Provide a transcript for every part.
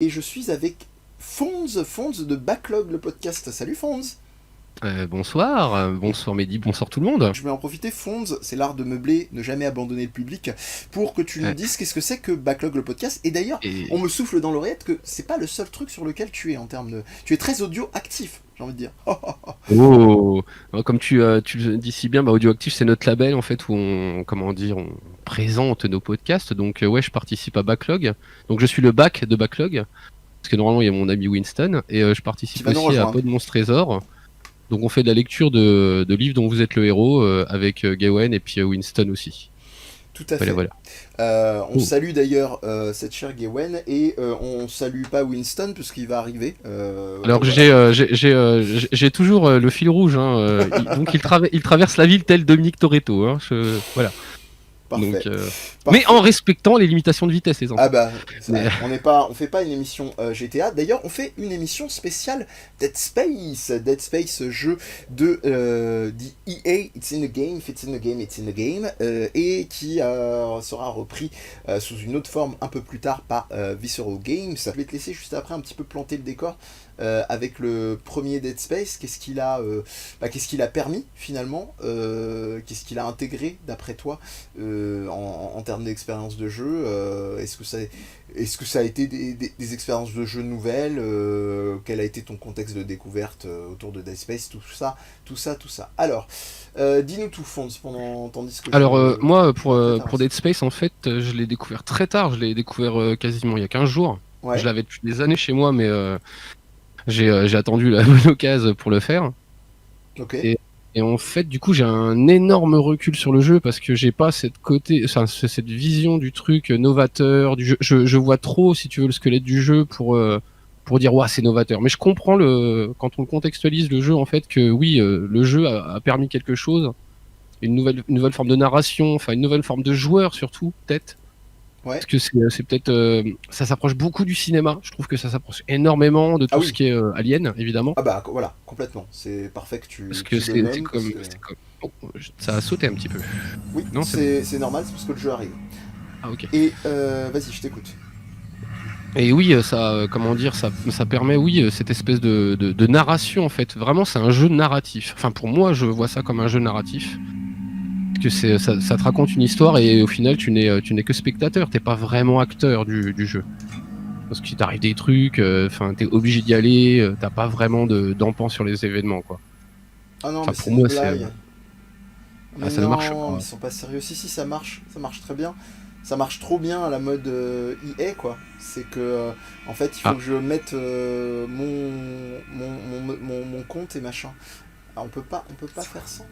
et je suis avec Fonz de Backlog le podcast. Salut Fonz. Bonsoir Mehdi, bonsoir tout le monde. Je vais en profiter, Fonz, c'est l'art de meubler, ne jamais abandonner le public, pour que tu nous Euh, dises qu'est-ce que c'est que Backlog le podcast. Et d'ailleurs, on et me souffle dans l'oreillette que c'est pas le seul truc sur lequel tu es en termes de... Tu es très audio actif, j'ai envie de dire. oh, comme tu le dis si bien, Audioactif c'est notre label en fait où on présente nos podcasts. Donc ouais, je participe à Backlog. Donc je suis le back de Backlog parce que normalement il y a mon ami Winston et je Qui participe va nous aussi à rejoindre. Pod Monstre Trésor. Donc on fait de la lecture de livres dont vous êtes le héros avec Gawain et puis Winston aussi. Tout à Voilà fait. voilà. On Oh. salue d'ailleurs cette chère Gawain et on salue pas Winston puisqu'il va arriver. Alors Voilà. j'ai toujours le fil rouge, hein, donc il traverse la ville tel Dominique Toretto, hein, voilà. Parfait. Donc, mais Parfait. en respectant les limitations de vitesse, les Ah enfants. bah, Mais, on fait pas une émission GTA. D'ailleurs, on fait une émission spéciale Dead Space. Dead Space, jeu de dit EA, It's in the game, if it's in the game, it's in the game, et qui sera repris sous une autre forme un peu plus tard par Visceral Games. Je vais te laisser juste après un petit peu planter le décor avec le premier Dead Space. Qu'est-ce qu'il a permis finalement, qu'est-ce qu'il a intégré d'après toi en termes d'expérience de jeu. Est-ce que ça a été des expériences de jeu nouvelles, quel a été ton contexte de découverte autour de Dead Space, tout ça. Alors, dis-nous tout, Fonds, tandis que alors, moi, je m'apprête à pour lancer. Dead Space, en fait, je l'ai découvert très tard. Je l'ai découvert quasiment il y a 15 jours. Je Ouais, l'avais depuis des années chez moi, mais j'ai attendu la bonne occasion pour le faire. ok, Et, et en fait, du coup, j'ai un énorme recul sur le jeu parce que j'ai pas cette vision du truc novateur du jeu. Je vois trop, si tu veux, le squelette du jeu pour dire ouais, c'est novateur. Mais je comprends quand on contextualise le jeu en fait que oui, le jeu a permis quelque chose, une nouvelle forme de narration, enfin une nouvelle forme de joueur surtout peut-être. ouais. Parce que c'est peut-être ça s'approche beaucoup du cinéma. Je trouve que ça s'approche énormément de Ah tout ce oui, qui est Alien, évidemment. ah bah voilà, complètement. C'est parfait que Parce que tu le nommes, parce que... oh, ça a sauté un petit peu. Oui, Non, c'est bon. c'est normal, c'est parce que le jeu arrive. Ah ok. Et vas-y, je t'écoute. Et oui, comment dire, ça permet, oui, cette espèce de narration en fait. Vraiment, c'est un jeu narratif. Enfin, pour moi, je vois ça comme un jeu narratif. Parce que ça te raconte une histoire et au final, tu n'es que spectateur. T'es pas vraiment acteur du jeu. Parce qu'il t'arrive des trucs, enfin, t'es obligé d'y aller. T'as pas vraiment d'empan sur les événements, quoi. Ah non, Enfin, mais pour c'est une moi, blague. Mais ça ne marche non, mais pas. ils sont pas sérieux. Si, ça marche très bien. Ça marche trop bien à la mode EA, quoi. C'est que, en fait, il faut Ah, que je mette mon compte et machin. Ah, on peut pas faire sans.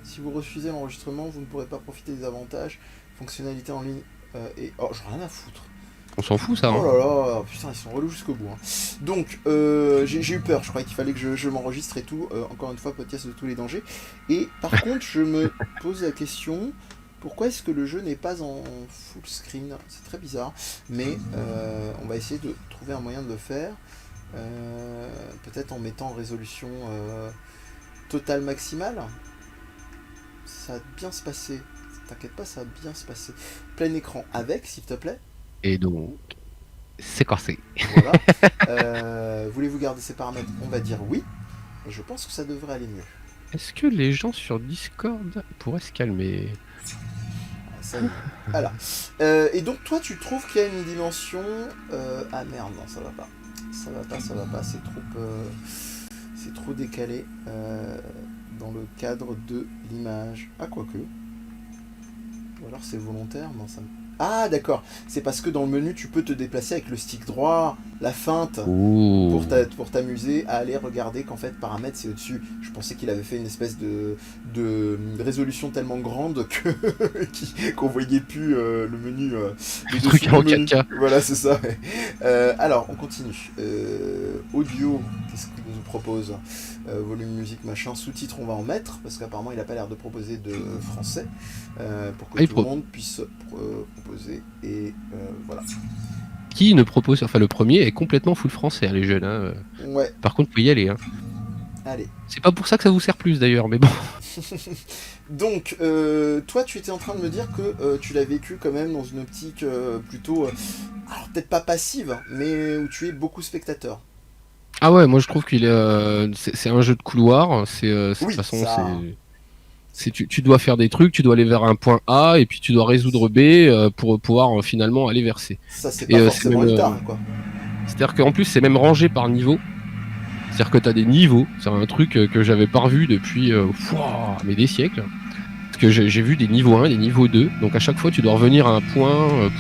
Si vous refusez l'enregistrement, vous ne pourrez pas profiter des avantages, fonctionnalités en ligne et... Oh, j'en ai rien à foutre. on s'en fout, ça, Oh hein. là là, putain, ils sont relous jusqu'au bout, hein. Donc, j'ai eu peur, je croyais qu'il fallait que je m'enregistre et tout. Encore une fois, podcast de tous les dangers. Et par contre, je me pose la question, pourquoi est-ce que le jeu n'est pas en full screen? C'est très bizarre, mais on va essayer de trouver un moyen de le faire. Peut-être en mettant en résolution totale maximale. Ça va bien se passer. T'inquiète pas, ça va bien se passer. Plein écran avec, s'il te plaît. Et donc, c'est corsé. Voilà. Voulez-vous garder ces paramètres? On va dire oui. Et je pense que ça devrait aller mieux. Est-ce que les gens sur Discord pourraient se calmer? Ah, ça y est. Voilà. Et donc toi, tu trouves qu'il y a une dimension... Ah merde, non, ça va pas. Ça va pas. C'est trop décalé dans le cadre de l'image. Ah, quoique. Ou alors c'est volontaire? Non, ça me... Ah, d'accord. C'est parce que dans le menu, tu peux te déplacer avec le stick droit, la feinte, Ouh. pour t'amuser à aller regarder qu'en fait paramètres c'est au-dessus. Je pensais qu'il avait fait une espèce de résolution tellement grande que qu'on voyait plus le menu, le Le dessous truc du en menu. 4K. Voilà, c'est ça. Ouais. Alors, on continue. Audio, qu'est-ce qu'il nous propose? Volume musique machin, sous-titres on va en mettre parce qu'apparemment il a pas l'air de proposer de français pour que Ah, tout le monde puisse proposer et voilà. qui ne propose, enfin le premier est complètement full français, hein, les jeunes, hein. Ouais, Par contre, vous pouvez y aller, hein. allez. C'est pas pour ça que ça vous sert plus d'ailleurs, mais bon. Donc, toi, tu étais en train de me dire que tu l'as vécu quand même dans une optique plutôt, alors peut-être pas passive, mais où tu es beaucoup spectateur. Ah ouais, moi je trouve qu'il est, c'est un jeu de couloir. De toute Oui, façon, ça, tu dois faire des trucs, tu dois aller vers un point A et puis tu dois résoudre B pour pouvoir finalement aller vers C. ça c'est Et pas c'est forcément même, le tard, quoi. c'est-à-dire qu'en plus c'est même rangé par niveau. C'est-à-dire que tu as des niveaux. C'est un truc que j'avais pas revu depuis mais des siècles. Parce que j'ai vu des niveaux 1 et des niveaux 2. Donc à chaque fois, tu dois revenir à un point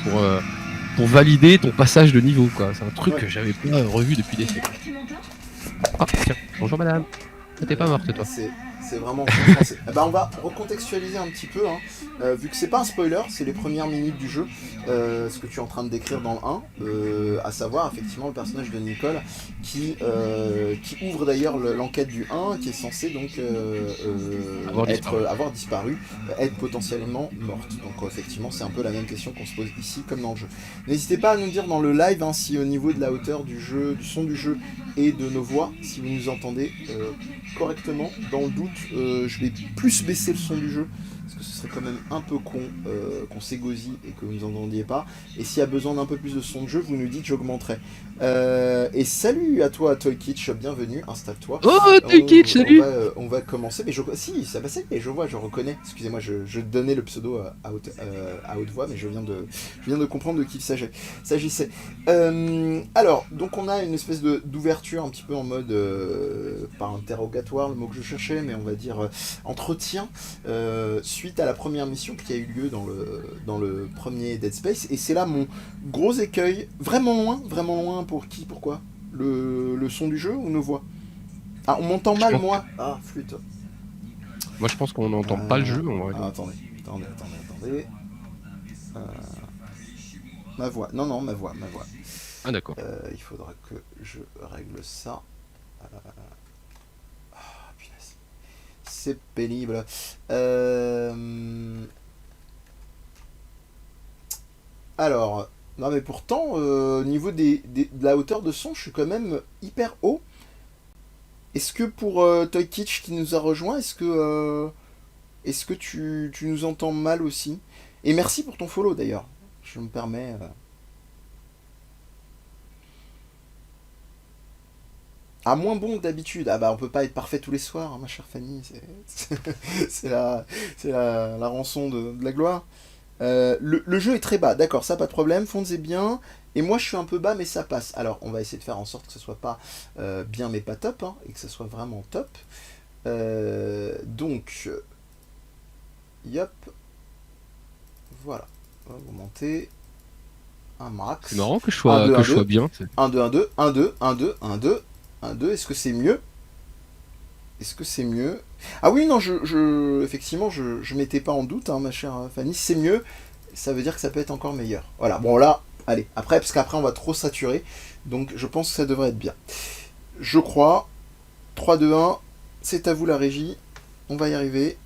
pour valider ton passage de niveau, quoi. C'est un truc Ouais. que j'avais pas revu depuis des siècles. Ah, tiens, bonjour madame. T'es pas morte, toi. C'est vraiment français. On va recontextualiser un petit peu, hein. Vu que c'est pas un spoiler, c'est les premières minutes du jeu, ce que tu es en train de décrire dans le 1, à savoir effectivement le personnage de Nicole qui ouvre d'ailleurs l'enquête du 1, qui est censé donc avoir disparu, être potentiellement morte. Donc effectivement c'est un peu la même question qu'on se pose ici comme dans le jeu. N'hésitez pas à nous dire dans le live, hein, si au niveau de la hauteur du jeu, du son du jeu et de nos voix, si vous nous entendez correctement. Dans le doute, je vais plus baisser le son du jeu, parce que ce serait quand même un peu con qu'on s'égosille et que vous nous entendiez pas. Et s'il y a besoin d'un peu plus de son de jeu, vous nous dites, j'augmenterai. Et salut à toi, Toy Kitsch, bienvenue, installe-toi. Oh, Toy Kitsch, salut. On va commencer, mais si, ça va, ça y est, je vois, je reconnais. Excusez-moi, je donnais le pseudo à haute voix, mais je viens de comprendre de qui il s'agissait. Alors, donc on a une espèce d'ouverture un petit peu en mode, pas interrogatoire, le mot que je cherchais, mais on va dire entretien, suite à la première mission qui a eu lieu dans le premier Dead Space. Et c'est là mon gros écueil, vraiment loin, pour qui, pourquoi le son du jeu ou nos voix? Ah, on m'entend mal, moi. Ah, flûte. Moi, je pense qu'on n'entend pas le jeu. Attendez. Ma voix. Non, ma voix. Ah, d'accord. Il faudra que je règle ça. Punaise. C'est pénible. Alors, non mais pourtant, au niveau de la hauteur de son, je suis quand même hyper haut. Est-ce que pour Toy Kitsch qui nous a rejoint, est-ce que tu nous entends mal aussi? Et merci pour ton follow d'ailleurs. Je me permets. Ah, moins bon que d'habitude. Ah bah on peut pas être parfait tous les soirs, hein, ma chère Fanny. C'est la rançon de la gloire. Le jeu est très bas, d'accord, ça pas de problème, Fonds est bien. Et moi je suis un peu bas mais ça passe. Alors on va essayer de faire en sorte que ce soit pas bien mais pas top, hein, et que ce soit vraiment top. Donc, yop. Voilà, on va augmenter un max. C'est marrant que je sois bien. 1, 2, 1, 2, 1, 2, 1, 2, 1, 2, 1, 2, est-ce que c'est mieux? Ah oui, non, effectivement, je mettais pas en doute, hein, ma chère Fanny, c'est mieux, ça veut dire que ça peut être encore meilleur. Voilà, bon là, allez, parce qu'après on va trop saturer, donc je pense que ça devrait être bien. Je crois, 3, 2, 1, c'est à vous la régie, on va y arriver,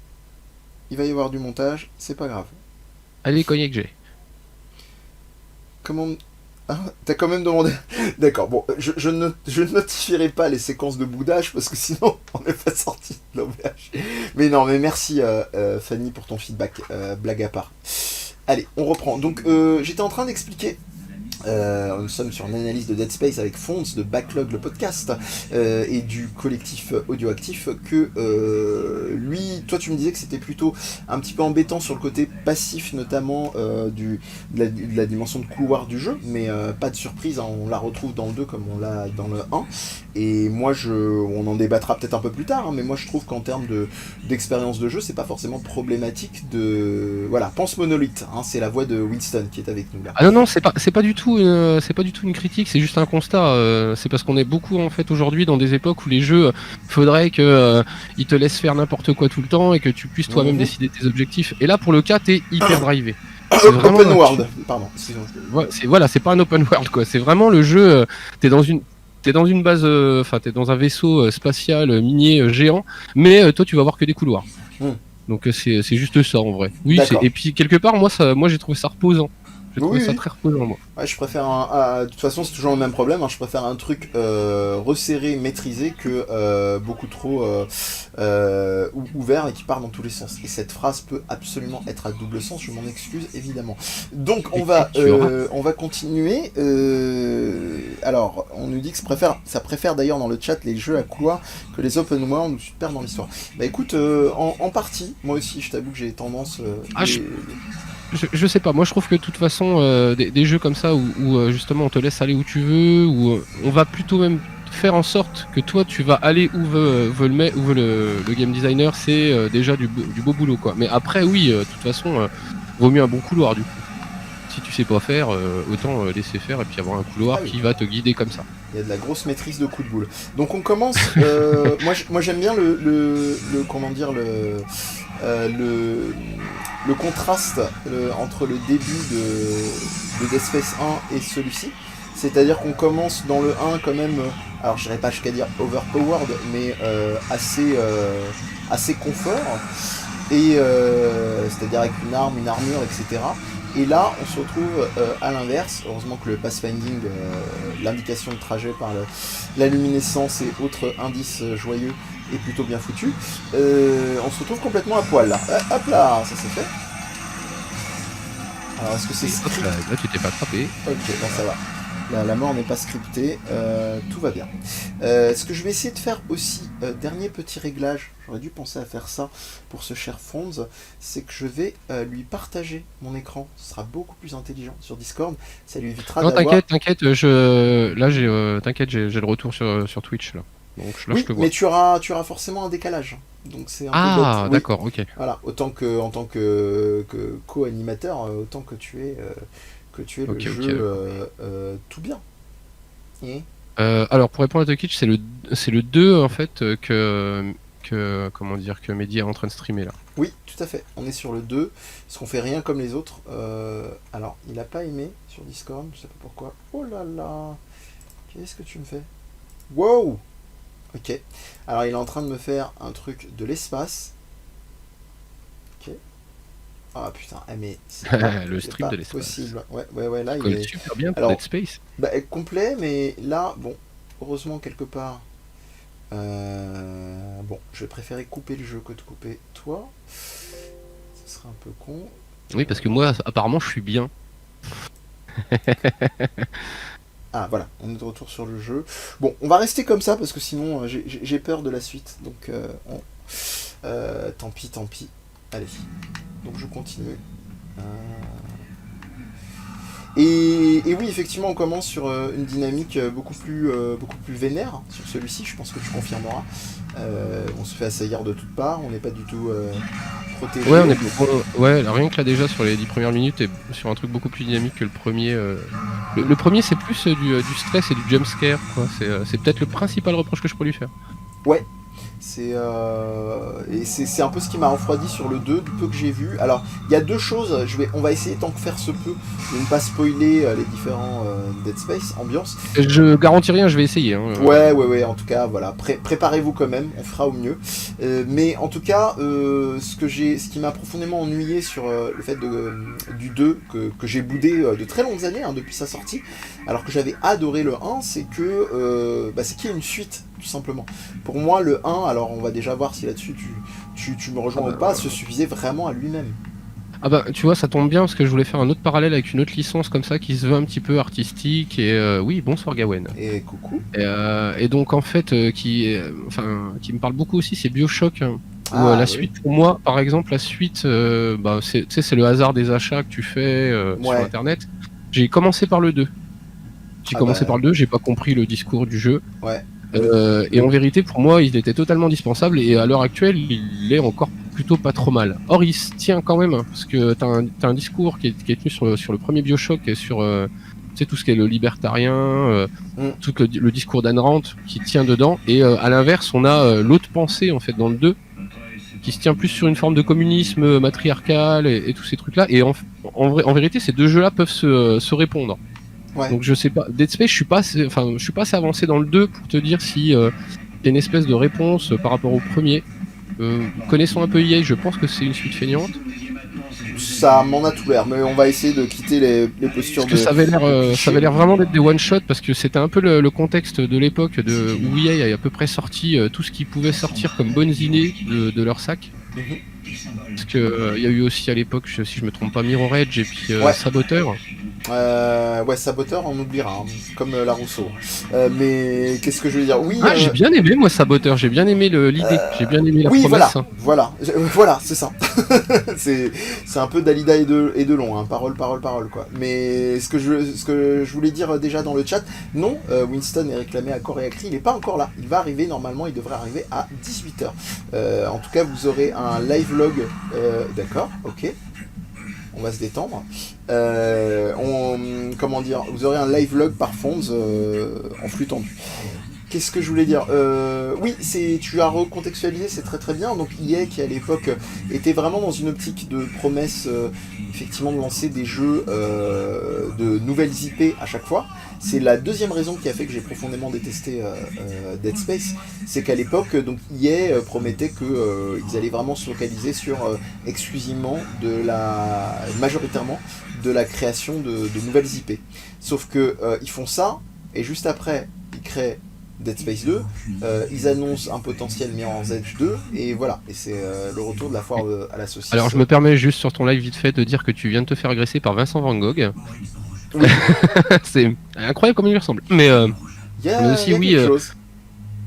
il va y avoir du montage, c'est pas grave. Allez, cognac j'ai. Comment... Ah, t'as quand même demandé... D'accord, bon, je ne notifierai pas les séquences de boudage, parce que sinon, on n'est pas sorti de l'auberge. Mais non, mais merci Fanny pour ton feedback, blague à part. Allez, on reprend. Donc, j'étais en train d'expliquer... nous sommes sur une analyse de Dead Space avec Fonds de Backlog le podcast et du collectif Audioactif que lui, toi tu me disais que c'était plutôt un petit peu embêtant sur le côté passif notamment de la dimension de couloir du jeu, mais pas de surprise, hein, on la retrouve dans le 2 comme on l'a dans le 1 et moi on en débattra peut-être un peu plus tard, hein, mais moi je trouve qu'en termes d'expérience de jeu c'est pas forcément problématique de... Voilà, pense Monolith, hein, c'est la voix de Winston qui est avec nous là. Ah non, c'est pas du tout une critique, c'est juste un constat. C'est parce qu'on est beaucoup en fait aujourd'hui dans des époques où les jeux, faudrait que ils te laissent faire n'importe quoi tout le temps et que tu puisses toi-même décider tes objectifs. Et là pour le cas, t'es hyper drivé. C'est vraiment open world. Pardon, excusez-moi. C'est pas un open world quoi. C'est vraiment le jeu. T'es dans une base, t'es dans un vaisseau spatial minier géant, mais toi tu vas voir que des couloirs. Donc c'est juste ça en vrai. Oui. Et puis quelque part moi j'ai trouvé ça reposant. J'ai trouvé Oui, ça oui. très reposant, moi. Ouais, je préfère de toute façon, c'est toujours le même problème. Hein, je préfère un truc resserré, maîtrisé, que beaucoup trop ouvert et qui part dans tous les sens. Et cette phrase peut absolument être à double sens. Je m'en excuse évidemment. Donc on va continuer. Alors, on nous dit que ça préfère d'ailleurs dans le chat les jeux à couloir que les open world ou super dans l'histoire. Bah écoute, en partie, moi aussi, je t'avoue que j'ai tendance. Je sais pas, moi je trouve que de toute façon, des jeux comme ça où justement on te laisse aller où tu veux, où on va plutôt même faire en sorte que toi tu vas aller où veut le game designer, c'est déjà du beau boulot quoi. Mais après, oui, de toute façon, vaut mieux un bon couloir du coup. Si tu sais pas faire, autant laisser faire et puis avoir un couloir qui va te guider comme ça. Il y a de la grosse maîtrise de coup de boule. Donc on commence. Moi j'aime bien comment dire le contraste entre le début de Dead Space 1 et celui-ci. C'est-à-dire qu'on commence dans le 1 quand même, alors je dirais pas jusqu'à dire overpowered, mais assez confort. Et c'est-à-dire avec une arme, une armure, etc. Et là, on se retrouve à l'inverse. Heureusement que le pathfinding, l'indication de trajet par la luminescence et autres indices joyeux est plutôt bien foutu. On se retrouve complètement à poil là. Hop là, ça c'est fait. Alors est-ce que c'est script ? Là tu t'es pas attrapé. Ok, bon ça va. La mort n'est pas scriptée, tout va bien. Ce que je vais essayer de faire aussi, dernier petit réglage, j'aurais dû penser à faire ça pour ce cher Fonz, c'est que je vais lui partager mon écran. Ce sera beaucoup plus intelligent sur Discord. Ça lui évitera non, d'avoir... t'inquiète, j'ai le retour sur Twitch là. Donc là, oui, je te vois. mais tu auras forcément un décalage. Donc c'est un peu bête. Ah, d'accord, ok. Voilà, autant que en tant que co-animateur, autant que tu es le jeu tout bien. Et alors pour répondre à Tokic, c'est le 2 en fait que Mehdi est en train de streamer là. oui, tout à fait. On est sur le 2, parce qu'on fait rien comme les autres. Alors, il a pas aimé sur Discord, je sais pas pourquoi. Oh là là, qu'est-ce que tu me fais? Wow. Ok. Alors, il est en train de me faire un truc de l'espace. Ok. Ah putain, mais c'est le stream de l'espace. Possible. Ouais, là il est super bien pour Dead Space. Bah, complet, mais là, bon, heureusement quelque part. Bon, je vais préférer couper le jeu que de couper toi. Ce serait un peu con. Oui, parce que moi, apparemment, je suis bien. Ah, voilà, on est de retour sur le jeu. Bon, on va rester comme ça parce que sinon j'ai peur de la suite. Donc, tant pis. Allez, donc je continue. Et oui, effectivement, on commence sur une dynamique beaucoup plus vénère sur celui-ci, je pense que tu confirmeras. On se fait assaillir de toutes parts, on n'est pas du tout protégé. Ouais, rien que là déjà sur les 10 premières minutes et sur un truc beaucoup plus dynamique que le premier. Le premier c'est plus du stress et du jumpscare, quoi. C'est peut-être le principal reproche que je pourrais lui faire. Ouais. C'est un peu ce qui m'a refroidi sur le 2, du peu que j'ai vu. Alors, il y a deux choses, on va essayer tant que faire se peut de ne pas spoiler les différents Dead Space, ambiance. Je garantis rien, je vais essayer. Hein. Ouais, en tout cas, voilà, préparez-vous quand même, on fera au mieux. Mais en tout cas, ce qui m'a profondément ennuyé sur le fait du 2, que j'ai boudé de très longues années, hein, depuis sa sortie, alors que j'avais adoré le 1, c'est que c'est qu'il y a une suite, tout simplement. Pour moi, le 1, alors on va déjà voir si là-dessus tu me rejoins ou pas, se suffisait vraiment à lui-même. Ah bah tu vois, ça tombe bien parce que je voulais faire un autre parallèle avec une autre licence comme ça qui se veut un petit peu artistique et oui, bonsoir Gawen. Et coucou. Et donc en fait qui me parle beaucoup aussi, c'est BioShock. Suite pour moi, par exemple, la suite, c'est le hasard des achats que tu fais sur internet. J'ai commencé par le 2. Par le 2, j'ai pas compris le discours du jeu. Ouais. Et en vérité, pour moi, il était totalement dispensable et à l'heure actuelle, il est encore plutôt pas trop mal. Or, il se tient quand même, parce que t'as un discours qui est tenu sur le premier BioShock et sur tout ce qui est le libertarien, tout le discours d'Anne Rand qui tient dedans. Et à l'inverse, on a l'autre pensée en fait dans le 2 qui se tient plus sur une forme de communisme matriarcal et tous ces trucs-là. Et en vérité, ces deux jeux-là peuvent se répondre. Ouais. Donc je sais pas, Dead Space, je suis pas assez avancé dans le 2 pour te dire si y a une espèce de réponse par rapport au premier. Connaissant un peu EA, je pense que c'est une suite feignante. Ça m'en a tout l'air, mais on va essayer de quitter les postures Parce que ça avait l'air vraiment d'être des one-shot, parce que c'était un peu le contexte de l'époque où EA a à peu près sorti tout ce qui pouvait sortir comme bonnes idées de leur sac. Parce que il y a eu aussi à l'époque, si je me trompe pas, Mirror Edge et puis Saboteur. Ouais, Saboteur, on oubliera, hein, comme la Rousseau. Mais qu'est-ce que je veux dire? Oui. J'ai bien aimé moi Saboteur, j'ai bien aimé l'idée, j'ai bien aimé la promesse. Voilà, c'est ça. c'est un peu Dalida et de long, hein, parole quoi. Mais ce que je voulais dire déjà dans le chat, non, Winston est réclamé à corps et à cri, il n'est pas encore là. Il va arriver normalement, il devrait arriver à 18h. En tout cas, vous aurez un live log. D'accord, ok. On va se détendre. Comment dire, vous aurez un live log par Fonz en flux tendu. Qu'est-ce que je voulais dire? Oui, tu as recontextualisé, c'est très très bien. Donc EA qui à l'époque était vraiment dans une optique de promesse, effectivement de lancer des jeux de nouvelles IP à chaque fois. C'est la deuxième raison qui a fait que j'ai profondément détesté Dead Space, c'est qu'à l'époque, donc EA promettait qu'ils allaient vraiment se focaliser sur exclusivement majoritairement de la création de nouvelles IP. Sauf que ils font ça et juste après ils créent Dead Space 2, ils annoncent un potentiel Mirror's Edge 2 et voilà, et c'est le retour de la foire à la saucisse. Alors je me permets juste sur ton live vite fait de dire que tu viens de te faire agresser par Vincent Van Gogh. Oui. C'est incroyable comme il lui ressemble. Mais aussi oui.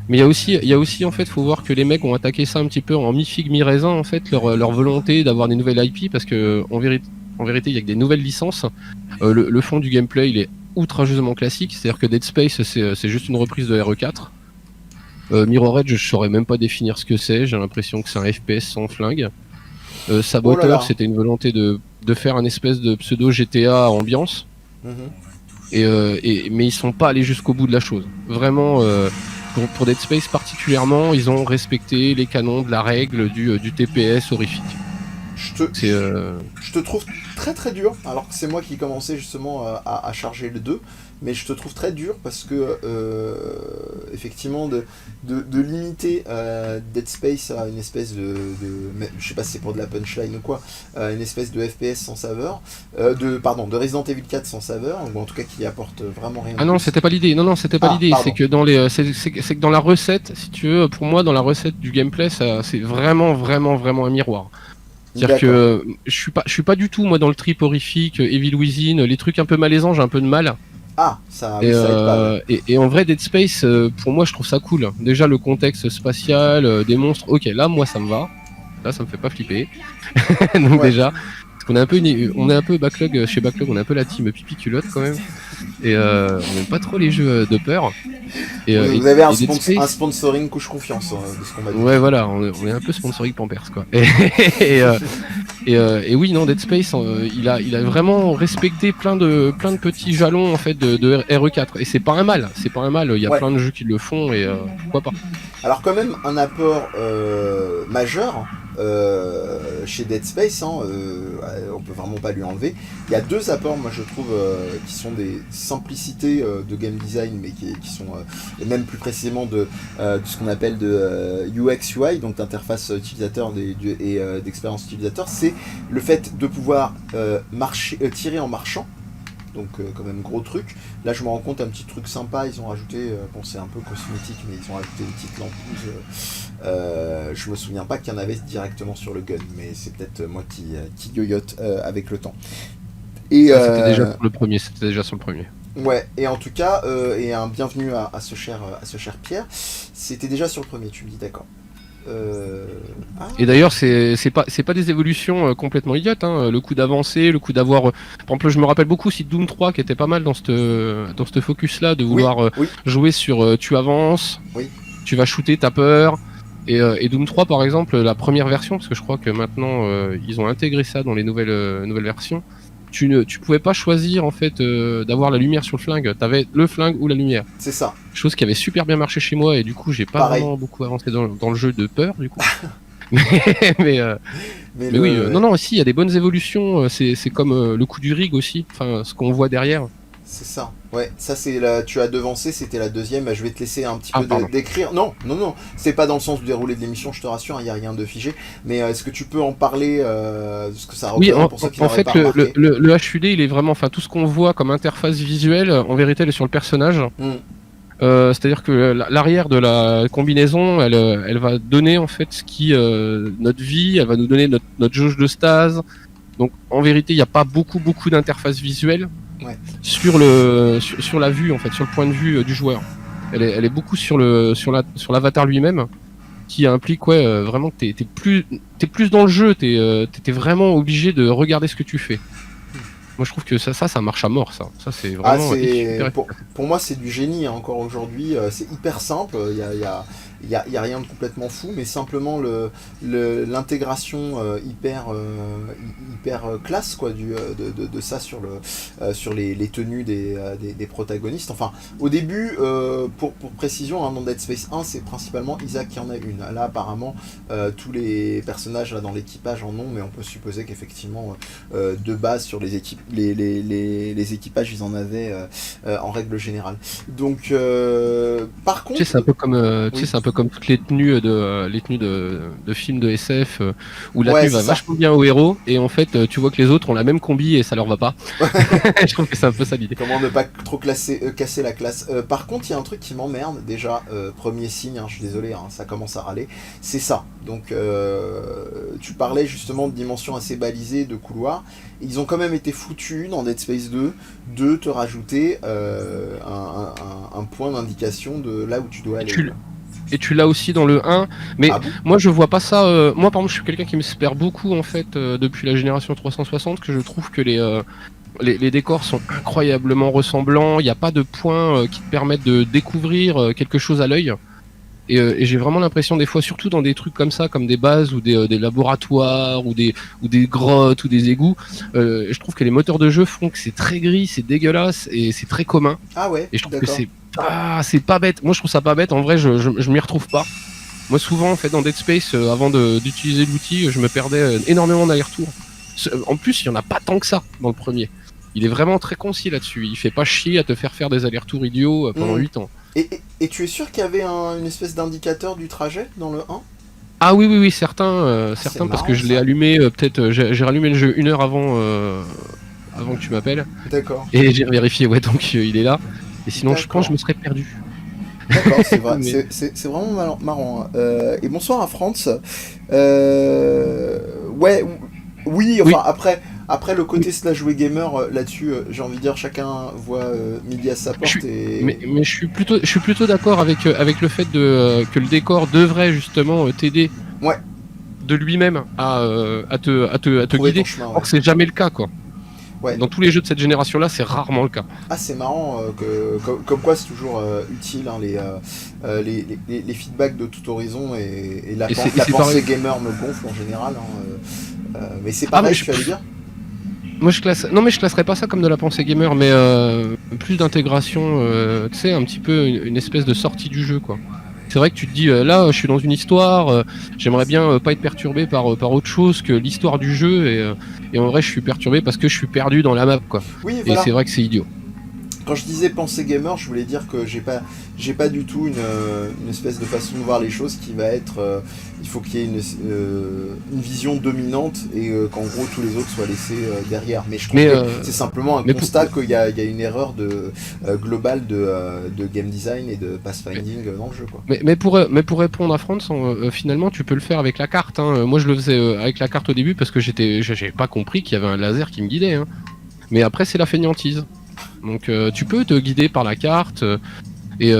Mais il y a aussi en fait, faut voir que les mecs ont attaqué ça un petit peu en mi-figue mi-raisin en fait, leur volonté d'avoir des nouvelles IP, parce que en vérité il y a que des nouvelles licences. Le fond du gameplay il est outrageusement classique, c'est-à-dire que Dead Space c'est juste une reprise de RE4. Mirror Edge, je saurais même pas définir ce que c'est, j'ai l'impression que c'est un FPS sans flingue. Saboteur, c'était une volonté de faire un espèce de pseudo GTA ambiance. Mais ils sont pas allés jusqu'au bout de la chose. Vraiment, pour Dead Space particulièrement, ils ont respecté les canons de la règle du TPS horrifique. Je te trouve très très dur, alors que c'est moi qui commençais justement à charger le 2, mais je te trouve très dur parce que effectivement de limiter Dead Space à une espèce de je sais pas si c'est pour de la punchline ou quoi, une espèce de FPS sans saveur, de Resident Evil 4 sans saveur, ou en tout cas qui apporte vraiment rien. Ah non, c'était pas l'idée. Non, c'était pas l'idée. C'est que c'est que dans la recette, si tu veux, pour moi, dans la recette du gameplay, ça, c'est vraiment un miroir. C'est-à-dire que je suis pas du tout moi dans le trip horrifique, Evil Within, les trucs un peu malaisants, j'ai un peu de mal. Ça et, aide pas. Et en vrai Dead Space, pour moi je trouve ça cool. Déjà le contexte spatial, des monstres, ok, là moi ça me va. Là ça me fait pas flipper. Donc déjà, parce qu'on est on est un peu backlog, chez Backlog, on est un peu la team pipi culotte quand même. Et on n'aime pas trop les jeux de peur. Vous avez un sponsoring couche confiance de ce qu'on m'a dit. Ouais, voilà, on est un peu sponsoring Pampers quoi. Et oui, non, Dead Space, il a vraiment respecté plein de petits jalons en fait de RE4. Et c'est pas un mal, il y a plein de jeux qui le font et pourquoi pas. Alors quand même un apport majeur chez Dead Space, on peut vraiment pas lui enlever. Il y a deux apports, moi je trouve, qui sont des simplicités de game design, mais qui sont, et même plus précisément de ce qu'on appelle de UX UI, donc d'interface utilisateur et d'expérience utilisateur. C'est le fait de pouvoir tirer en marchant. Donc quand même gros truc. Là je me rends compte un petit truc sympa, ils ont rajouté, bon c'est un peu cosmétique, mais ils ont rajouté une petite lampeuse. Je me souviens pas qu'il y en avait directement sur le gun, mais c'est peut-être moi qui yoyote avec le temps. Et c'était déjà sur le premier. Ouais, et en tout cas, et un bienvenue à ce cher Pierre, c'était déjà sur le premier, tu me dis d'accord. Et d'ailleurs c'est pas des évolutions complètement idiotes, hein. Le coup d'avancer, le coup d'avoir par exemple, je me rappelle beaucoup aussi Doom 3 qui était pas mal dans ce focus là de vouloir jouer sur tu avances, tu vas shooter, t'as peur. Et Doom 3 par exemple, la première version, parce que je crois que maintenant ils ont intégré ça dans les nouvelles versions, tu pouvais pas choisir en fait d'avoir la lumière sur le flingue, t'avais le flingue ou la lumière. C'est ça. Chose qui avait super bien marché chez moi et du coup j'ai pas vraiment beaucoup avancé dans le jeu de peur du coup. mais oui, non, si, il y a des bonnes évolutions, c'est comme le coup du rig aussi, enfin ce qu'on voit derrière. C'est ça. Ouais, ça c'est la... Tu as devancé, c'était la deuxième. Bah, je vais te laisser un petit peu Pardon. décrire. Non, non, non. C'est pas dans le sens du déroulé de l'émission, je te rassure, il n'y a rien de figé. Mais est-ce que tu peux en parler de ce que ça Oui, représente pour ceux qui en n'auraient fait, pas remarqué? le HUD, il est vraiment, enfin, tout ce qu'on voit comme interface visuelle, en vérité, elle est sur le personnage. Hmm. C'est-à-dire que l'arrière de la combinaison, elle va donner en fait ce qui notre vie, elle va nous donner notre jauge de stase. Donc en vérité, il n'y a pas beaucoup d'interface visuelle Ouais. sur la vue en fait, sur le point de vue du joueur. Elle est beaucoup sur l'avatar lui-même, qui implique vraiment que t'es plus dans le jeu, t'es vraiment obligé de regarder ce que tu fais. Moi je trouve que ça marche à mort, ça c'est Ah, vraiment super. pour moi, c'est du génie hein, encore aujourd'hui. C'est hyper simple. Il y a rien de complètement fou, mais simplement l'intégration hyper classe quoi, de ça sur les tenues des protagonistes. Enfin, au début, pour précision, hein, dans Dead Space 1, c'est principalement Isaac qui en a une. Là, apparemment, tous les personnages là, dans l'équipage en ont, mais on peut supposer qu'effectivement, de base, sur les équipes, les équipages, ils en avaient en règle générale. Donc, par contre... Tu sais, c'est un peu comme, oui. c'est un peu comme toutes les tenues de films de SF où la Ouais, tenue c'est va ça. vachement bien au héros et en fait tu vois que les autres ont la même combi et ça leur va pas. Je trouve que c'est un peu ça l'idée. Comment ne pas trop casser la classe. Par contre, il y a un truc qui m'emmerde, déjà, premier signe, hein, je suis désolé, hein, ça commence à râler, c'est ça. Donc, tu parlais justement de dimensions assez balisées, de couloirs. Ils ont quand même été foutus dans Dead Space 2 de te rajouter un point d'indication de là où tu dois aller. Et tu l'as aussi dans le 1, mais Ah bon? moi je vois pas ça. Moi par exemple, je suis quelqu'un qui me perd beaucoup en fait depuis la génération 360, que je trouve que les décors sont incroyablement ressemblants. Il n'y a pas de points qui te permettent de découvrir quelque chose à l'œil. Et j'ai vraiment l'impression des fois, surtout dans des trucs comme ça, comme des bases ou des laboratoires ou des grottes ou des égouts, je trouve que les moteurs de jeu font que c'est très gris, c'est dégueulasse et c'est très commun. Ah ouais, Et je trouve que d'accord. c'est pas bête. Moi je trouve ça pas bête. En vrai, je m'y retrouve pas. Moi souvent en fait dans Dead Space, avant d'utiliser l'outil, je me perdais énormément d'aller-retour. En plus, il y en a pas tant que ça dans le premier. Il est vraiment très concis là-dessus. Il fait pas chier à te faire des allers-retours idiots pendant 8 ans. Et tu es sûr qu'il y avait une espèce d'indicateur du trajet dans le 1? Ah oui, certains, C'est certains parce marrant, que je l'ai ça. allumé, peut-être, j'ai rallumé le jeu 1 heure avant que tu m'appelles, D'accord. et j'ai vérifié, ouais, donc il est là. Et sinon, je pense que je D'accord. me serais perdu. D'accord, c'est vrai, Mais- c'est vraiment marrant. Hein. Et bonsoir à France. Ouais, oui, Oui, enfin après le côté slash gamer là-dessus, j'ai envie de dire chacun voit midi à sa je porte suis, et mais je suis plutôt d'accord avec le fait que le décor devrait justement t'aider ouais, de lui-même à te trouver ton guider. chemin. Or Ouais. que c'est jamais le cas, quoi. Ouais. Dans tous les jeux de cette génération-là, c'est rarement le cas. Ah, c'est marrant comme quoi c'est toujours utile hein, les feedbacks de tout horizon et la, Et c'est la c'est pensée pareil. gamer me gonfle en général. Hein, mais c'est Ah mais pareil, tu allais dire. moi non mais je classerais pas ça comme de la pensée gamer, mais plus d'intégration, tu sais, un petit peu une espèce de sortie du jeu, quoi. C'est vrai que tu te dis là je suis dans une histoire, j'aimerais bien pas être perturbé par autre chose que l'histoire du jeu et en vrai je suis perturbé parce que je suis perdu dans la map, quoi. Oui, Et voilà. c'est vrai que c'est idiot. Quand je disais pensée gamer, je voulais dire que j'ai pas du tout une espèce de façon de voir les choses qui va être il faut qu'il y ait une vision dominante et qu'en gros tous les autres soient laissés derrière. Mais je trouve Mais que c'est simplement un mais constat qu'il y a une erreur globale de game design et de pathfinding dans le jeu quoi. mais pour répondre à France, finalement tu peux le faire avec la carte, hein. Moi je le faisais avec la carte au début parce que j'avais pas compris qu'il y avait un laser qui me guidait, hein. Mais après c'est la fainéantise. Donc tu peux te guider par la carte et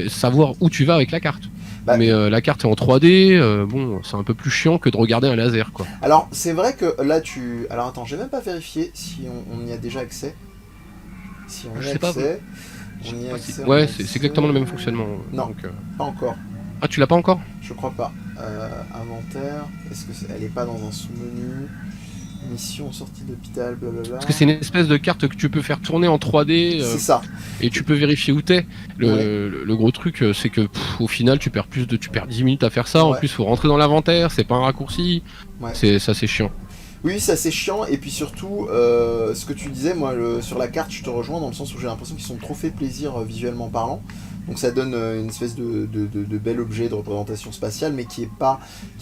savoir où tu vas avec la carte. Bah, Mais la carte est en 3D, bon, c'est un peu plus chiant que de regarder un laser, quoi. alors c'est vrai que là tu... Alors attends, j'ai même pas vérifié si on y a déjà accès. Si on Je y a sais pas. accès... Je sais On y a pas si- accès, on y a Ouais, accès. c'est exactement le même fonctionnement. Non. Donc, Pas encore. Ah, tu l'as pas encore? Je crois pas. Inventaire. Est-ce que elle est pas dans un sous-menu? Mission sortie d'hôpital, blablabla. Parce que c'est une espèce de carte que tu peux faire tourner en 3D C'est ça. et tu peux vérifier où t'es. Le, Ouais. le gros truc, c'est que au final, tu perds 10 minutes à faire ça. En Ouais. plus, faut rentrer dans l'inventaire, c'est pas un raccourci. Ouais. Ça, c'est chiant. Oui, c'est assez chiant, et puis surtout, ce que tu disais, moi, sur la carte, je te rejoins dans le sens où j'ai l'impression qu'ils sont trop fait plaisir visuellement parlant. Donc ça donne une espèce de bel objet de représentation spatiale, mais qui est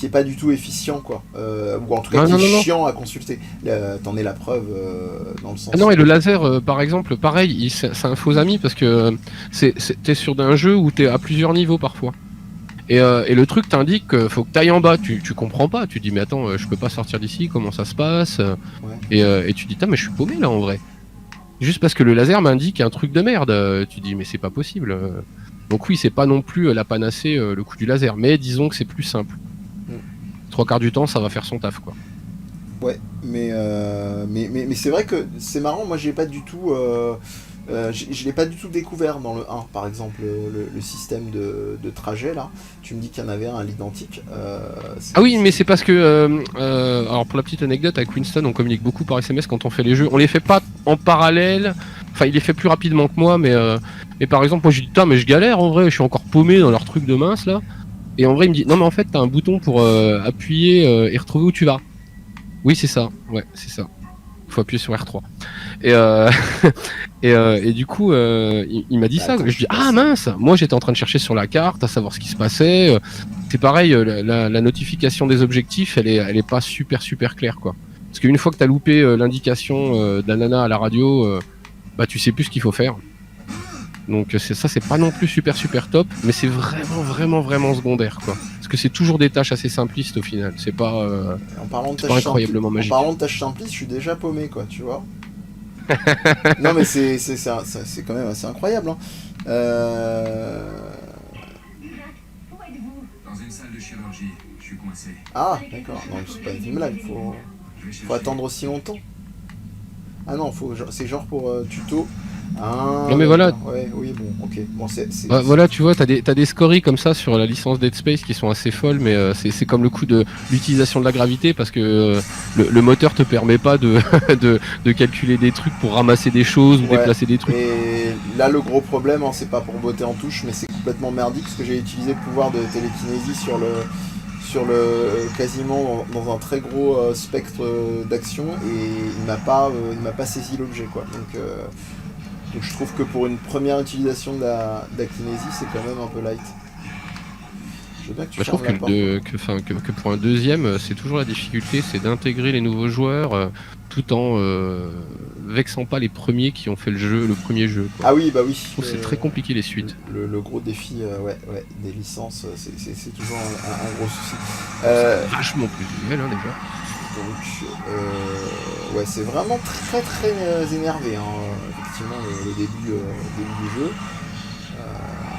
pas du tout efficient, quoi. Ou en tout cas Non, qui non, est non, non. chiant à consulter. T'en es la preuve dans le sens. Ah non, et le laser, par exemple, pareil, c'est un faux ami parce que t'es sur un jeu où t'es à plusieurs niveaux parfois. Et le truc t'indique qu'il faut que t'ailles en bas, tu comprends pas, tu dis mais attends, je peux pas sortir d'ici, comment ça se passe Ouais. et tu dis, mais je suis paumé là en vrai. Juste parce que le laser m'indique un truc de merde, tu dis mais c'est pas possible. Donc oui, c'est pas non plus la panacée le coup du laser, mais disons que c'est plus simple. Mm. Trois quarts du temps, ça va faire son taf quoi. Ouais, mais c'est vrai que c'est marrant, moi j'ai pas du tout. Je l'ai pas du tout découvert dans le 1, par exemple, le système de trajet là. Tu me dis qu'il y en avait un à l'identique. Ah oui, mais c'est parce que, alors pour la petite anecdote, avec Winston, on communique beaucoup par SMS quand on fait les jeux. On les fait pas en parallèle. Enfin, il les fait plus rapidement que moi, mais par exemple, moi je dis, putain, mais je galère en vrai, je suis encore paumé dans leur truc de mince là. Et en vrai, il me dit, non, mais en fait, t'as un bouton pour appuyer et retrouver où tu vas. Oui, c'est ça. Ouais, c'est ça. Faut appuyer sur R3. Et, et du coup, il m'a dit Bah, ça. attends, Je dis, ah mince, moi j'étais en train de chercher sur la carte, à savoir ce qui se passait. C'est pareil, la notification des objectifs, elle est pas super claire quoi. Parce qu'une fois que t'as loupé l'indication de la nana à la radio, bah tu sais plus ce qu'il faut faire. Donc c'est pas non plus super top, mais c'est vraiment secondaire quoi. Parce que c'est toujours des tâches assez simplistes au final. C'est pas, En parlant de c'est pas incroyablement magique. En parlant de tâches simplistes, je suis déjà paumé, quoi, tu vois. Non, mais c'est quand même assez incroyable. Hein. Dans une salle de chirurgie, je suis coincé. Ah, d'accord. Non, c'est pas une blague. Faut attendre aussi longtemps. Ah non, c'est genre pour tuto. Ah, Non mais voilà. Ouais, oui, bon, ok. Bon, Bah, voilà, tu vois, t'as des scories comme ça sur la licence Dead Space qui sont assez folles, mais c'est comme le coup de l'utilisation de la gravité parce que le moteur te permet pas de calculer des trucs pour ramasser des choses ou Ouais. déplacer des trucs. Et là, le gros problème, hein, c'est pas pour botter en touche, mais c'est complètement merdique parce que j'ai utilisé le pouvoir de télékinésie sur le quasiment dans un très gros spectre d'action et il m'a pas saisi l'objet, quoi. Donc je trouve que pour une première utilisation de la kinésie, c'est quand même un peu light. Je veux bien que tu Bah, je trouve fermes la porte. que pour un deuxième, c'est toujours la difficulté, c'est d'intégrer les nouveaux joueurs tout en vexant pas les premiers qui ont fait le premier jeu. Quoi. Ah oui, bah oui. Je trouve que c'est très compliqué les suites. Le gros défi ouais, des licences, c'est toujours un gros souci. Vachement plus visuel hein, déjà. Donc, ouais, c'est vraiment très énervé, hein, effectivement, le début du jeu.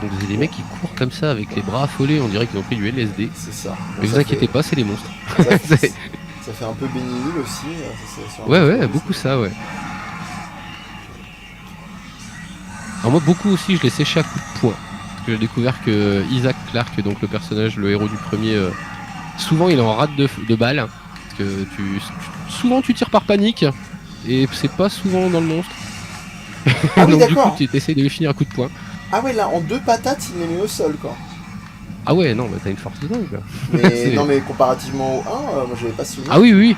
Donc les mecs qui courent comme ça avec les bras affolés, on dirait qu'ils ont pris du LSD. C'est ça. Bon, Mais vous inquiétez pas, c'est les monstres. Ça fait un peu Benny Hill aussi. Ouais, beaucoup ça, ouais. Alors moi, beaucoup aussi, je l'ai séché à coups de poing. Parce que j'ai découvert que Isaac Clarke, donc le personnage, le héros du premier, souvent il est en rate de balles. Parce que souvent tu tires par panique, et c'est pas souvent dans le monstre. Ah oui, donc du coup, d'accord. tu essaies de les finir à coups de poing. Ah ouais, là, en 2 patates, il les met au sol, quoi. Ah ouais, non, bah t'as une force de dingue. Mais non, mais comparativement au 1, moi j'avais pas souvenir. Ah oui.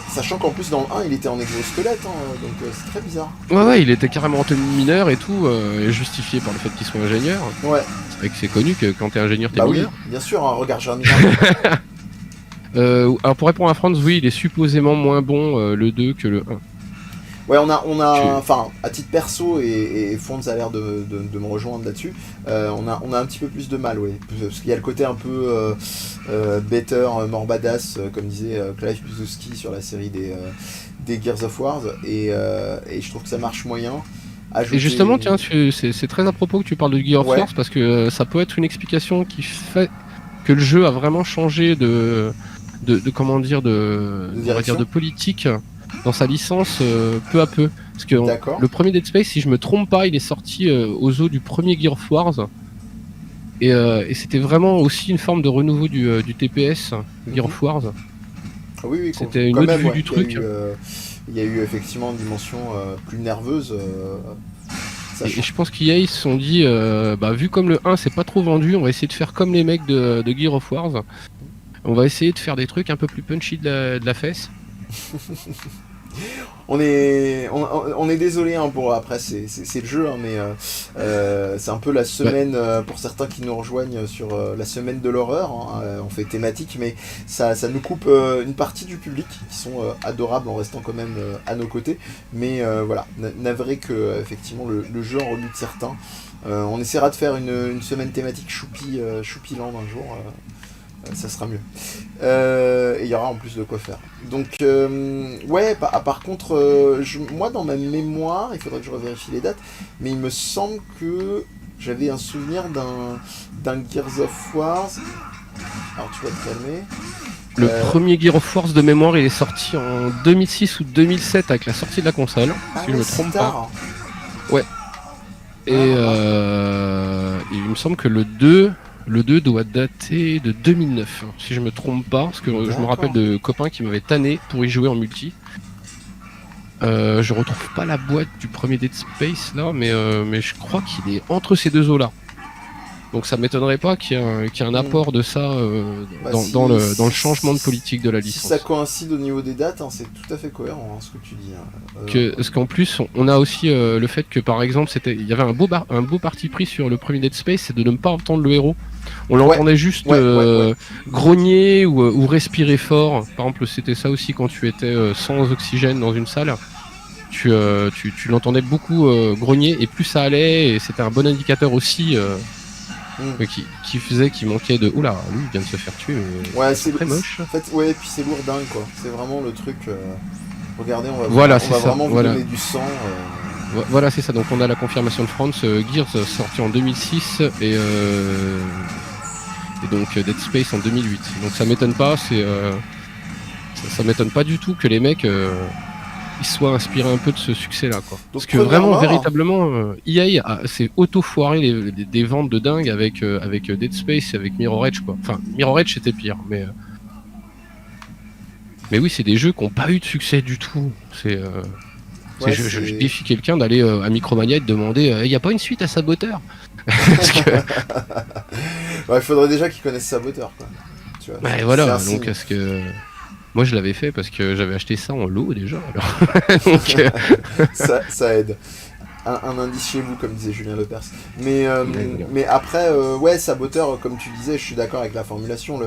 Sachant qu'en plus dans le 1 il était en exosquelette, hein, donc c'est très bizarre. Ouais, il était carrément en tenue mineur et tout, et justifié par le fait qu'il soit ingénieur. Ouais. C'est vrai que c'est connu que quand t'es ingénieur, t'es Bah mineur. oui, bien sûr, hein, regarde, j'ai un Alors pour répondre à Franz, oui, il est supposément moins bon le 2 que le 1. Ouais, enfin, à titre perso, et Fonz a l'air de me rejoindre là-dessus, on a un petit peu plus de mal, ouais. Parce qu'il y a le côté un peu better, more badass, comme disait Clive Bleszinski sur la série des Gears of War, et je trouve que ça marche moyen. Et justement, tiens, c'est très à propos que tu parles de Gears of Ouais. War, parce que ça peut être une explication qui fait que le jeu a vraiment changé de comment dire, on va dire de politique dans sa licence peu à peu. Parce que le premier Dead Space, si je me trompe pas, il est sorti aux eaux du premier Gears of War. Et c'était vraiment aussi une forme de renouveau du TPS, Gears of War. Ah oui, c'était une autre vue du truc. Il y a eu effectivement une dimension plus nerveuse. Et je pense qu'EA ils se sont dit, vu comme le 1 c'est pas trop vendu, on va essayer de faire comme les mecs de Gears of War. On va essayer de faire des trucs un peu plus punchy de la fesse. On est désolé hein, pour après c'est le jeu hein, mais c'est un peu la semaine pour certains qui nous rejoignent sur la semaine de l'horreur hein, on fait thématique mais ça nous coupe une partie du public qui sont adorables en restant quand même à nos côtés mais voilà navré que effectivement le jeu en rebute certains on essaiera de faire une semaine thématique Choupiland un jour ça sera mieux. Et il y aura en plus de quoi faire. Donc, ouais, par contre, moi dans ma mémoire, il faudrait que je revérifie les dates, mais il me semble que j'avais un souvenir d'un Gears of War. Alors, tu vas te calmer. Le premier Gears of War de mémoire, il est sorti en 2006 ou 2007 avec la sortie de la console, si je me trompe pas. Ouais. Et il me semble que le 2 doit dater de 2009, si je me trompe pas, parce que je me rappelle de copains qui m'avaient tanné pour y jouer en multi. Je retrouve pas la boîte du premier Dead Space là, mais je crois qu'il est entre ces deux eaux-là. Donc ça m'étonnerait pas qu'il y ait un apport de ça dans le changement de politique de la licence. Si ça coïncide au niveau des dates, hein, c'est tout à fait cohérent hein, ce que tu dis. Hein. Parce qu'en plus, on a aussi le fait que par exemple, il y avait un beau parti pris sur le premier Dead Space, c'est de ne pas entendre le héros. On l'entendait juste grogner ou respirer fort. Par exemple, c'était ça aussi quand tu étais sans oxygène dans une salle. Tu l'entendais beaucoup grogner et plus ça allait, et c'était un bon indicateur aussi qui faisait qu'il manquait de... Oula, lui il vient de se faire tuer, mais ouais, c'est très moche. En fait, ouais, et puis c'est lourdingue quoi. C'est vraiment le truc... Regardez, on va vraiment vous donner du sang. Voilà, c'est ça. Donc on a la confirmation de France. Gears sorti en 2006 et donc Dead Space en 2008. Donc ça m'étonne pas. Ça m'étonne pas du tout que les mecs ils soient inspirés un peu de ce succès-là, quoi. Donc, parce que vraiment, véritablement, EA s'est auto-foiré des ventes de dingue avec Dead Space et avec Mirror Edge, quoi. Enfin, Mirror Edge c'était pire, mais oui, c'est des jeux qui n'ont pas eu de succès du tout. Je défie quelqu'un d'aller à Micromania et de demander il n'y a pas une suite à Saboteur. Il faudrait déjà qu'ils connaissent Saboteur, quoi. Tu vois, voilà, donc est-ce que... Moi je l'avais fait parce que j'avais acheté ça en lot déjà. Alors. Donc, ça aide. Un indice chez vous, comme disait Julien Lepers. Mais après, ouais, Saboteur, comme tu disais, je suis d'accord avec la formulation.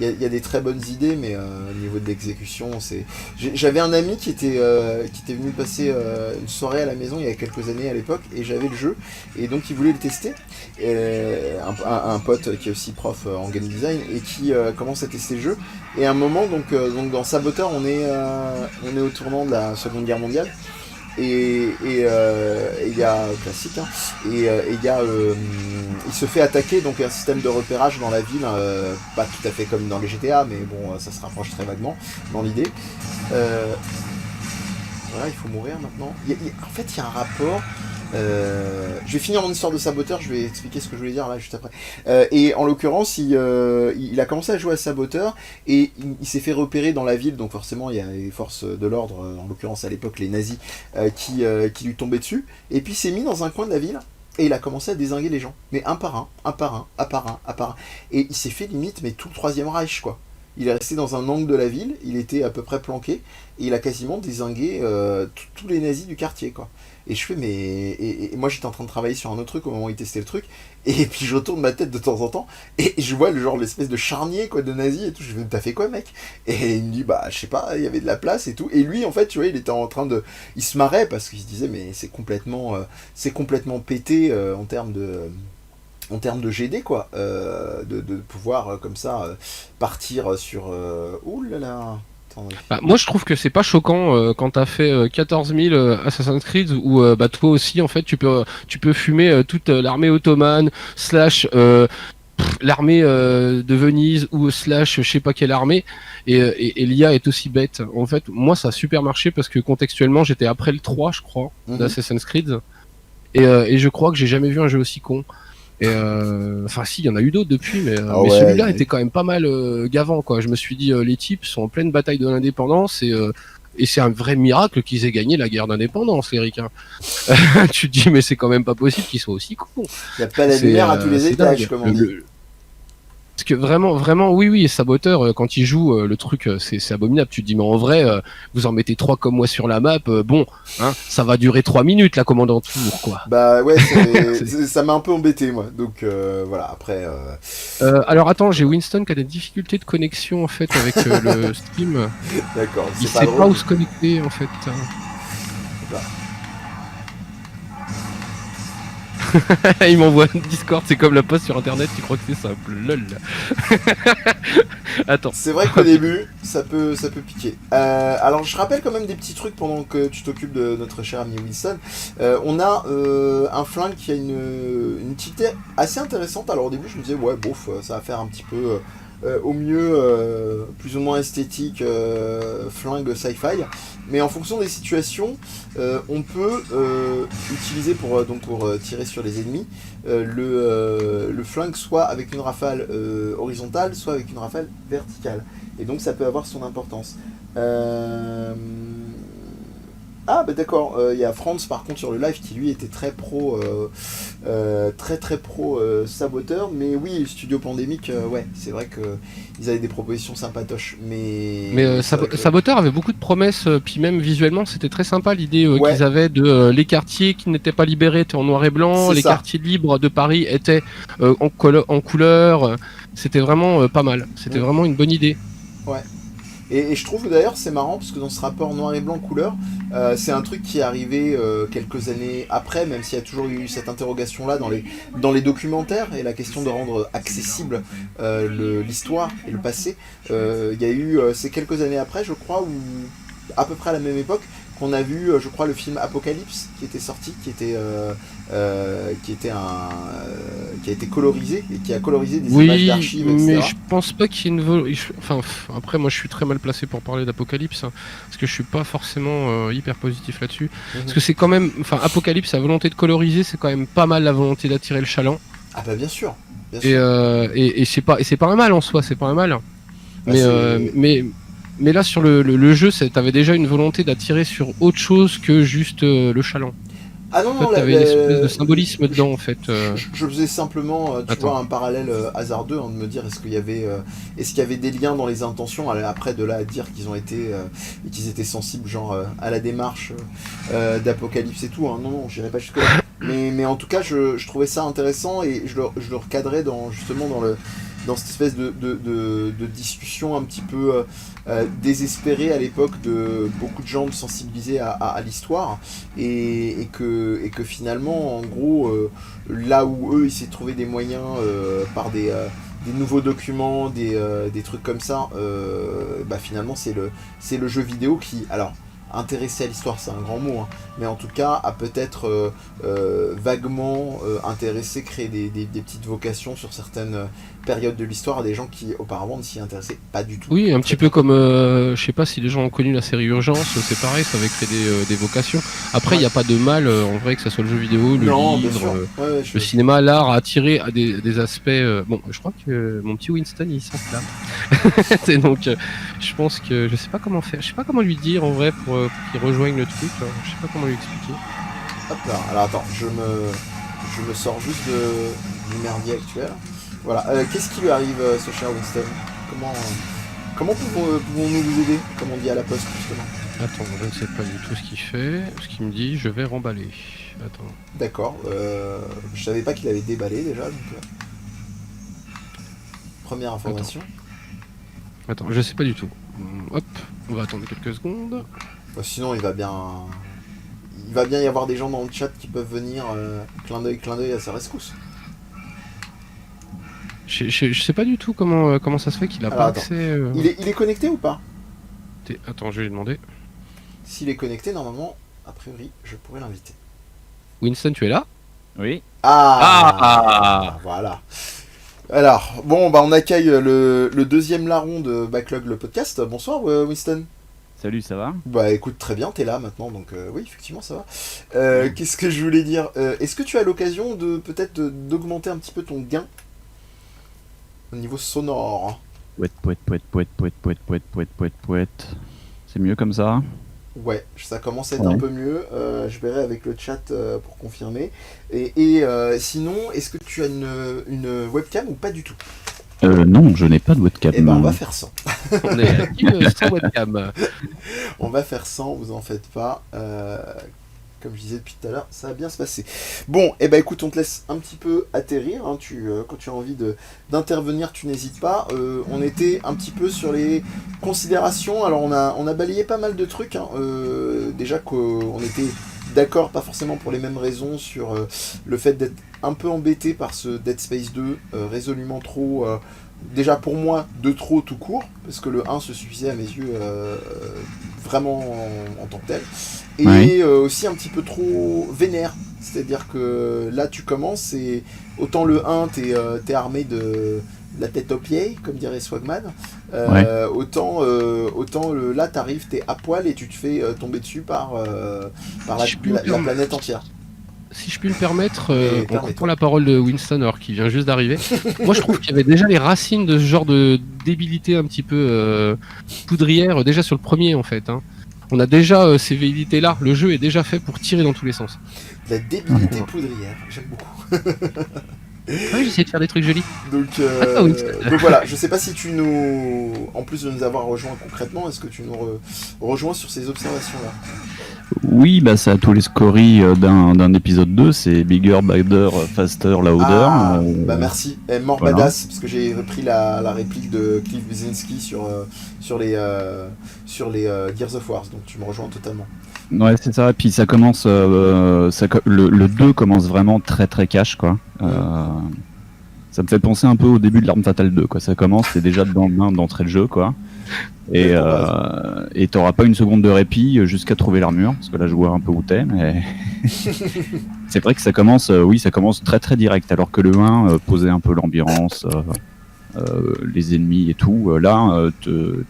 Il y a des très bonnes idées, mais au niveau de l'exécution, c'est. J'avais un ami qui était venu passer une soirée à la maison il y a quelques années à l'époque, et j'avais le jeu, et donc il voulait le tester. Un pote qui est aussi prof en game design et qui commence à tester le jeu. Et à un moment, donc dans Saboteur, on est au tournant de la Seconde Guerre mondiale. Et il y a classique hein, et il y a il se fait attaquer donc un système de repérage dans la ville pas tout à fait comme dans les GTA mais bon ça se rapproche très vaguement dans l'idée voilà il faut mourir maintenant en fait il y a un rapport je vais finir mon histoire de Saboteur, je vais expliquer ce que je voulais dire là juste après. Et en l'occurrence, il a commencé à jouer à Saboteur et il s'est fait repérer dans la ville, donc forcément il y a les forces de l'ordre, en l'occurrence à l'époque les nazis, qui lui tombaient dessus. Et puis il s'est mis dans un coin de la ville et il a commencé à dézinguer les gens, mais un par un, un par un, un par un, un par un. Et il s'est fait limite, mais tout le Troisième Reich quoi. Il est resté dans un angle de la ville, il était à peu près planqué et il a quasiment dézingué tous les nazis du quartier quoi. Et je fais mais et moi j'étais en train de travailler sur un autre truc au moment où il testait le truc et puis je retourne ma tête de temps en temps et je vois l'espèce de charnier quoi de nazis et tout, je fais t'as fait quoi mec? Et il me dit bah je sais pas, il y avait de la place et tout, et lui en fait tu vois il était en train de, il se marrait parce qu'il se disait mais c'est complètement pété en termes de GD quoi, de pouvoir comme ça partir sur oulala. Bah, moi je trouve que c'est pas choquant quand t'as fait 14 000 Assassin's Creed où bah toi aussi en fait tu peux fumer toute l'armée ottomane / l'armée de Venise ou / je sais pas quelle armée et l'IA est aussi bête. En fait moi ça a super marché parce que contextuellement j'étais après le 3 je crois d'Assassin's Creed et je crois que j'ai jamais vu un jeu aussi con. Et enfin si, il y en a eu d'autres depuis, mais celui-là était quand même pas mal gavant quoi. Je me suis dit les types sont en pleine bataille de l'indépendance et c'est un vrai miracle qu'ils aient gagné la guerre d'indépendance, les ricains. Tu te dis mais c'est quand même pas possible qu'ils soient aussi cons. Il y a pas la lumière à tous les étages, comme on dit. Parce que vraiment, oui, Saboteur, quand il joue, le truc, c'est abominable. Tu te dis, mais en vrai, vous en mettez 3 comme moi sur la map, bon, hein, ça va durer 3 minutes, la commandant tour, quoi. Bah ouais, C'est- ça m'a un peu embêté, moi. Donc voilà, après... alors attends, j'ai Winston qui a des difficultés de connexion, en fait, avec le stream. D'accord, Il c'est pas sait pas drôle. où se connecter, en fait. Bah, Il m'envoie un Discord, c'est comme la poste sur Internet, tu crois que c'est simple, lol. Attends. c'est vrai qu'au début, ça peut piquer. Alors, je rappelle quand même des petits trucs pendant que tu t'occupes de notre cher ami Winston. On a un flingue qui a une utilité assez intéressante. Alors, au début, je me disais, ouais, bof, ça va faire un petit peu, au mieux, plus ou moins esthétique, flingue sci-fi. Mais en fonction des situations, on peut utiliser pour tirer sur les ennemis le flingue soit avec une rafale horizontale, soit avec une rafale verticale. Et donc ça peut avoir son importance. Ah bah d'accord, il y a Franz par contre sur le live qui lui était très pro, très pro saboteur, mais oui, Studio Pandémique, ouais, c'est vrai que ils avaient des propositions sympatoches, mais... Mais c'est vrai que- Saboteur avait beaucoup de promesses, puis même visuellement, c'était très sympa l'idée Ouais. qu'ils avaient de les quartiers qui n'étaient pas libérés étaient en noir et blanc, C'est les ça. quartiers libres de Paris étaient en couleur. C'était vraiment pas mal. C'était Mm. vraiment une bonne idée. Et je trouve d'ailleurs c'est marrant parce que dans ce rapport noir et blanc couleur, c'est un truc qui est arrivé quelques années après, même s'il y a toujours eu cette interrogation là dans les documentaires et la question de rendre accessible l'histoire et le passé. Il y a eu c'est quelques années après je crois, ou à peu près à la même époque, qu'on a vu je crois le film Apocalypse qui était sorti, qui a été colorisé et qui a colorisé des images Oui, d'archives, mais etc. je pense pas qu'il y ait une enfin, après, moi, je suis très mal placé pour parler d'Apocalypse, hein, parce que je suis pas forcément hyper positif là-dessus. Parce que c'est quand même, enfin, Apocalypse, la volonté de coloriser, c'est quand même pas mal la volonté d'attirer le chaland. Ah bah bien sûr. Bien Et, sûr. et c'est pas un mal en soi, c'est pas un mal. Bah, Mais, c'est- mais là, sur le jeu, t'avais déjà une volonté d'attirer sur autre chose que juste le chaland. Ah non, En non, fait, t'avais une espèce de symbolisme dedans, en fait. je faisais simplement, tu Attends. vois, un parallèle hasardeux, hein, de me dire est-ce qu'il y avait des liens dans les intentions, après de là à dire qu'ils ont été, et qu'ils étaient sensibles, genre, à la démarche d'Apocalypse et tout, hein. Non, non, j'irai pas jusque là. Mais en tout cas, je trouvais ça intéressant et je le recadrais justement dans cette espèce de discussion un petit peu désespérée à l'époque de beaucoup de gens sensibilisés à l'histoire et que finalement en gros là où eux ils s'est trouvé des moyens par des nouveaux documents, des trucs comme ça, bah finalement c'est le jeu vidéo qui, alors intéressé à l'histoire c'est un grand mot, hein, mais en tout cas a peut-être vaguement intéressé, créé des petites vocations sur certaines périodes de l'histoire à des gens qui auparavant ne s'y intéressaient pas du tout. Oui, un petit peu comme, je sais pas si les gens ont connu la série Urgence, c'est pareil, ça avait créé des vocations. Après, il n'y a pas de mal, en vrai, que ça soit le jeu vidéo, le Non, bien livre, sûr. Ouais, le cinéma, l'art, à attirer à des aspects... bon, je crois que mon petit Winston, il s'enflamme. Et donc, je pense que... Je sais pas comment faire, je sais pas comment lui dire, en vrai, pour qu'il rejoigne le truc, hein. Je sais pas comment lui expliquer. Hop là, alors attends, je me sors juste du merdier actuel. Voilà, qu'est-ce qui lui arrive, ce cher Winston? Comment pouvons-nous vous aider, comme on dit à la poste, justement? Attends, je ne sais pas du tout ce qu'il fait, ce qu'il me dit, je vais remballer. Attends. D'accord, je savais pas qu'il avait déballé déjà, donc... première information. Attends, je sais pas du tout. Hop, on va attendre quelques secondes. Bah, sinon, il va bien y avoir des gens dans le chat qui peuvent venir, clin d'œil à sa rescousse. Je sais pas du tout comment ça se fait qu'il a Alors, pas attends. accès. Il est connecté ou pas? Attends, je vais lui demander. S'il est connecté, normalement, a priori, je pourrais l'inviter. Winston, tu es là? Oui. Ah, voilà. Alors, bon, bah on accueille le deuxième larron de Backlog, le podcast. Bonsoir, Winston. Salut, ça va? Bah écoute, très bien, t'es là maintenant, donc oui, effectivement, ça va. Qu'est-ce que je voulais dire? Est-ce que tu as l'occasion de peut-être d'augmenter un petit peu ton gain au niveau sonore? Pouette. C'est mieux comme ça? Ouais, ça commence à être Ouais. un peu mieux. Je verrai avec le chat pour confirmer. Et sinon, est-ce que tu as une webcam ou pas du tout? Non, je n'ai pas de webcam. Eh ben, on va faire sans. On est à sans webcam. On va faire sans, vous en faites pas. Comme je disais depuis tout à l'heure, ça va bien se passer. Bon, et ben écoute, on te laisse un petit peu atterrir. Hein, quand tu as envie d'intervenir, tu n'hésites pas. On était un petit peu sur les considérations. Alors on a balayé pas mal de trucs. Hein. Déjà qu'on était d'accord, pas forcément pour les mêmes raisons, sur le fait d'être un peu embêté par ce Dead Space 2, résolument trop... déjà pour moi, de trop tout court, parce que le 1 se suffisait à mes yeux vraiment en tant que tel. Et aussi un petit peu trop vénère. C'est-à-dire que là tu commences et autant le 1 t'es armé de la tête aux pieds, comme dirait Swagman, autant là t'arrives, t'es à poil et tu te fais tomber dessus par la planète entière. Si je puis me permettre, on reprend la parole de Winston alors qu'il vient juste d'arriver. Moi je trouve qu'il y avait déjà les racines de ce genre de débilité un petit peu poudrière déjà sur le premier en fait. Hein. On a déjà ces velléités-là, le jeu est déjà fait pour tirer dans tous les sens. La débilité poudrière, j'aime beaucoup. Ouais, j'essaie de faire des trucs jolis. Donc voilà, je sais pas si tu nous... En plus de nous avoir rejoints concrètement, est-ce que tu nous rejoins sur ces observations-là ? Oui, bah ça a tous les scories d'un épisode 2, c'est Bigger, Badder, Faster, Louder. Bah merci, mort voilà. Badass, parce que j'ai repris la réplique de Cliff Bleszinski sur les Gears of War, donc tu me rejoins totalement. Ouais, c'est ça, et puis ça commence, le 2 commence vraiment très très cash, quoi. Ça me fait penser un peu au début de l'Arme Fatale 2, quoi. Ça commence, t'es déjà dedans d'entrée de jeu, quoi. Et t'auras pas une seconde de répit jusqu'à trouver l'armure, parce que là je vois un peu où t'es, mais c'est vrai que ça commence très très direct, alors que le 1 posait un peu l'ambiance, les ennemis et tout. Là,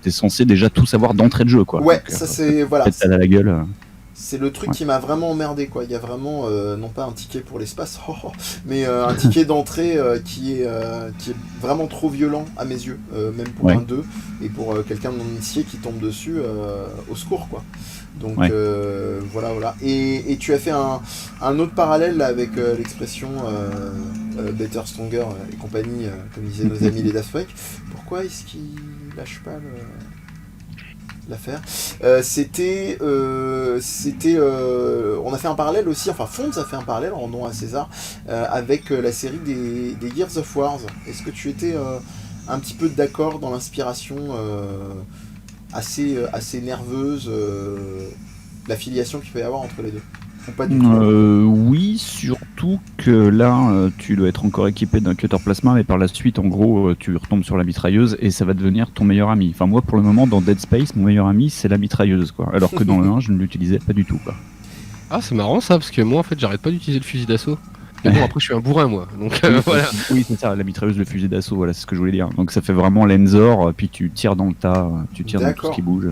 t'es censé déjà tout savoir d'entrée de jeu, quoi. Ouais, donc, ça c'est voilà. À la gueule. C'est le truc qui m'a vraiment emmerdé, quoi. Il y a vraiment, non pas un ticket pour l'espace, mais un ticket d'entrée qui est vraiment trop violent à mes yeux, même pour un 2, et pour quelqu'un de non initié qui tombe dessus, au secours, quoi. Donc voilà. Et tu as fait un autre parallèle là, avec l'expression Better, Stronger et compagnie, comme disaient nos amis les Daft Punk. Pourquoi est-ce qu'ils lâchent pas l'affaire. On a fait un parallèle aussi, enfin Fonds a fait un parallèle, rendons à César, avec la série des Gears of War. Est-ce que tu étais un petit peu d'accord dans l'inspiration assez nerveuse, l'affiliation qu'il peut y avoir entre les deux? Ou pas du tout? Oui, surtout que là, tu dois être encore équipé d'un cutter plasma, mais par la suite, en gros, tu retombes sur la mitrailleuse et ça va devenir ton meilleur ami. Enfin, moi, pour le moment, dans Dead Space, mon meilleur ami, c'est la mitrailleuse, quoi. Alors que dans le 1, je ne l'utilisais pas du tout, quoi. Ah, c'est marrant ça, parce que moi, en fait, j'arrête pas d'utiliser le fusil d'assaut. Mais bon, après, je suis un bourrin, moi. Donc, voilà. Oui, c'est ça, la mitrailleuse, le fusil d'assaut, voilà, c'est ce que je voulais dire. Donc, ça fait vraiment l'Enzor, puis tu tires dans le tas, tu tires dans tout ce qui bouge.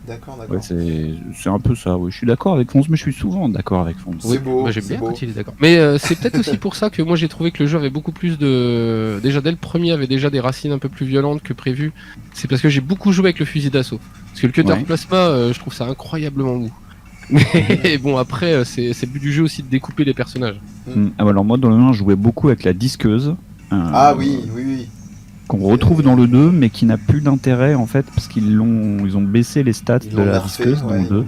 D'accord. Ouais, c'est un peu ça, oui. Je suis d'accord avec Fonz, mais je suis souvent d'accord avec Fonz. C'est beau. Moi, j'aime bien quand il est d'accord. Mais c'est peut-être aussi pour ça que moi j'ai trouvé que le jeu avait beaucoup plus de. Déjà dès le premier avait déjà des racines un peu plus violentes que prévu. C'est parce que j'ai beaucoup joué avec le fusil d'assaut. Parce que le cutter plasma, je trouve ça incroyablement mou. Mais bon, après, c'est le but du jeu aussi de découper les personnages. Alors, moi dans le 1, je jouais beaucoup avec la disqueuse. Oui. Qu'on retrouve dans le 2, mais qui n'a plus d'intérêt en fait, parce ils ont baissé les stats de la disqueuse dans le 2,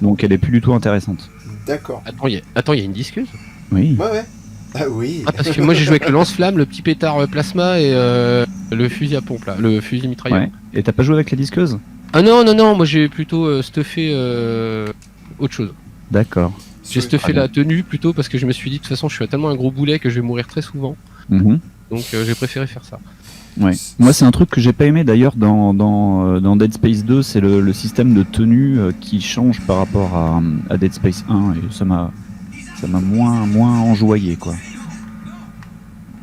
donc elle est plus du tout intéressante. D'accord. Attends, il y a une disqueuse ? Oui. Ouais. Ah oui. Parce que moi j'ai joué avec le lance-flamme, le petit pétard plasma et le fusil à pompe là, le fusil mitrailleur. Ouais. Et t'as pas joué avec la disqueuse ? Ah non, moi j'ai plutôt stuffé autre chose. D'accord. J'ai stuffé la tenue plutôt parce que je me suis dit de toute façon je suis tellement un gros boulet que je vais mourir très souvent. Donc j'ai préféré faire ça. Ouais. Moi c'est un truc que j'ai pas aimé d'ailleurs dans Dead Space 2, c'est le système de tenue qui change par rapport à Dead Space 1 et ça m'a moins enjoyé, quoi.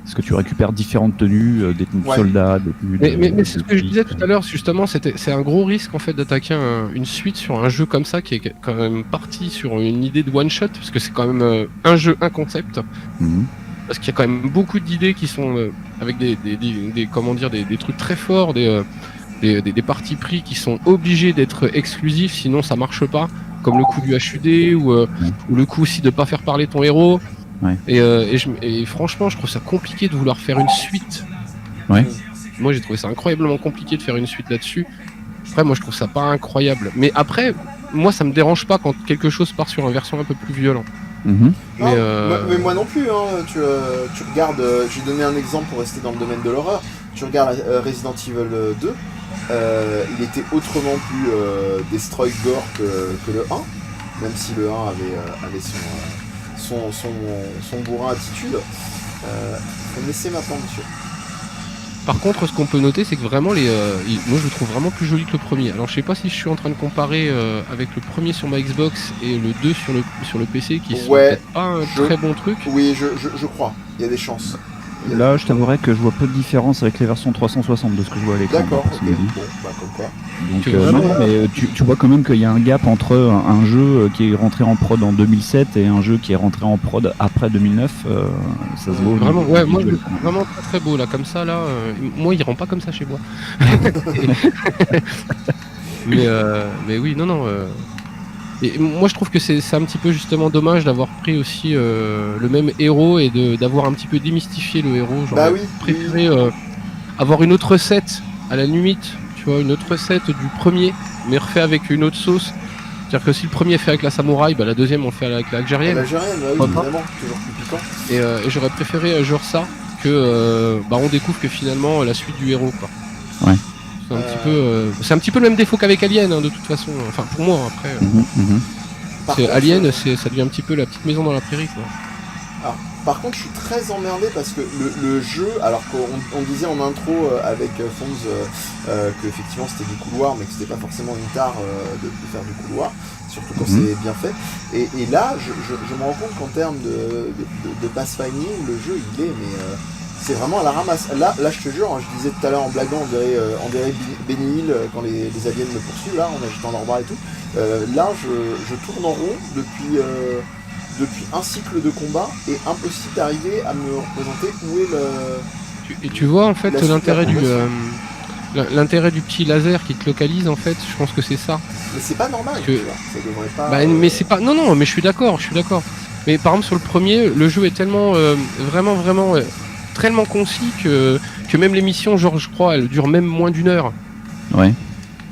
Parce que tu récupères différentes tenues, des tenues de soldats, des tenues mais c'est ce que je disais tout à l'heure, justement, c'est un gros risque en fait d'attaquer une suite sur un jeu comme ça qui est quand même parti sur une idée de one shot, parce que c'est quand même un jeu, un concept. Parce qu'il y a quand même beaucoup d'idées qui sont avec des trucs très forts, des partis pris qui sont obligés d'être exclusifs, sinon ça marche pas, comme le coup du HUD ou le coup aussi de pas faire parler ton héros. Ouais. Et franchement, je trouve ça compliqué de vouloir faire une suite moi j'ai trouvé ça incroyablement compliqué de faire une suite là-dessus. Après, moi je trouve ça pas incroyable. Mais après, moi ça me dérange pas quand quelque chose part sur un versant un peu plus violent. Mhm. Mais, Mais moi non plus, hein. Tu regardes, j'ai donné un exemple pour rester dans le domaine de l'horreur, tu regardes Resident Evil 2, il était autrement plus destroy gore que le 1, même si le 1 avait son bourrin attitude. Faut me laisser maintenant, monsieur. Par contre, ce qu'on peut noter, c'est que vraiment, moi je le trouve vraiment plus joli que le premier. Alors je sais pas si je suis en train de comparer avec le premier sur ma Xbox et le 2 sur le PC, qui sont Ouais, peut-être pas un très bon truc. Oui, je crois, il y a des chances. Là, je t'avouerais que je vois peu de différence avec les versions 360 de ce que je vois à l'écran. D'accord, ok. personnellement. Bon, bah comme quoi. Donc, Tu vois, non, mais tu vois quand même qu'il y a un gap entre un jeu qui est rentré en prod en 2007 et un jeu qui est rentré en prod après 2009. Ça se voit. Vraiment, au niveau ouais, moi je visuel. le trouve vraiment très très beau là, comme ça là. Moi, il rend pas comme ça chez moi. mais oui, non. Et moi, je trouve que c'est un petit peu justement dommage d'avoir pris aussi le même héros et d'avoir un petit peu démystifié le héros. J'aurais Bah oui, préféré avoir une autre recette à la limite, tu vois, une autre recette du premier, mais refait avec une autre sauce. C'est-à-dire que si le premier est fait avec la samouraï, bah la deuxième on fait avec la algérienne. L'Algérienne, bah oui, Pourquoi pas. évidemment, toujours plus piquant. Et j'aurais préféré genre ça que on découvre que finalement la suite du héros quoi. Ouais. C'est un petit peu le même défaut qu'avec Alien hein, de toute façon. Enfin pour moi après. Par contre, Alien, ça devient un petit peu la petite maison dans la prairie quoi. Par contre, je suis très emmerdé parce que le jeu, alors qu'on disait en intro avec Fonz que effectivement c'était du couloir, mais que c'était pas forcément une tare de faire du couloir, surtout quand c'est bien fait. Et là, je me rends compte qu'en termes de pathfinding, le jeu il est, mais c'est vraiment à la ramasse. Là, je te jure, hein, je disais tout à l'heure en blaguant, on dirait Benny Hill quand les aliens me poursuivent là, en agitant leurs bras et tout. Là, je tourne en rond depuis un cycle de combat et impossible d'arriver à me représenter où est Tu vois en fait la l'intérêt du petit laser qui te localise en fait, je pense que c'est ça. Mais c'est pas normal, Que- tu vois. Ça devrait pas. Mais c'est pas. Non, mais je suis d'accord. Mais par exemple sur le premier, le jeu est tellement vraiment tellement concis que même les missions, genre je crois, elles durent même moins d'1 heure. Ouais.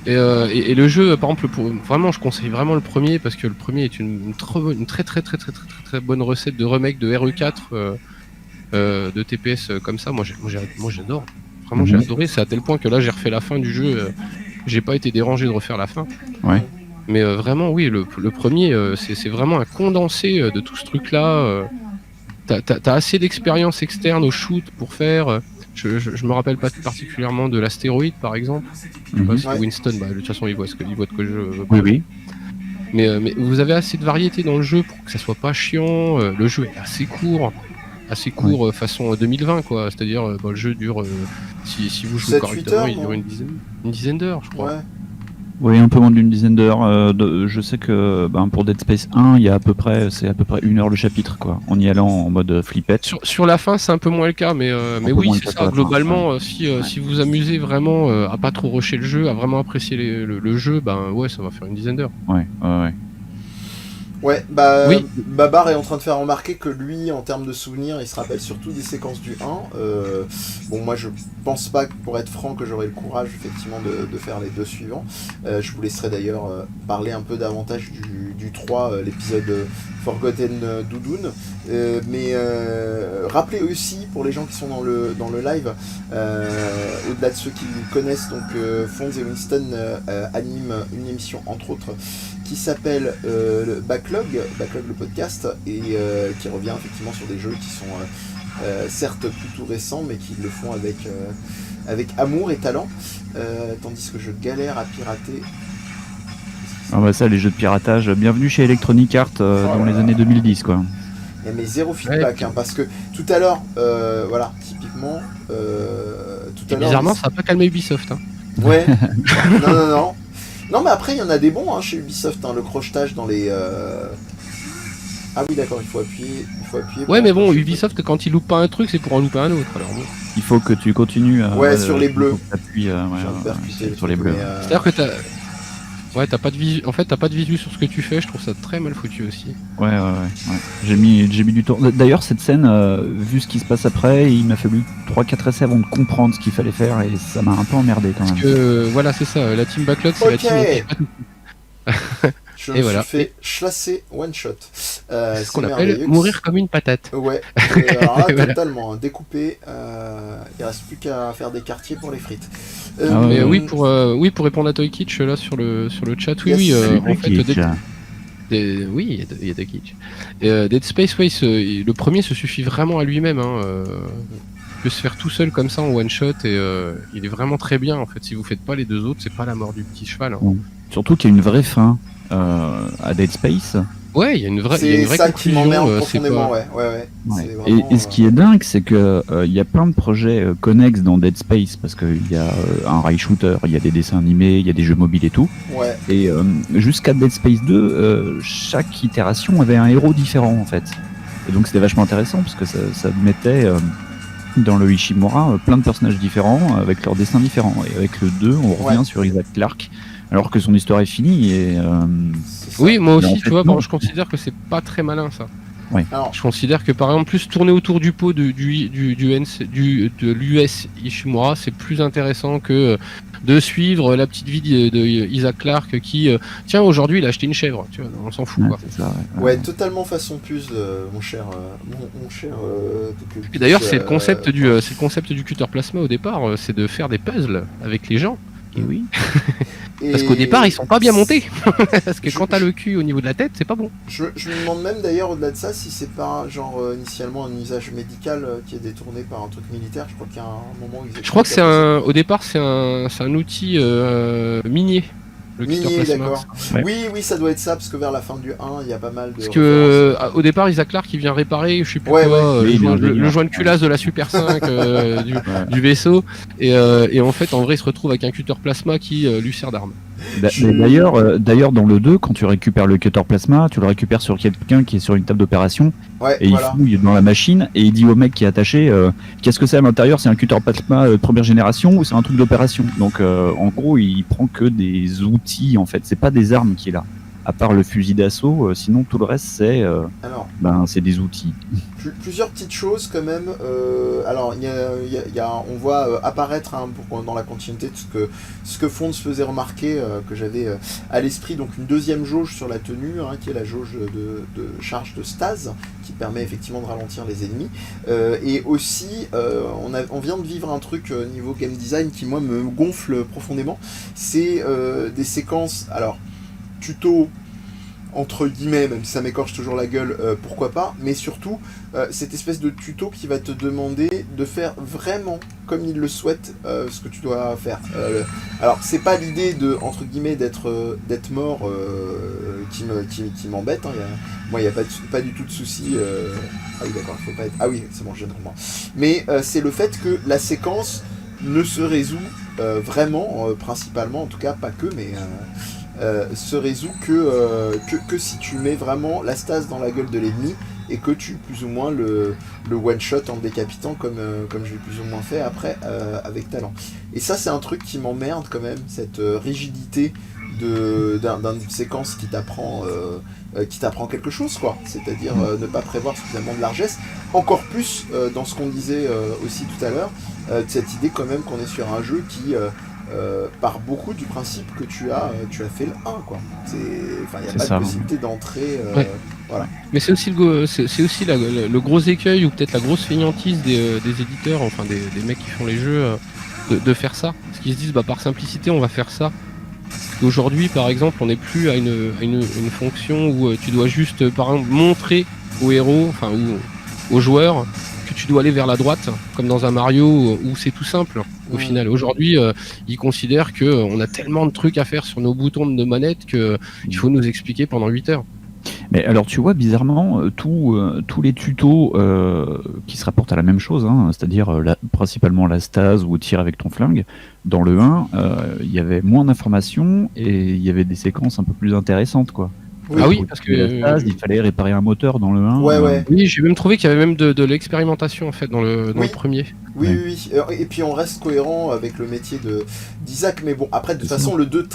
Et le jeu, par exemple, vraiment, je conseille vraiment le premier parce que le premier est une très bonne recette de remake de RE4 de TPS comme ça. Moi j'adore. Vraiment, j'ai adoré. C'est à tel point que là, j'ai refait la fin du jeu. J'ai pas été dérangé de refaire la fin. Ouais. Mais vraiment, oui, le premier, c'est vraiment un condensé de tout ce truc-là. T'as assez d'expérience externe au shoot pour faire. Je me rappelle pas particulièrement de l'astéroïde, par exemple. Je sais pas si Ouais. Winston, de toute façon, il voit de quoi je veux Oui, parler. oui. Mais vous avez assez de variété dans le jeu pour que ça soit pas chiant. Le jeu est assez court façon 2020, quoi. C'est-à-dire, le jeu dure, si vous jouez 7-8 correctement, heures, il dure non une dizaine d'heures, je crois. Ouais. Oui, un peu moins d'une dizaine d'heures. Je sais que pour Dead Space 1, c'est à peu près 1 heure le chapitre, quoi. En y allant en mode flippette. Sur la fin, c'est un peu moins le cas, mais peu oui, moins le c'est cas ça. sur la fin, Globalement, si vous vous amusez vraiment à pas trop rusher le jeu, à vraiment apprécier le jeu, ouais, ça va faire une dizaine d'heures. Ouais. Ouais, bah, Oui. Babar est en train de faire remarquer que lui, en termes de souvenirs, il se rappelle surtout des séquences du 1. Bon, moi, je pense pas, pour être franc, que j'aurai le courage, effectivement, de faire les deux suivants. Je vous laisserai d'ailleurs parler un peu davantage du 3, l'épisode Forgotten Doudoun. Mais rappelez aussi, pour les gens qui sont dans le live, au-delà de ceux qui connaissent, donc Fonz et Winston animent une émission, entre autres, qui s'appelle le Backlog le podcast, et qui revient effectivement sur des jeux qui sont certes plutôt récents, mais qui le font avec amour et talent, tandis que je galère à pirater. Ah bah ça, les jeux de piratage. Bienvenue chez Electronic Arts dans les années 2010, quoi. Mais zéro feedback, hein, parce que tout à l'heure, voilà, typiquement, tout à l'heure... Bizarrement, ça n'a pas calmé Ubisoft. Hein. Ouais, non. Non, mais après, il y en a des bons chez Ubisoft, le crochetage dans les... Ah oui, d'accord, il faut appuyer Ouais, mais bon, pour- Ubisoft, quand il loupe pas un truc, c'est pour en louper un autre. Alors bon. Il faut que tu continues à... Ouais, sur les bleus. Appuie, Je viens de percuter le sur les truc, bleus. mais, C'est-à-dire que Ouais, t'as pas de visu. En fait, t'as pas de visu sur ce que tu fais. Je trouve ça très mal foutu aussi. Ouais. J'ai mis du temps. D'ailleurs, cette scène, vu ce qui se passe après, il m'a fallu 3-4 essais avant de comprendre ce qu'il fallait faire et ça m'a un peu emmerdé quand même. Parce que voilà, c'est ça. La team backlog, c'est la team. Je Et me voilà. suis fait chlasser one shot. C'est ce qu'on appelle merveilleux. mourir comme une patate. Ouais, alors là, Voilà. totalement, hein, découpé. Il reste plus qu'à faire des quartiers pour les frites. Ah ouais, Mais ouais. oui, pour répondre à Toy Kitsch là sur le chat, oui, Yes. oui, Salut, en fait, Kitsch. oui, il y a des Kitsch. Dead Space, ouais, le premier se suffit vraiment à lui-même. Il peut se faire tout seul comme ça en one shot et il est vraiment très bien en fait. Si vous faites pas les deux autres, c'est pas la mort du petit cheval. Hein. Surtout qu'il y a une vraie fin à Dead Space. Ouais, il y a une vraie C'est ça qui conclusion. m'emmerde C'est profondément, pas... ouais. Ouais. C'est vraiment, Et ce qui est dingue, c'est que il y a plein de projets connexes dans Dead Space parce qu'il y a un rail shooter, il y a des dessins animés, il y a des jeux mobiles et tout. Ouais. Et jusqu'à Dead Space 2, chaque itération avait un héros différent en fait. Et donc c'était vachement intéressant parce que ça mettait dans le Ishimura plein de personnages différents avec leurs dessins différents. Et avec le 2, on revient sur Isaac Clarke alors que son histoire est finie et C'est ça. Oui, moi Mais en aussi, fait, tu vois, non. je considère que c'est pas très malin ça. Alors, Je considère que par exemple, plus tourner autour du pot de l'US Ishimura, c'est plus intéressant que de suivre la petite vie de Isaac Clarke qui, tiens, aujourd'hui il a acheté une chèvre, tu vois, on s'en fout ouais, quoi. c'est ça. ouais, totalement façon puce, mon cher. Mon cher Et d'ailleurs, c'est le concept du cutter plasma au départ, c'est de faire des puzzles avec les gens. Et oui. Parce qu'au départ, ils sont pas bien montés. Parce que Je- quand t'as le cul au niveau de la tête, c'est pas bon. Je me demande même d'ailleurs au-delà de ça si c'est pas genre initialement un usage médical qui est détourné par un truc militaire. Je crois qu'il y a un moment où ils Je crois que au départ, c'est un outil minier. Le cutter minier, plasma. d'accord. Ouais. Oui, ça doit être ça parce que vers la fin du 1, il y a pas mal de. Parce que références. au départ, Isaac Clarke, il vient réparer, je sais plus Ouais, quoi, ouais. le, Oui, il est le ingénieur. joint de culasse de la Super 5 du, Ouais. du vaisseau. Et en fait, en vrai, il se retrouve avec un cutter plasma qui lui sert d'arme. Mais d'ailleurs, dans le 2, quand tu récupères le cutter plasma, tu le récupères sur quelqu'un qui est sur une table d'opération Ouais, et voilà. il fouille dans la machine et il dit au mec qui est attaché qu'est-ce que c'est à l'intérieur, c'est un cutter plasma de première génération ou c'est un truc d'opération. Donc en gros, il prend que des outils en fait, c'est pas des armes qu'il a. À part le fusil d'assaut, sinon tout le reste Alors, c'est des outils. plusieurs petites choses quand même. Alors, on voit apparaître dans la continuité de ce que Fonds faisait remarquer, que j'avais à l'esprit, donc une deuxième jauge sur la tenue, qui est la jauge de charge de stase, qui permet effectivement de ralentir les ennemis. Et aussi, on vient de vivre un truc niveau game design qui, moi, me gonfle profondément. C'est des séquences, alors, tuto entre guillemets, même si ça m'écorche toujours la gueule, pourquoi pas, mais surtout cette espèce de tuto qui va te demander de faire vraiment comme il le souhaite ce que tu dois faire. Alors c'est pas l'idée de entre guillemets d'être mort qui m'embête. Moi il y a pas du tout de souci. Ah oui d'accord, faut pas être. Ah oui c'est bon je viens de comprendre. Mais c'est le fait que la séquence ne se résout vraiment, principalement en tout cas pas que, mais se résout que si tu mets vraiment la stase dans la gueule de l'ennemi et que tu plus ou moins le one shot en le décapitant comme je l'ai plus ou moins fait après avec talent. Et ça c'est un truc qui m'emmerde quand même, cette rigidité d'une séquence qui t'apprend quelque chose quoi, c'est-à-dire ne pas prévoir suffisamment de largesse, encore plus dans ce qu'on disait aussi tout à l'heure, de cette idée quand même qu'on est sur un jeu qui part beaucoup du principe que tu as fait le 1 quoi. Il n'y a pas ça, de possibilité d'entrer. Ouais. Voilà. Mais c'est aussi le gros écueil ou peut-être la grosse fainéantise des éditeurs, enfin des mecs qui font les jeux, de faire ça. Parce qu'ils se disent par simplicité on va faire ça. Parce qu'aujourd'hui par exemple on n'est plus à une fonction où tu dois juste par exemple montrer aux héros, enfin ou aux joueurs que tu dois aller vers la droite, comme dans un Mario où c'est tout simple au final. Aujourd'hui ils considèrent qu'on a tellement de trucs à faire sur nos boutons de manette qu'il faut nous expliquer pendant 8 heures. Mais alors tu vois bizarrement tous les tutos qui se rapportent à la même chose, c'est-à-dire principalement la stase ou tir avec ton flingue, dans le 1 il y avait moins d'informations et il y avait des séquences un peu plus intéressantes quoi. Oui. Ah oui, Pour parce utiliser la phase, il fallait réparer un moteur dans le 1. Ouais. Oui, j'ai même trouvé qu'il y avait même de l'expérimentation en fait dans le Oui. premier. Oui, Ouais. oui, oui. Et puis on reste cohérent avec le métier d'Isaac, mais bon, après, de toute C'est façon, le 2,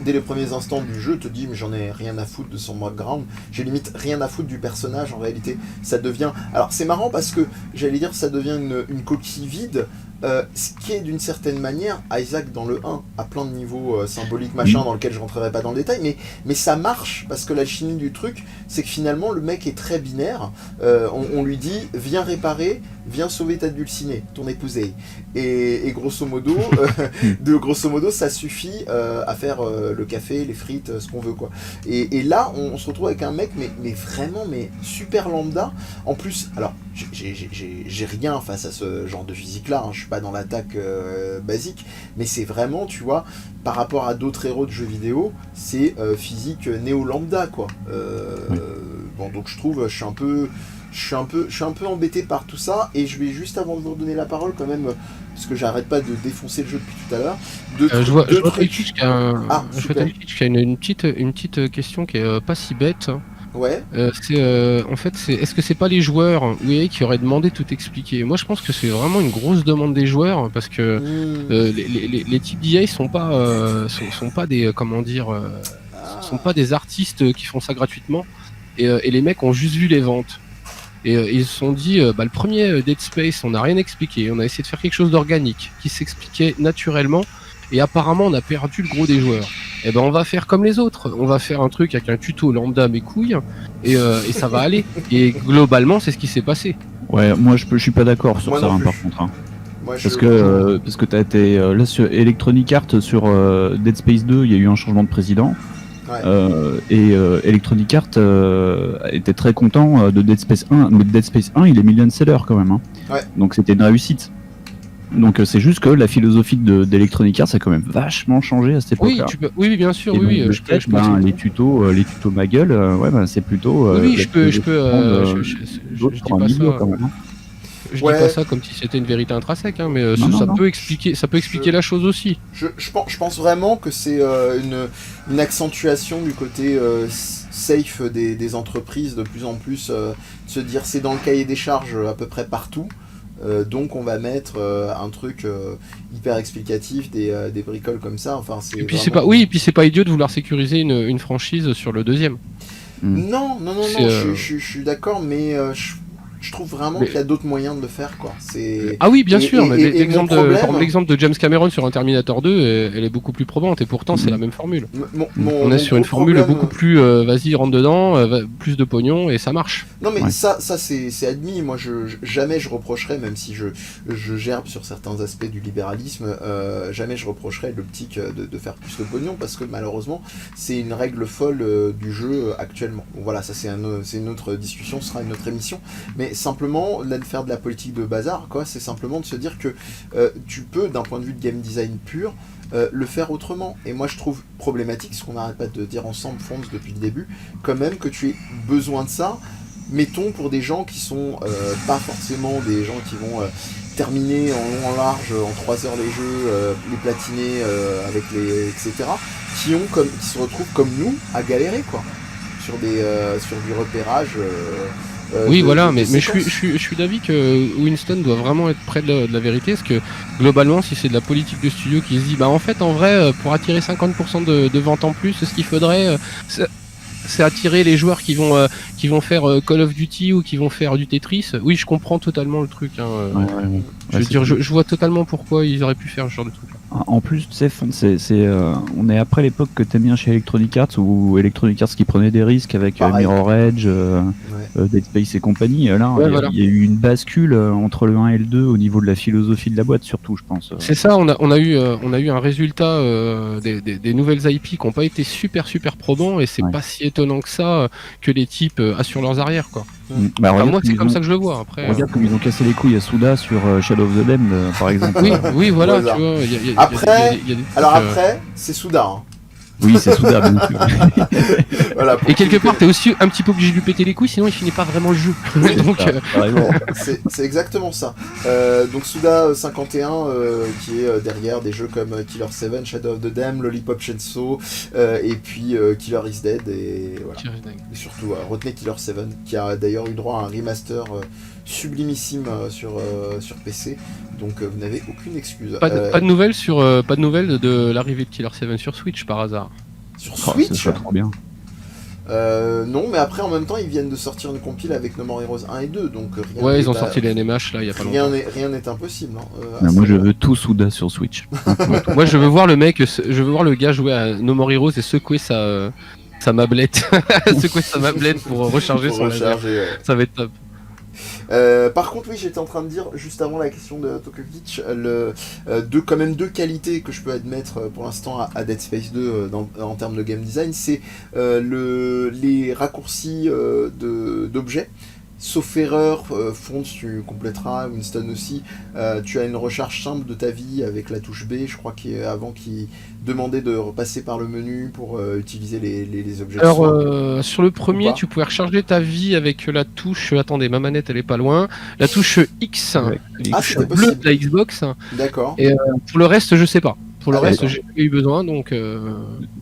dès les premiers instants du jeu, te dit, mais j'en ai rien à foutre de son background, j'ai limite rien à foutre du personnage, en réalité, ça devient... Alors, c'est marrant parce que, j'allais dire, ça devient une coquille vide, ce qui est d'une certaine manière, Isaac dans le 1, à plein de niveaux symboliques, machin, dans lequel je rentrerai pas dans le détail, mais ça marche, parce que la chimie du truc, c'est que finalement, le mec est très binaire, on lui dit, viens réparer, viens sauver ta dulcinée, ton épousée. Et grosso modo, ça suffit à faire le café, les frites, ce qu'on veut, quoi. Et là, on se retrouve avec un mec, mais vraiment, mais super lambda. En plus, alors, j'ai rien face à ce genre de physique-là, hein, je suis pas dans l'attaque basique, mais c'est vraiment, tu vois, par rapport à d'autres héros de jeux vidéo, c'est physique néo-lambda, quoi. Bon, donc je trouve, je suis un peu embêté par tout ça, et je vais juste, avant de vous redonner la parole quand même, parce que j'arrête pas de défoncer le jeu depuis tout à l'heure, Je vois Twitch qui a, super. une petite question qui est pas si bête. Ouais. En fait, est-ce que c'est pas les joueurs qui auraient demandé tout expliquer? Moi, je pense que c'est vraiment une grosse demande des joueurs parce que les types d'EA sont pas des sont pas des artistes qui font ça gratuitement et les mecs ont juste vu les ventes. Et ils se sont dit, le premier Dead Space, on n'a rien expliqué, on a essayé de faire quelque chose d'organique, qui s'expliquait naturellement, et apparemment on a perdu le gros des joueurs. Et ben on va faire comme les autres, on va faire un truc avec un tuto lambda mes couilles, et ça va aller. Et globalement c'est ce qui s'est passé. Ouais, moi je suis pas d'accord sur Moi ça, non hein, plus. par contre. Hein. Moi, Parce que t'as été là sur Electronic Arts sur Dead Space 2, il y a eu un changement de président. Ouais. Et Electronic Arts était très content de Dead Space 1. Mais Dead Space 1, il est million seller quand même. Hein. Ouais. Donc c'était une réussite. Donc c'est juste que la philosophie d'Electronic Arts a quand même vachement changé à cette époque-là. Oui, bien sûr, et oui, donc, je peux les tutos ma gueule, c'est plutôt. oui, je dis pas ça. Quand même. Je dis pas ça comme si c'était une vérité intrinsèque, hein, mais ça peut expliquer la chose aussi. Je pense vraiment que c'est une accentuation du côté safe des entreprises, de plus en plus, de se dire c'est dans le cahier des charges à peu près partout, donc on va mettre un truc hyper explicatif, des bricoles comme ça. Enfin, et puis c'est pas idiot de vouloir sécuriser une franchise sur le deuxième. Non, je suis d'accord, mais je trouve vraiment qu'il y a d'autres moyens de le faire, quoi. Ah oui, bien sûr, mais l'exemple l'exemple de James Cameron sur un Terminator 2, elle est beaucoup plus probante, et pourtant c'est la même formule. On est sur une formule beaucoup plus, vas-y, rentre dedans, plus de pognon, et ça marche. Non mais ça c'est admis, moi jamais je reprocherais, même si je gerbe sur certains aspects du libéralisme, jamais je reprocherais l'optique de faire plus de pognon, parce que malheureusement c'est une règle folle du jeu actuellement. Bon, voilà, ça c'est une autre discussion, ce sera une autre émission, mais simplement, là, de faire de la politique de bazar, quoi, c'est simplement de se dire que tu peux, d'un point de vue de game design pur, le faire autrement. Et moi je trouve problématique, ce qu'on n'arrête pas de dire ensemble, Fonz, depuis le début, quand même que tu aies besoin de ça, mettons pour des gens qui sont pas forcément des gens qui vont terminer en long en large en 3 heures les jeux, les platiner avec etc. qui se retrouvent comme nous à galérer, quoi, sur du repérage. Oui, voilà, mais je suis d'avis que Winston doit vraiment être près de la vérité, parce que globalement, si c'est de la politique de studio qui se dit, en fait, en vrai, pour attirer 50% de ventes en plus, ce qu'il faudrait, c'est attirer les joueurs qui vont faire Call of Duty ou qui vont faire du Tetris. Oui, je comprends totalement le truc. Hein. Je vois totalement pourquoi ils auraient pu faire ce genre de truc. En plus, tu sais, on est après l'époque que t'aimes bien chez Electronic Arts, ou Electronic Arts qui prenait des risques avec Mirror Edge, Dead Space et compagnie. Là, il y a eu une bascule entre le 1 et le 2 au niveau de la philosophie de la boîte, surtout, je pense. C'est ça, on a eu un résultat des nouvelles IP qui n'ont pas été super probants, et c'est pas si étonnant que ça que les types assurent leurs arrières, quoi. Moi, c'est comme ça que je le vois. Après, regarde comme ils ont cassé les couilles à Suda sur Shadow of the Damned, par exemple. Oui, voilà, tu vois. Après, c'est Souda. Hein. Oui, c'est Souda, bien sûr. Voilà, pour Et quelque qui- part, t'es aussi un petit peu obligé de lui péter les couilles, sinon il finit pas vraiment le jeu. Donc, Carrément. c'est exactement ça. Donc Suda 51 qui est derrière des jeux comme Killer 7, Shadow of the Dam, Lollipop Chainsaw et puis Killer is Dead et voilà. Et surtout retenez Killer 7 qui a d'ailleurs eu droit à un remaster sublimissime sur PC. Donc vous n'avez aucune excuse. pas de nouvelles pas de nouvelles de l'arrivée de Killer 7 sur Switch par hasard. Sur Oh, Switch ça serait trop bien. non, mais après en même temps ils viennent de sortir une compile avec No More Heroes 1 et 2, donc rien Ouais, n'est ils ont à- sorti les NMH là il y a pas longtemps. rien n'est impossible. Hein, Ah, à moi, ce je moment-là. veux tout Souda sur Switch. Moi je veux voir le gars jouer à No More Heroes et secouer sa mablette. Secouer sa mablette pour recharger Pour son laser. recharger, Ça va être top. Par contre, oui, j'étais en train de dire juste avant la question de Tokovic, quand même deux qualités que je peux admettre pour l'instant à Dead Space 2 en termes de game design, c'est les raccourcis d'objets. Sauf erreur, Fonds, tu compléteras, Winston aussi, tu as une recharge simple de ta vie avec la touche B, je crois qu'avant qui demandait de repasser par le menu pour utiliser les objets de Alors soin. sur le Ou premier pas. tu pouvais recharger ta vie avec la touche, attendez ma manette elle est pas loin, la touche X, Avec les Ah, touches. c'était bleue possible. de la Xbox, D'accord. et pour le reste je sais pas. Pour le Ah, reste d'accord. j'ai pas eu besoin donc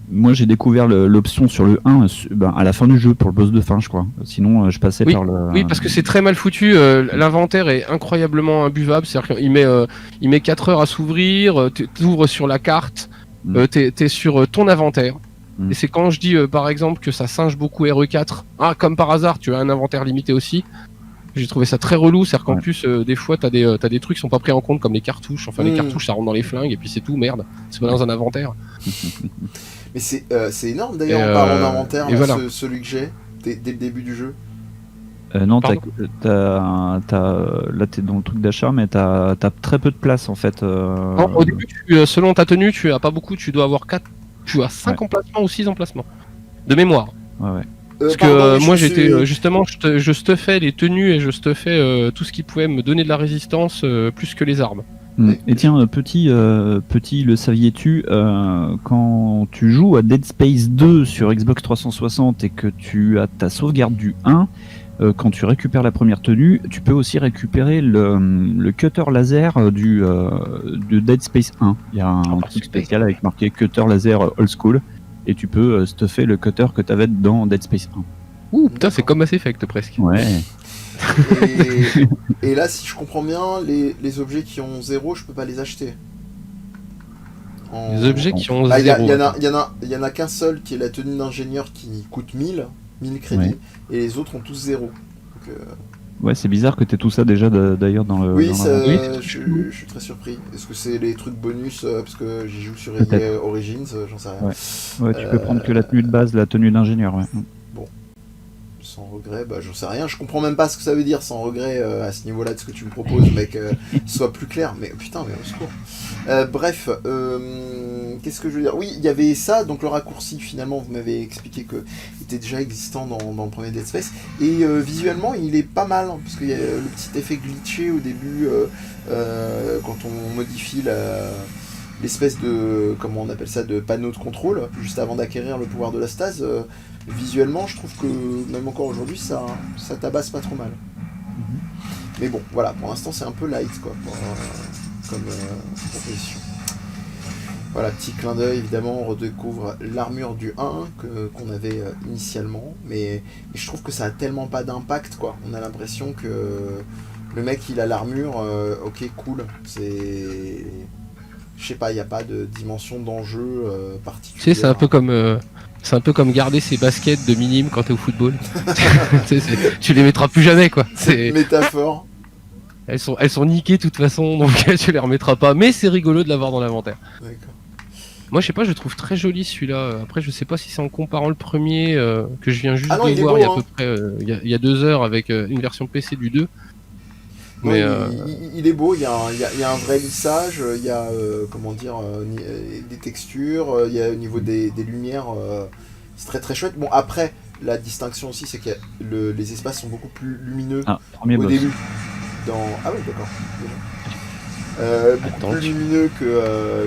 Moi, j'ai découvert l'option sur le 1 à la fin du jeu pour le boss de fin, je crois. Sinon, je passais Oui, par le. oui, parce que c'est très mal foutu. L'inventaire est incroyablement imbuvable. C'est-à-dire qu'il met 4 heures à s'ouvrir. T'ouvres sur la carte. T'es sur ton inventaire. Mm. Et c'est quand je dis, par exemple, que ça singe beaucoup RE4. Ah, comme par hasard, tu as un inventaire limité aussi. J'ai trouvé ça très relou. C'est-à-dire qu'en Ouais. plus, des fois, t'as des trucs qui sont pas pris en compte, comme les cartouches. Enfin, les Mm. cartouches, ça rentre dans les flingues. Et puis c'est tout, merde. C'est pas dans un inventaire. Mais c'est énorme d'ailleurs Et, en parlant d'inventaire, et là, voilà. celui que j'ai dès le début du jeu. Non, Pardon là, t'es dans le truc d'achat, mais t'as très peu de place en fait. Non, au début, selon ta tenue, tu as pas beaucoup. Tu dois avoir 5 emplacements ou 6 emplacements. De mémoire. Ouais, ouais. Parce que Pardon, moi je j'étais suis- justement je stuffais les tenues et je stuffais tout ce qui pouvait me donner de la résistance plus que les armes. Et tiens, petit, le saviez-tu, quand tu joues à Dead Space 2 sur Xbox 360 et que tu as ta sauvegarde du 1, quand tu récupères la première tenue, tu peux aussi récupérer le cutter laser de Dead Space 1. Il y a un truc suspect. spécial avec marqué cutter laser old school et tu peux stuffer le cutter que tu avais dans Dead Space 1. Ouh putain c'est comme Mass Effect presque. Ouais. Et là, si je comprends bien, les objets qui ont 0, je peux pas les acheter. Les objets qui ont Ah, 0. il y en a qu'un seul qui est la tenue d'ingénieur qui coûte 1000 crédits, Ouais. et les autres ont tous 0. Donc, Ouais, c'est bizarre que tu aies tout ça déjà d'ailleurs dans le. oui, dans ça, la- Oui, je suis très surpris. Est-ce que c'est les trucs bonus parce que j'y joue sur Peut-être. EA Origins, j'en sais rien. Ouais, tu peux prendre que la tenue de base, la tenue d'ingénieur. Ouais. Sans regret, bah j'en sais rien, je comprends même pas ce que ça veut dire sans regret à ce niveau-là de ce que tu me proposes, mec, soit plus clair, mais putain, mais au secours. Bref, qu'est-ce que je veux dire? Oui, il y avait ça, donc le raccourci finalement, vous m'avez expliqué que il était déjà existant dans le premier Dead Space, et visuellement il est pas mal, hein, parce qu'il y a le petit effet glitché au début, quand on modifie l'espèce de, comment on appelle ça, de panneau de contrôle, juste avant d'acquérir le pouvoir de la stase. Visuellement, je trouve que même encore aujourd'hui, ça tabasse pas trop mal. Mais bon, voilà, pour l'instant, c'est un peu light, quoi, comme proposition. Voilà, petit clin d'œil, évidemment, on redécouvre l'armure du 1 qu'on avait initialement, mais je trouve que ça a tellement pas d'impact, quoi. On a l'impression que le mec, il a l'armure, ok, cool, c'est... Je sais pas, il n'y a pas de dimension d'enjeu Tu particulière. sais, c'est un peu comme garder ses baskets de minime quand t'es au football. Tu sais, tu les mettras plus jamais quoi. Cette métaphore. Elles sont niquées de toute façon, donc tu les remettras pas. Mais c'est rigolo de l'avoir dans l'inventaire. D'accord. Moi, je sais pas, je le trouve très joli celui-là. Après, je sais pas si c'est en comparant le premier que je viens juste Ah non, de il est voir beau, il y a à hein. peu près il y a 2 heures avec une version PC du 2. Non, Mais il est beau, il y a un vrai lissage, il y a comment dire, des textures, il y a au niveau des lumières, c'est très très chouette. Bon, après, la distinction aussi, c'est que les espaces sont beaucoup plus lumineux Ah, premier au boss. début. Ah oui, d'accord. Beaucoup Attends, plus lumineux que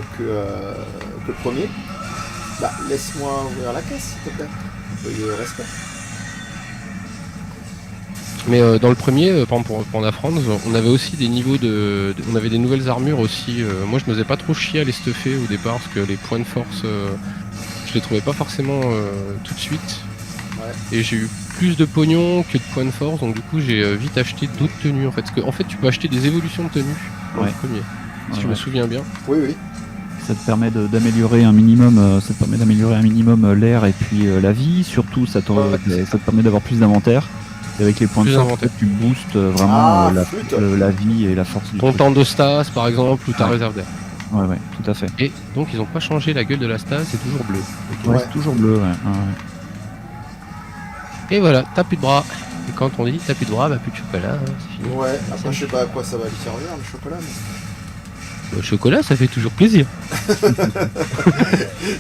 le premier. Bah, laisse-moi ouvrir la caisse, s'il te plaît. Veuillez respect. Mais dans le premier, par exemple pour prendre à France, on avait aussi des niveaux on avait des nouvelles armures aussi. Moi je me faisais pas trop chier à les stuffer au départ parce que les points de force, je les trouvais pas forcément tout de suite. Ouais. Et j'ai eu plus de pognon que de points de force, donc du coup j'ai vite acheté d'autres tenues en fait. Parce que en fait tu peux acheter des évolutions de tenues dans le premier, si je me souviens bien. Oui, oui. Ça te permet d'améliorer un minimum, l'air et puis la vie. Surtout, ça te permet d'avoir plus d'inventaire. Et avec les points de force, tu boostes vraiment la vie et la force du ton truc. temps de stas par exemple ou ta réserve d'air. Ouais, tout à fait. Et donc ils ont pas changé la gueule de la stas, c'est toujours bleu. Ouais, c'est toujours bleu, ouais. Et voilà, t'as plus de bras. Et quand on dit t'as plus de bras, bah plus de chocolat, hein, c'est fini. Ouais, après je sais pas à quoi ça va lui servir le chocolat. Mais... Le chocolat, ça fait toujours plaisir.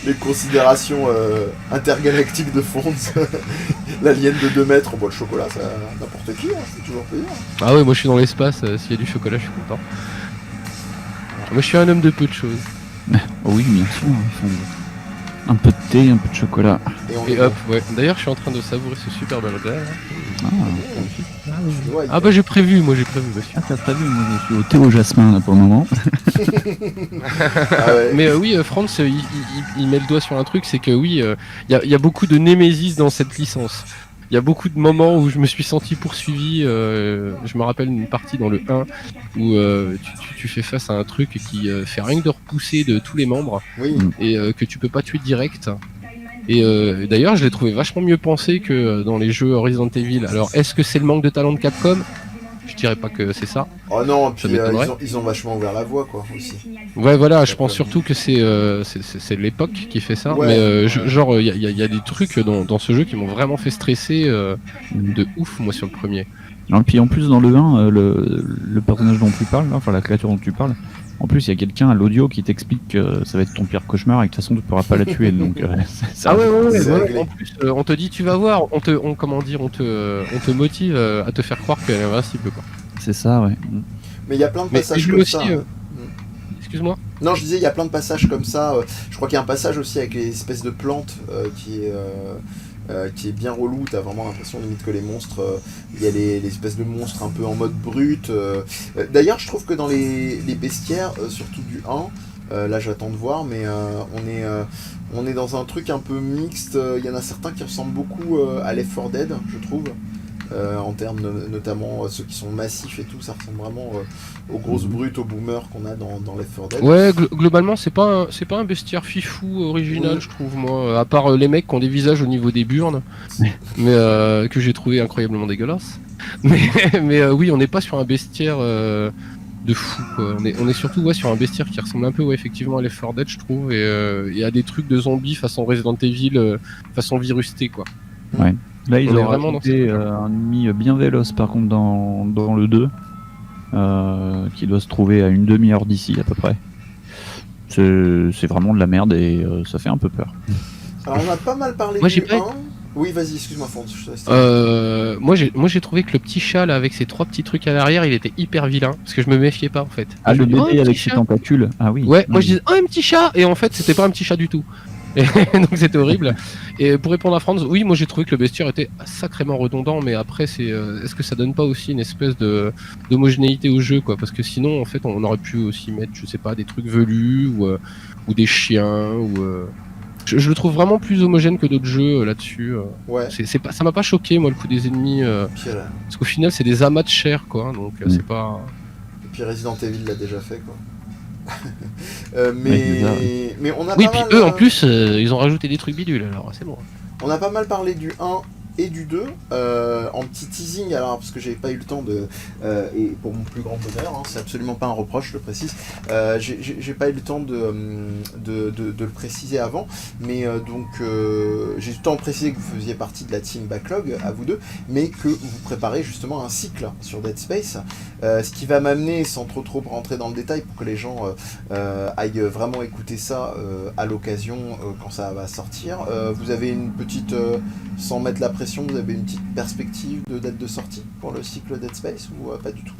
Les considérations intergalactiques de Fonds. L'alien de 2 mètres, bon le chocolat, ça n'importe qui, hein, c'est toujours plaisir. Ah ouais, moi je suis dans l'espace, s'il y a du chocolat, je suis content. Moi je suis un homme de peu de choses. Oui, bien sûr, un peu de thé, un peu de chocolat. Et hop, ouais. D'ailleurs, je suis en train de savourer ce super burger. Ah bah j'ai prévu, monsieur. Ah, t'as prévu, moi je suis au thé au jasmin là pour le moment. Mais oui, Franz, il met le doigt sur un truc, c'est que oui, il y a beaucoup de némésis dans cette licence. Il y a beaucoup de moments où je me suis senti poursuivi. Je me rappelle une partie dans le 1 où tu fais face à un truc qui fait rien que de repousser de tous les membres et que tu peux pas tuer direct. Et d'ailleurs, je l'ai trouvé vachement mieux pensé que dans les jeux Resident Evil. Alors, est-ce que c'est le manque de talent de Capcom ? Je dirais pas que c'est ça. Oh non, puis ils ont vachement ouvert la voie, quoi, aussi. Ouais, voilà, je pense surtout que c'est l'époque qui fait ça. Mais genre, il y a des trucs dans ce jeu qui m'ont vraiment fait stresser de ouf, moi, sur le premier. Et puis en plus, dans le 1, le personnage dont tu parles, enfin la créature dont tu parles, en plus, il y a quelqu'un à l'audio qui t'explique que ça va être ton pire cauchemar et que de toute façon, tu pourras pas la tuer. Donc, ouais. En plus, on te dit, tu vas voir, on te motive à te faire croire qu'elle est invincible, quoi. C'est ça, ouais. Mais il y a plein de passages comme ça. Excuse-moi. Non, je disais, il y a plein de passages comme ça. Je crois qu'il y a un passage aussi avec les espèces de plantes qui est bien relou. T'as vraiment l'impression limite que les monstres, il y a les espèces de monstres un peu en mode brut. D'ailleurs, je trouve que dans les bestiaires, surtout du 1, là j'attends de voir, mais on est dans un truc un peu mixte. Il y en a certains qui ressemblent beaucoup à Left 4 Dead, je trouve. En termes notamment ceux qui sont massifs et tout, ça ressemble vraiment aux grosses brutes, aux boomers qu'on a dans Left 4 Dead. Ouais, globalement c'est pas un bestiaire fifou original, je trouve, moi, à part les mecs qui ont des visages au niveau des burnes, mais que j'ai trouvé incroyablement dégueulasse. Mais oui, on n'est pas sur un bestiaire de fou, quoi. On est surtout sur un bestiaire qui ressemble un peu effectivement à Left 4 Dead, je trouve, et à des trucs de zombies façon Resident Evil, façon Virus T, quoi. Ouais. Là, ils ont rajouté un ennemi bien véloce, par contre, dans le 2, qui doit se trouver à une demi-heure d'ici, à peu près. C'est vraiment de la merde et ça fait un peu peur. Alors, on a pas mal parlé du 1. Oui, vas-y, excuse-moi, Fonds. Moi, j'ai trouvé que le petit chat, là, avec ses 3 petits trucs à l'arrière, il était hyper vilain, parce que je me méfiais pas, en fait. Ah, le bébé avec ses tentacules. Ah oui. Ouais, moi je disais, un petit chat, et en fait, c'était pas un petit chat du tout. Et donc c'était horrible. Et pour répondre à Franz, oui, moi j'ai trouvé que le bestiaire était sacrément redondant, mais après est-ce que ça donne pas aussi une espèce d'homogénéité au jeu, quoi? Parce que sinon en fait on aurait pu aussi mettre, je sais pas, des trucs velus ou des chiens je le trouve vraiment plus homogène que d'autres jeux là-dessus. Ouais. Ça m'a pas choqué, moi, le coup des ennemis, parce qu'au final c'est des amas de chair, quoi. Donc c'est pas. Et puis Resident Evil l'a déjà fait, quoi. Mais on a oui, pas puis mal, eux en plus ils ont rajouté des trucs bidules, alors c'est bon. On a pas mal parlé du 1 et du 2 en petit teasing, alors parce que j'ai pas eu le temps de et pour mon plus grand bonheur, hein, c'est absolument pas un reproche, je le précise, j'ai pas eu le temps de le préciser avant, mais donc j'ai tout le temps précisé que vous faisiez partie de la team Backlog, à vous deux, mais que vous préparez justement un cycle sur Dead Space, ce qui va m'amener, sans trop rentrer dans le détail pour que les gens aillent vraiment écouter ça à l'occasion quand ça va sortir. Vous avez une petite, sans mettre la pression, vous avez une petite perspective de date de sortie pour le cycle Dead Space ou pas du tout?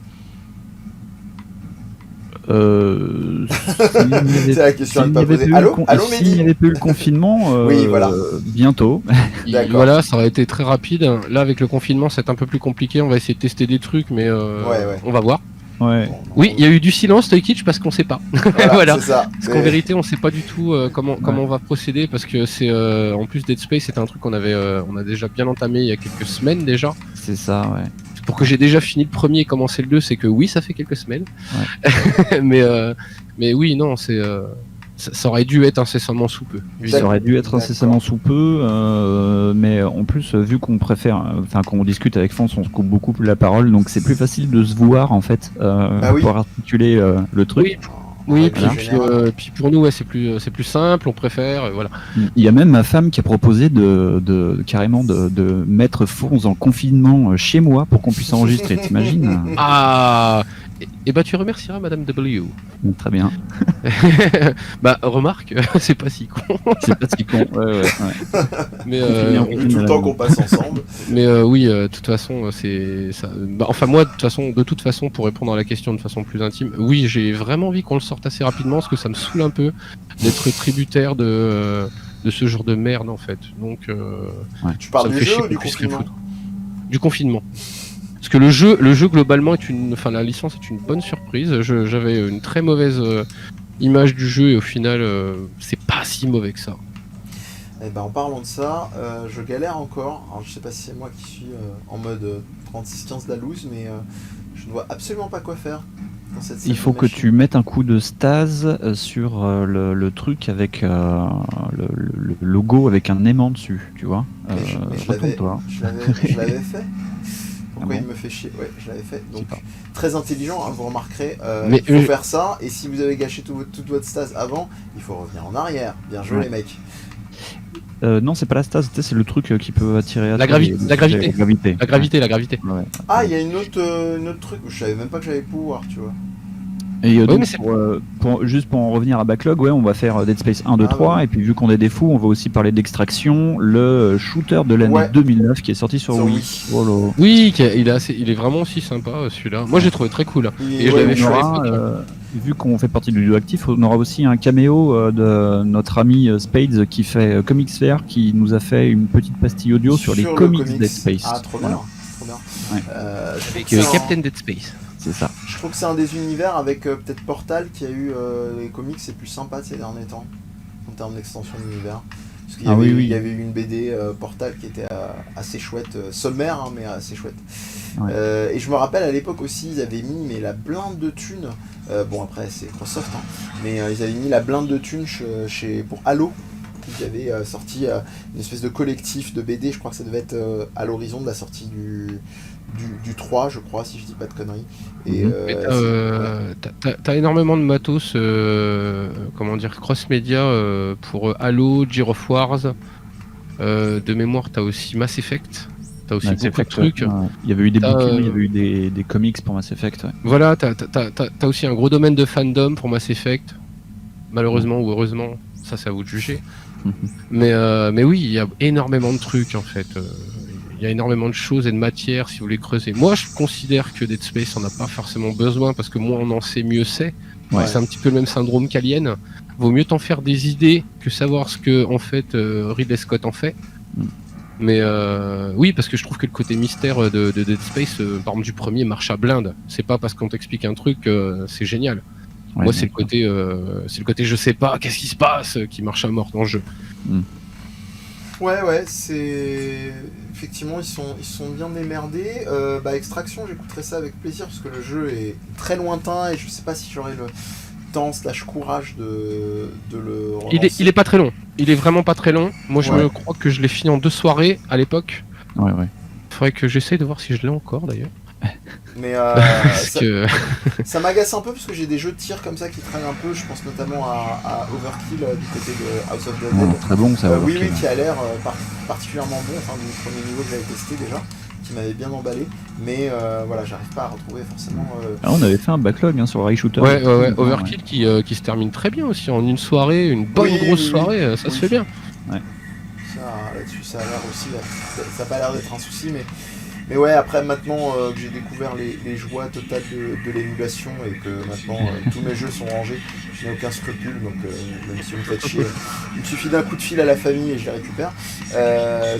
C'est la question à ne pas poser. Allô, s'il n'y Mehdi. avait pas eu le confinement, Oui, voilà. bientôt. D'accord. Voilà, ça aurait été très rapide. Là, avec le confinement, c'est un peu plus compliqué. On va essayer de tester des trucs, mais Ouais. on va voir. Ouais. Bon, Oui, il y a eu du silence, Toy Kitsch, parce qu'on sait pas. voilà, Voilà. c'est ça. Parce qu'en vérité, on sait pas du tout comment on va procéder, parce que c'est en plus Dead Space, c'était un truc qu'on a déjà bien entamé il y a quelques semaines déjà. C'est ça, ouais. Pour que j'ai déjà fini le premier et commencé le 2, c'est que oui, ça fait quelques semaines. mais oui, non, ça aurait dû être incessamment sous peu. Ça aurait dû être D'accord. incessamment sous peu, mais en plus, vu qu'on qu'on discute avec Fonce, on se coupe beaucoup la parole, donc c'est plus facile de se voir en fait oui. pour articuler le truc. Oui. Oui, Ouais, puis, en général. puis pour nous, ouais, c'est plus simple, on préfère, voilà. Il y a même ma femme qui a proposé carrément de mettre Fonce en confinement chez moi pour qu'on puisse enregistrer, t'imagines? Ah, et bah tu remercieras Madame W. Très bien. Bah remarque, c'est pas si con. C'est pas si con. Ouais. Mais Vu tout le temps qu'on passe ensemble. Mais oui, de toute façon, c'est ça. Bah, enfin moi, de toute façon, pour répondre à la question de façon plus intime, oui, j'ai vraiment envie qu'on le sorte assez rapidement, parce que ça me saoule un peu d'être tributaire de ce genre de merde en fait. Donc, Tu ça parles me du fait jeu chier ou du qu'on puisse rien confinement? foutre. Du confinement. Parce que le jeu globalement enfin la licence est une bonne surprise. J'avais une très mauvaise image du jeu et au final, c'est pas si mauvais que ça. Eh ben, en parlant de ça, je galère encore. Alors, je sais pas si c'est moi qui suis en mode 36-15 la loose, mais je ne vois absolument pas quoi faire dans cette salle Il faut de que machine. tu mettes un coup de stase sur le truc avec le logo avec un aimant dessus, tu vois. Mais je l'avais Retourne-toi. je l'avais fait. Pourquoi Ah bon il me fait chier? Ouais, je l'avais fait. Donc, Je sais pas. très intelligent, hein, vous remarquerez. Mais Il faut faire ça, et si vous avez gâché toute votre stase avant, il faut revenir en arrière. Bien joué, Ouais. les mecs. Non, c'est pas la stase, tu sais, c'est le truc qui peut attirer à La toi gravité. les- La gravité. La gravité. La gravité. Ouais. Ah, il y a une autre truc, je savais même pas que j'avais pouvoir, tu vois. Et donc, mais c'est- juste pour en revenir à Backlog, ouais, on va faire Dead Space 1, 2, Ah, 3, ouais. et puis vu qu'on est des fous, on va aussi parler d'Extraction, le shooter de l'année Ouais. 2009 qui est sorti sur Sur Wii. Wii. Oh là. Oui, il est vraiment aussi sympa celui-là. Moi j'ai trouvé très cool. Il- Et je ouais, l'avais on fait à aura, l'époque. vu qu'on fait partie du duo actif, on aura aussi un caméo de notre ami Spades qui fait Comics Fair, qui nous a fait une petite pastille audio sur les le comics Dead Space. Ah, trop Voilà. bien. Trop bien. Ouais. Je trouve Avec que c'est un- Captain Dead Space. C'est ça. Je trouve que c'est un des univers avec peut-être Portal qui a eu les comics c'est plus sympa ces derniers temps en termes d'extension d'univers. Parce qu'il y, Ah avait oui, eu- oui. il y avait eu une BD Portal qui était assez chouette, sommaire hein, mais assez chouette. Ouais. Et je me rappelle à l'époque aussi ils avaient mis la blinde de thunes, bon après c'est Microsoft, hein, mais ils avaient mis la blinde de thunes pour Halo. Ils avaient sorti une espèce de collectif de BD, je crois que ça devait être à l'horizon de la sortie du 3 je crois si je dis pas de conneries. Et, Mhm. Mais t'as énormément de matos, comment dire, cross-média pour Halo, Gears of Wars. De mémoire, t'as aussi Mass Effect. T'as aussi Mass beaucoup Effect, de trucs. ouais. Il y avait eu des T'as, bouquins, il y avait eu des comics pour Mass Effect. Ouais. Voilà, t'as aussi un gros domaine de fandom pour Mass Effect. Malheureusement ou heureusement, ça c'est à vous de juger. Mhm. Mais oui, il y a énormément de trucs en fait. Il y a énormément de choses et de matières si vous voulez creuser. Moi, je considère que Dead Space on n'a pas forcément besoin parce que moins on en sait, mieux c'est. Ouais. C'est un petit peu le même syndrome qu'Alien. Vaut mieux t'en faire des idées que savoir ce que en fait Ridley Scott en fait. Mm. Mais oui, parce que je trouve que le côté mystère de Dead Space, par exemple du premier, marche à blinde. C'est pas parce qu'on t'explique un truc, c'est génial. Ouais, Moi, c'est bien le côté je sais pas, qu'est-ce qui se passe, qui marche à mort dans le jeu. Ouais, c'est. Effectivement, ils sont bien démerdés. Extraction, j'écouterai ça avec plaisir parce que le jeu est très lointain et je sais pas si j'aurai le temps / courage de le relancer. Il est pas très long. Il est vraiment pas très long. Moi, je Ouais. me crois que je l'ai fini en 2 soirées à l'époque. Ouais. Faudrait que j'essaye de voir si je l'ai encore d'ailleurs. Mais Parce que ça m'agace un peu parce que j'ai des jeux de tir comme ça qui traînent un peu. Je pense notamment à Overkill du côté de House of the Dead. Ouais, très bon ça. Oui, Overkill. qui a l'air particulièrement bon, enfin du premier niveau que j'avais testé déjà, qui m'avait bien emballé, mais voilà, j'arrive pas à retrouver forcément. Ah, on avait fait un backlog hein, sur Rail Shooter. ouais, Ouais. Overkill qui se termine très bien aussi en une soirée, une bonne Oui, grosse oui, soirée, ça oui. se fait bien. Ça, là-dessus, ça a l'air aussi, ça a pas l'air d'être un souci, mais Mais ouais, après maintenant que j'ai découvert les joies totales de l'émulation et que maintenant tous mes jeux sont rangés, je n'ai aucun scrupule, donc même si vous me faites chier, il me suffit d'un coup de fil à la famille et je les récupère.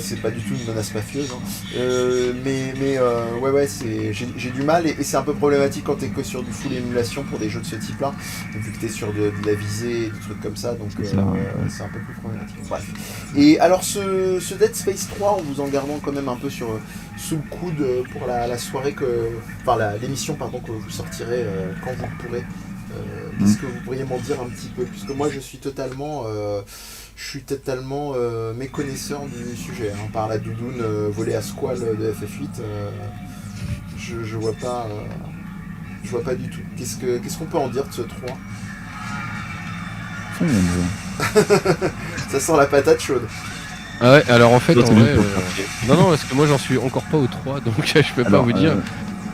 C'est pas du tout une menace mafieuse, hein. Ouais, j'ai du mal et c'est un peu problématique quand t'es que sur du full émulation pour des jeux de ce type-là, vu que t'es sur de la visée et des trucs comme ça, donc c'est un peu plus problématique. Bref. Et alors ce Dead Space 3, en vous en gardant quand même un peu sous le coude pour la soirée l'émission que vous sortirez quand vous le pourrez. Qu'est-ce que vous pourriez m'en dire un petit peu, puisque moi je suis totalement méconnaisseur du sujet, hein, par la doudoune volée à squale de FF8, je vois pas du tout. Qu'est-ce qu'on peut en dire de ce 3 ? Ça sent la patate chaude. Ah ouais, alors en fait, Non, non, parce que moi j'en suis encore pas au 3, donc je peux pas vous dire.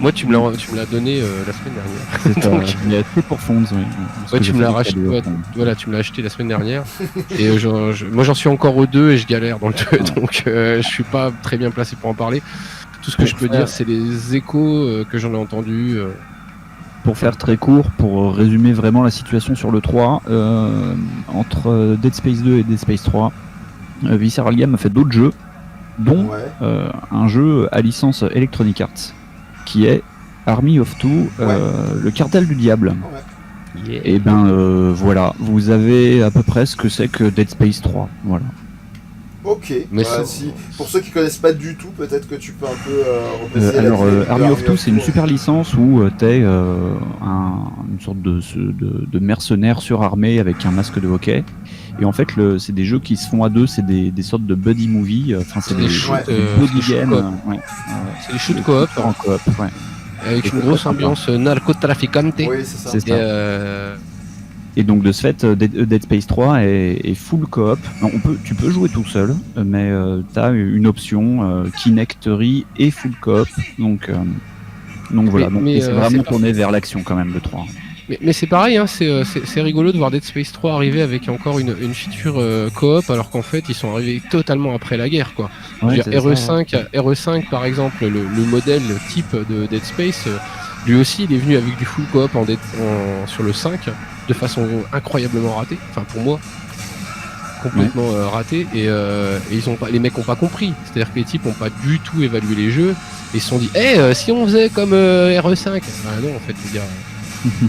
Moi tu me l'as donné la semaine dernière. Donc, il y a tout pour Fonds, oui. Ouais, tu me l'as racheté, tu me l'as acheté la semaine dernière. Et moi j'en suis encore au 2 et je galère dans le 2, donc je suis pas très bien placé pour en parler. Tout ce que je peux dire, c'est les échos que j'en ai entendus. Pour faire très court, pour résumer vraiment la situation sur le 3, entre Dead Space 2 et Dead Space 3, Visceral Games a fait d'autres jeux, dont un jeu à licence Electronic Arts, qui est Army of Two, le cartel du diable. Yeah. Et voilà, vous avez à peu près ce que c'est que Dead Space 3, voilà. Ok, mais pour ceux qui connaissent pas du tout, peut-être que tu peux un peu repréciser alors, Army of Two, c'est une super licence où t'es une sorte de mercenaire surarmé avec un masque de hockey. Et en fait, c'est des jeux qui se font à deux, c'est des sortes de buddy movie. C'est des buddy games. C'est des shoots coop. En coop, ouais. Avec une grosse ambiance narcotraficante. Oui, c'est ça. C'est ça. Et donc de ce fait, Dead Space 3 est full coop. Tu peux jouer tout seul, mais t'as une option Kinectery et full coop. Donc voilà, c'est vraiment tourné vers l'action quand même le 3. Mais c'est pareil, hein, c'est rigolo de voir Dead Space 3 arriver avec encore une feature coop, alors qu'en fait ils sont arrivés totalement après la guerre, quoi. Ouais, RE5 par exemple, le modèle type de Dead Space, lui aussi il est venu avec du full coop sur le 5 de façon incroyablement ratée, enfin pour moi complètement ratée, et les mecs ont pas compris, c'est-à-dire que les types ont pas du tout évalué les jeux et se sont dit si on faisait comme RE5, non en fait les gars,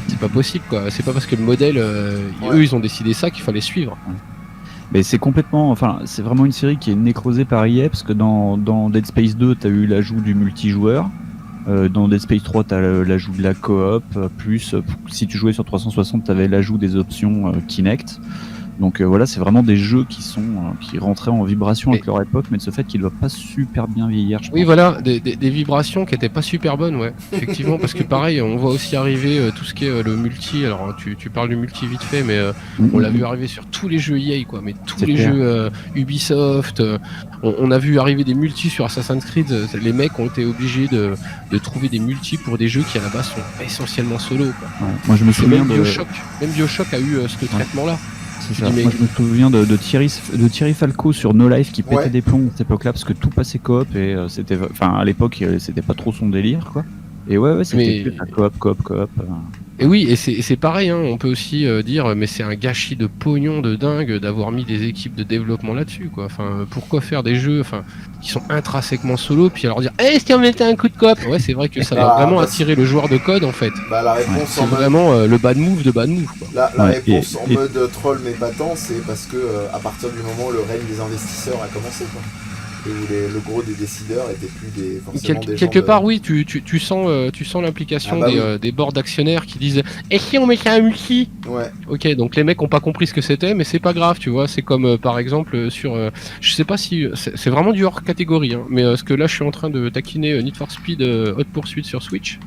c'est pas possible, quoi. C'est pas parce que le modèle eux ils ont décidé ça qu'il fallait suivre. Mais c'est c'est vraiment une série qui est nécrosée par EA, parce que dans Dead Space 2 t'as eu l'ajout du multijoueur, dans Dead Space 3 t'as l'ajout de la coop, plus si tu jouais sur 360 t'avais l'ajout des options Kinect. Donc voilà, c'est vraiment des jeux qui rentraient en vibration avec leur époque, mais de ce fait qu'ils ne doivent pas super bien vieillir, je pense. Oui, voilà, des vibrations qui étaient pas super bonnes, ouais, effectivement, parce que pareil, on voit aussi arriver tout ce qui est le multi. Alors tu parles du multi vite fait, mais on l'a vu arriver sur tous les jeux EA, quoi, mais tous les jeux Ubisoft. On a vu arriver des multis sur Assassin's Creed. Les mecs ont été obligés de trouver des multis pour des jeux qui à la base sont essentiellement solo, quoi. Ouais. Moi je me souviens même Bioshock a eu ce traitement-là. C'est ça. Moi je me souviens de Thierry Falco sur No Life qui pétait des plombs à cette époque-là, parce que tout passait coop et à l'époque c'était pas trop son délire, quoi. Et c'était coop. Et oui, et c'est pareil, hein, on peut aussi dire, mais c'est un gâchis de pognon de dingue d'avoir mis des équipes de développement là-dessus, quoi. Enfin, pourquoi faire des jeux, qui sont intrinsèquement solo, puis alors dire, si on mettait un coup de coop. Ouais, c'est vrai que ça va vraiment attirer le joueur de code, en fait. La réponse c'est vraiment le bad move de bad move, quoi. La réponse en mode troll mais pas tant, c'est parce que à partir du moment où le règne des investisseurs a commencé, quoi. Et où le gros des décideurs étaient plus forcément des quelque part, oui, tu sens l'implication des boards d'actionnaires qui disent et si on mettait un multi. Ouais. Ok, donc les mecs ont pas compris ce que c'était, mais c'est pas grave, tu vois. C'est comme par exemple sur, je sais pas si c'est vraiment du hors catégorie, hein, mais ce que là je suis en train de taquiner Need for Speed Hot Pursuit sur Switch,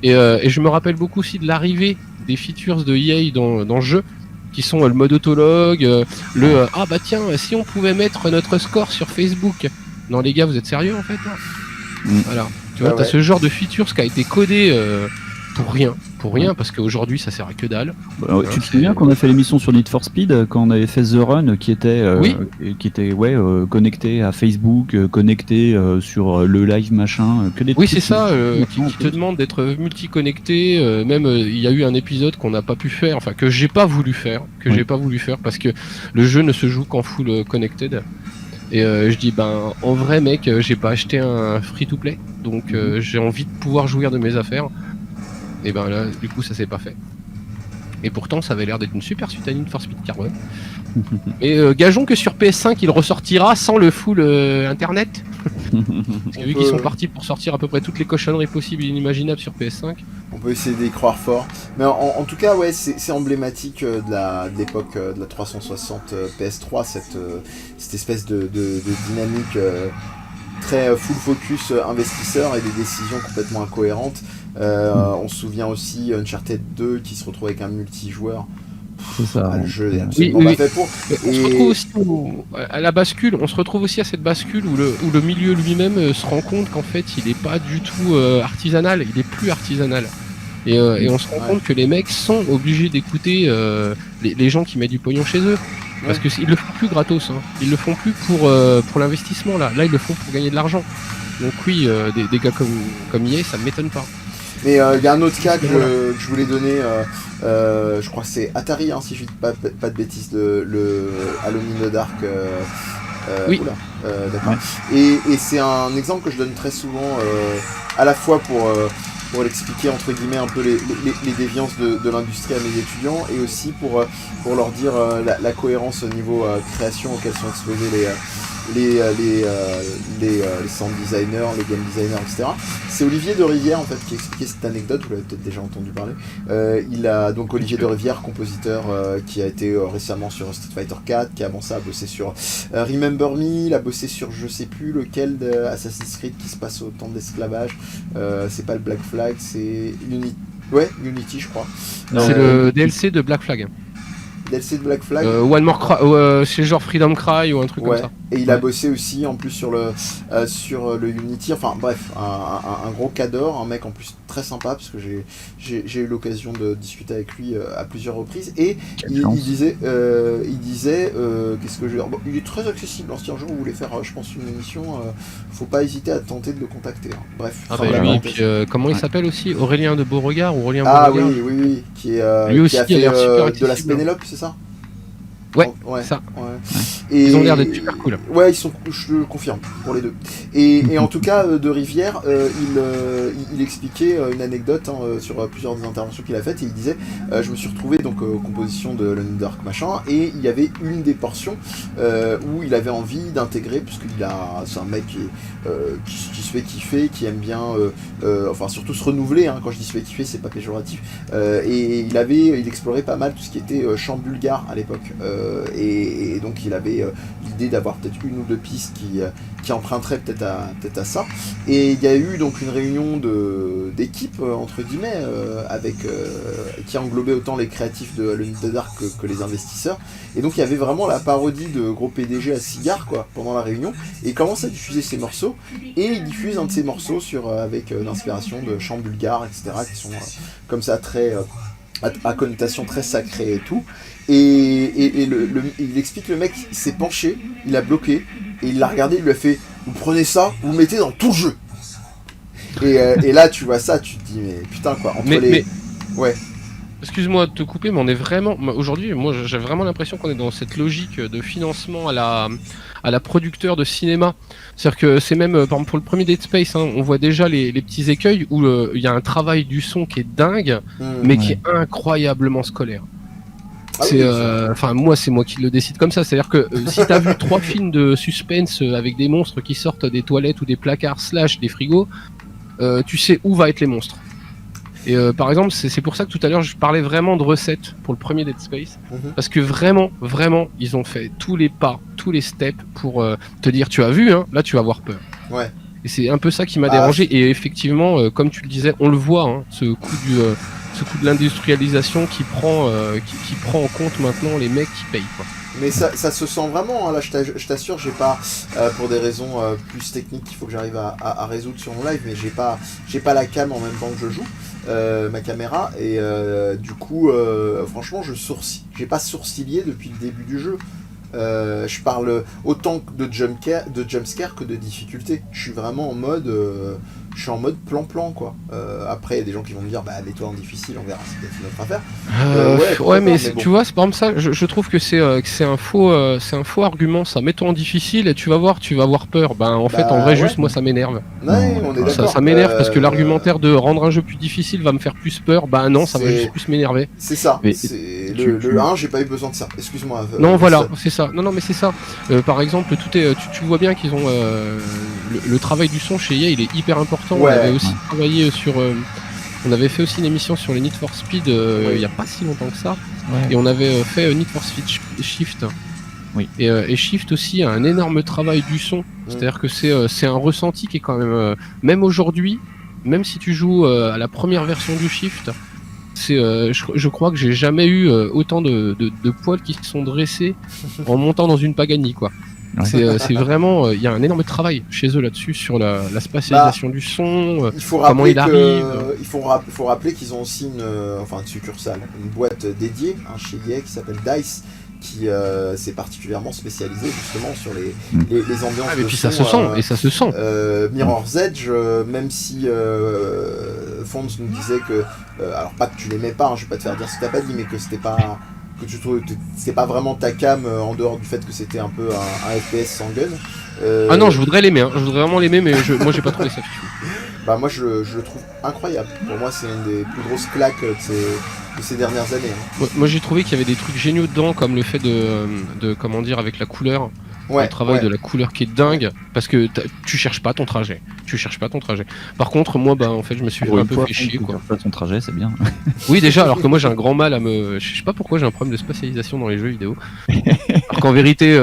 et je me rappelle beaucoup aussi de l'arrivée des features de EA dans le jeu, qui sont le mode autologue, si on pouvait mettre notre score sur Facebook. Non les gars, vous êtes sérieux en fait, là Voilà. Tu vois, t'as ce genre de features qui a été codé pour rien, parce qu'aujourd'hui ça sert à que dalle. Tu te souviens qu'on a fait l'émission sur Need for Speed, quand on avait fait The Run, qui était connecté à Facebook, connecté sur le live machin, que des Oui, trucs c'est ça, qui en te plus. demande d'être multi-connecté. Même il y a eu un épisode qu'on n'a pas pu faire, enfin que j'ai pas voulu faire, parce que le jeu ne se joue qu'en full connected. Et je dis en vrai mec, j'ai pas acheté un free-to-play, donc j'ai envie de pouvoir jouir de mes affaires. Et là, du coup, ça s'est pas fait. Et pourtant, ça avait l'air d'être une super suite à Need for Speed Carbon. Et gageons que sur PS5, il ressortira sans le full internet. Parce que vu qu'ils sont partis pour sortir à peu près toutes les cochonneries possibles et inimaginables sur PS5. On peut essayer d'y croire fort. Mais en tout cas, ouais, c'est emblématique de l'époque de la 360 PS3, cette espèce de dynamique très full focus investisseur et des décisions complètement incohérentes. On se souvient aussi Uncharted 2 qui se retrouve avec un multijoueur. C'est ça. Le jeu est absolument pas fait pour. On se retrouve aussi à la bascule, on se retrouve aussi à cette bascule où le milieu lui-même se rend compte qu'en fait il est pas du tout artisanal, il est plus artisanal. Et on se rend compte que les mecs sont obligés d'écouter les gens qui mettent du pognon chez eux. Parce que ils le font plus gratos, hein. Ils le font plus pour l'investissement là ils le font pour gagner de l'argent. Donc oui, des gars comme EA, ça me m'étonne pas. Mais il y a un autre cas que je voulais donner, je crois que c'est Atari, hein, si je dis pas de bêtises, le Alone in the Dark. Oui. D'accord. Ouais. Et c'est un exemple que je donne très souvent, à la fois pour l'expliquer entre guillemets un peu les déviances de l'industrie à mes étudiants, et aussi pour leur dire la cohérence au niveau création auquel sont exposés les sound designers, les game designers, etc. C'est Olivier de Rivière en fait qui expliquait cette anecdote, vous l'avez peut-être déjà entendu parler. Il a donc Olivier de Rivière, compositeur qui a été récemment sur Street Fighter 4, qui avant ça a bossé sur Remember Me, il a bossé sur je sais plus lequel de Assassin's Creed qui se passe au temps de l'esclavage. C'est pas le Black Flag, c'est Unity je crois. C'est le DLC de Black Flag. DLC de Black Flag. One More Cry, c'est genre Freedom Cry ou un truc comme ça. Et il a bossé aussi en plus sur le Unity, enfin bref, un gros cadre, un mec en plus très sympa parce que j'ai eu l'occasion de discuter avec lui à plusieurs reprises, et il disait qu'est-ce que je veux dire, il est très accessible, si un jour vous voulez faire je pense une émission, faut pas hésiter à tenter de le contacter, hein. Bref. Lui, puis, comment il s'appelle aussi, Aurélien de Beauregard, oui, qui a fait de la Pénélope, c'est ça? Ouais, ça. Ouais. Et ils ont l'air d'être super cool. Ouais, je le confirme pour les deux. Et en tout cas, de Rivière, il expliquait une anecdote sur plusieurs des interventions qu'il a faites, et il disait je me suis retrouvé donc aux compositions de Alone in the Dark machin, et il y avait une des portions où il avait envie d'intégrer, parce c'est un mec qui se fait kiffer, qui aime bien enfin surtout se renouveler, hein. Quand je dis se fait kiffer, c'est pas péjoratif, et il explorait pas mal tout ce qui était chant bulgare à l'époque, et donc il avait l'idée d'avoir peut-être une ou deux pistes qui emprunteraient peut-être à ça, et il y a eu donc une réunion d'équipe entre guillemets avec qui englobait autant les créatifs de Alone in the Dark que les investisseurs, et donc il y avait vraiment la parodie de gros PDG à cigare quoi pendant la réunion, et il commence à diffuser ses morceaux, et il diffuse un de ses morceaux avec l'inspiration de chants bulgares, etc., qui sont comme ça très à connotation très sacrée et tout. Et il explique, le mec s'est penché, il a bloqué, et il l'a regardé, il lui a fait vous prenez ça, vous le mettez dans tout le jeu. Et là tu vois ça, tu te dis mais putain quoi, ouais. Excuse-moi de te couper, mais on est vraiment aujourd'hui, moi j'ai vraiment l'impression qu'on est dans cette logique de financement à la producteur de cinéma. C'est-à-dire que c'est même, par exemple pour le premier Dead Space, hein, on voit déjà les petits écueils où il y a un travail du son qui est dingue, mais qui est incroyablement scolaire. Moi c'est moi qui le décide comme ça, c'est-à-dire que si t'as vu 3 films de suspense avec des monstres qui sortent des toilettes ou des placards / des frigos, tu sais où va être les monstres. Et par exemple, c'est pour ça que tout à l'heure je parlais vraiment de recettes pour le premier Dead Space, parce que vraiment, ils ont fait tous les pas, tous les steps pour te dire tu as vu, hein, là tu vas avoir peur. Ouais. Et c'est un peu ça qui m'a dérangé, et effectivement, comme tu le disais, on le voit, hein, ce coup de l'industrialisation qui prend en compte maintenant les mecs qui payent, quoi. Mais ça se sent vraiment, hein. Là je t'assure, j'ai pas, pour des raisons plus techniques qu'il faut que j'arrive à résoudre sur mon live, mais j'ai pas la cam en même temps que je joue. ma caméra, et du coup, franchement, j'ai pas sourcilié depuis le début du jeu. Je parle autant de jumpscare que de difficulté. Je suis vraiment en mode plan-plan, quoi. Après, il y a des gens qui vont me dire, bah, mets-toi en difficile, on verra, c'est peut-être une autre affaire. Ouais, mais bon. tu vois, c'est par exemple ça, je trouve que c'est un faux argument, ça. Mets-toi en difficile et tu vas avoir peur. Ben, en fait, en vrai, juste, moi, ça m'énerve. Ouais, on est d'accord. Ça m'énerve parce que l'argumentaire de rendre un jeu plus difficile va me faire plus peur. Bah non, ça va juste plus m'énerver. C'est ça. Mais Le 1, j'ai pas eu besoin de ça. Excuse-moi. Non, voilà, c'est ça. Non, mais c'est ça. Par exemple, tu vois bien qu'ils ont le travail du son chez EA, il est hyper important. Ouais. On avait aussi travaillé sur. On avait fait aussi une émission sur les Need for Speed il y a pas si longtemps que ça. Ouais. Et on avait fait Need for Speed Shift. Oui. Et Shift aussi a un énorme travail du son. C'est-à-dire que c'est un ressenti qui est quand même. Même aujourd'hui, même si tu joues à la première version du Shift, je crois que j'ai jamais eu autant de poils qui se sont dressés en montant dans une Pagani, quoi. Ouais. C'est vraiment, il y a un énorme travail chez eux là-dessus sur la spatialisation du son, il faut comment rappeler il arrive. il faut rappeler qu'ils ont aussi une succursale, une boîte dédiée chez EA qui s'appelle DICE, qui s'est particulièrement spécialisée justement sur les ambiances Et de puis son, ça se sent, et ça se sent. Mirror's Edge, même si Fonds nous disait que, alors pas que tu l'aimais pas, je vais pas te faire dire ce que t'as pas dit, mais que c'était pas c'était pas vraiment ta cam en dehors du fait que c'était un peu un FPS sans gun. Ah non, je voudrais l'aimer, je voudrais vraiment l'aimer, mais moi j'ai pas trouvé ça fifou. Bah moi je le trouve incroyable. Pour moi c'est une des plus grosses claques de ces dernières années. Moi j'ai trouvé qu'il y avait des trucs géniaux dedans, comme le fait de comment dire, avec la couleur. Le travail de la couleur qui est dingue, parce que tu cherches pas ton trajet. Par contre, moi, bah en fait, je me suis un peu fait chier, quoi. Pas ton trajet, c'est bien. Oui, déjà, alors que moi j'ai un grand mal à je sais pas pourquoi j'ai un problème de spatialisation dans les jeux vidéo. Alors qu'en vérité,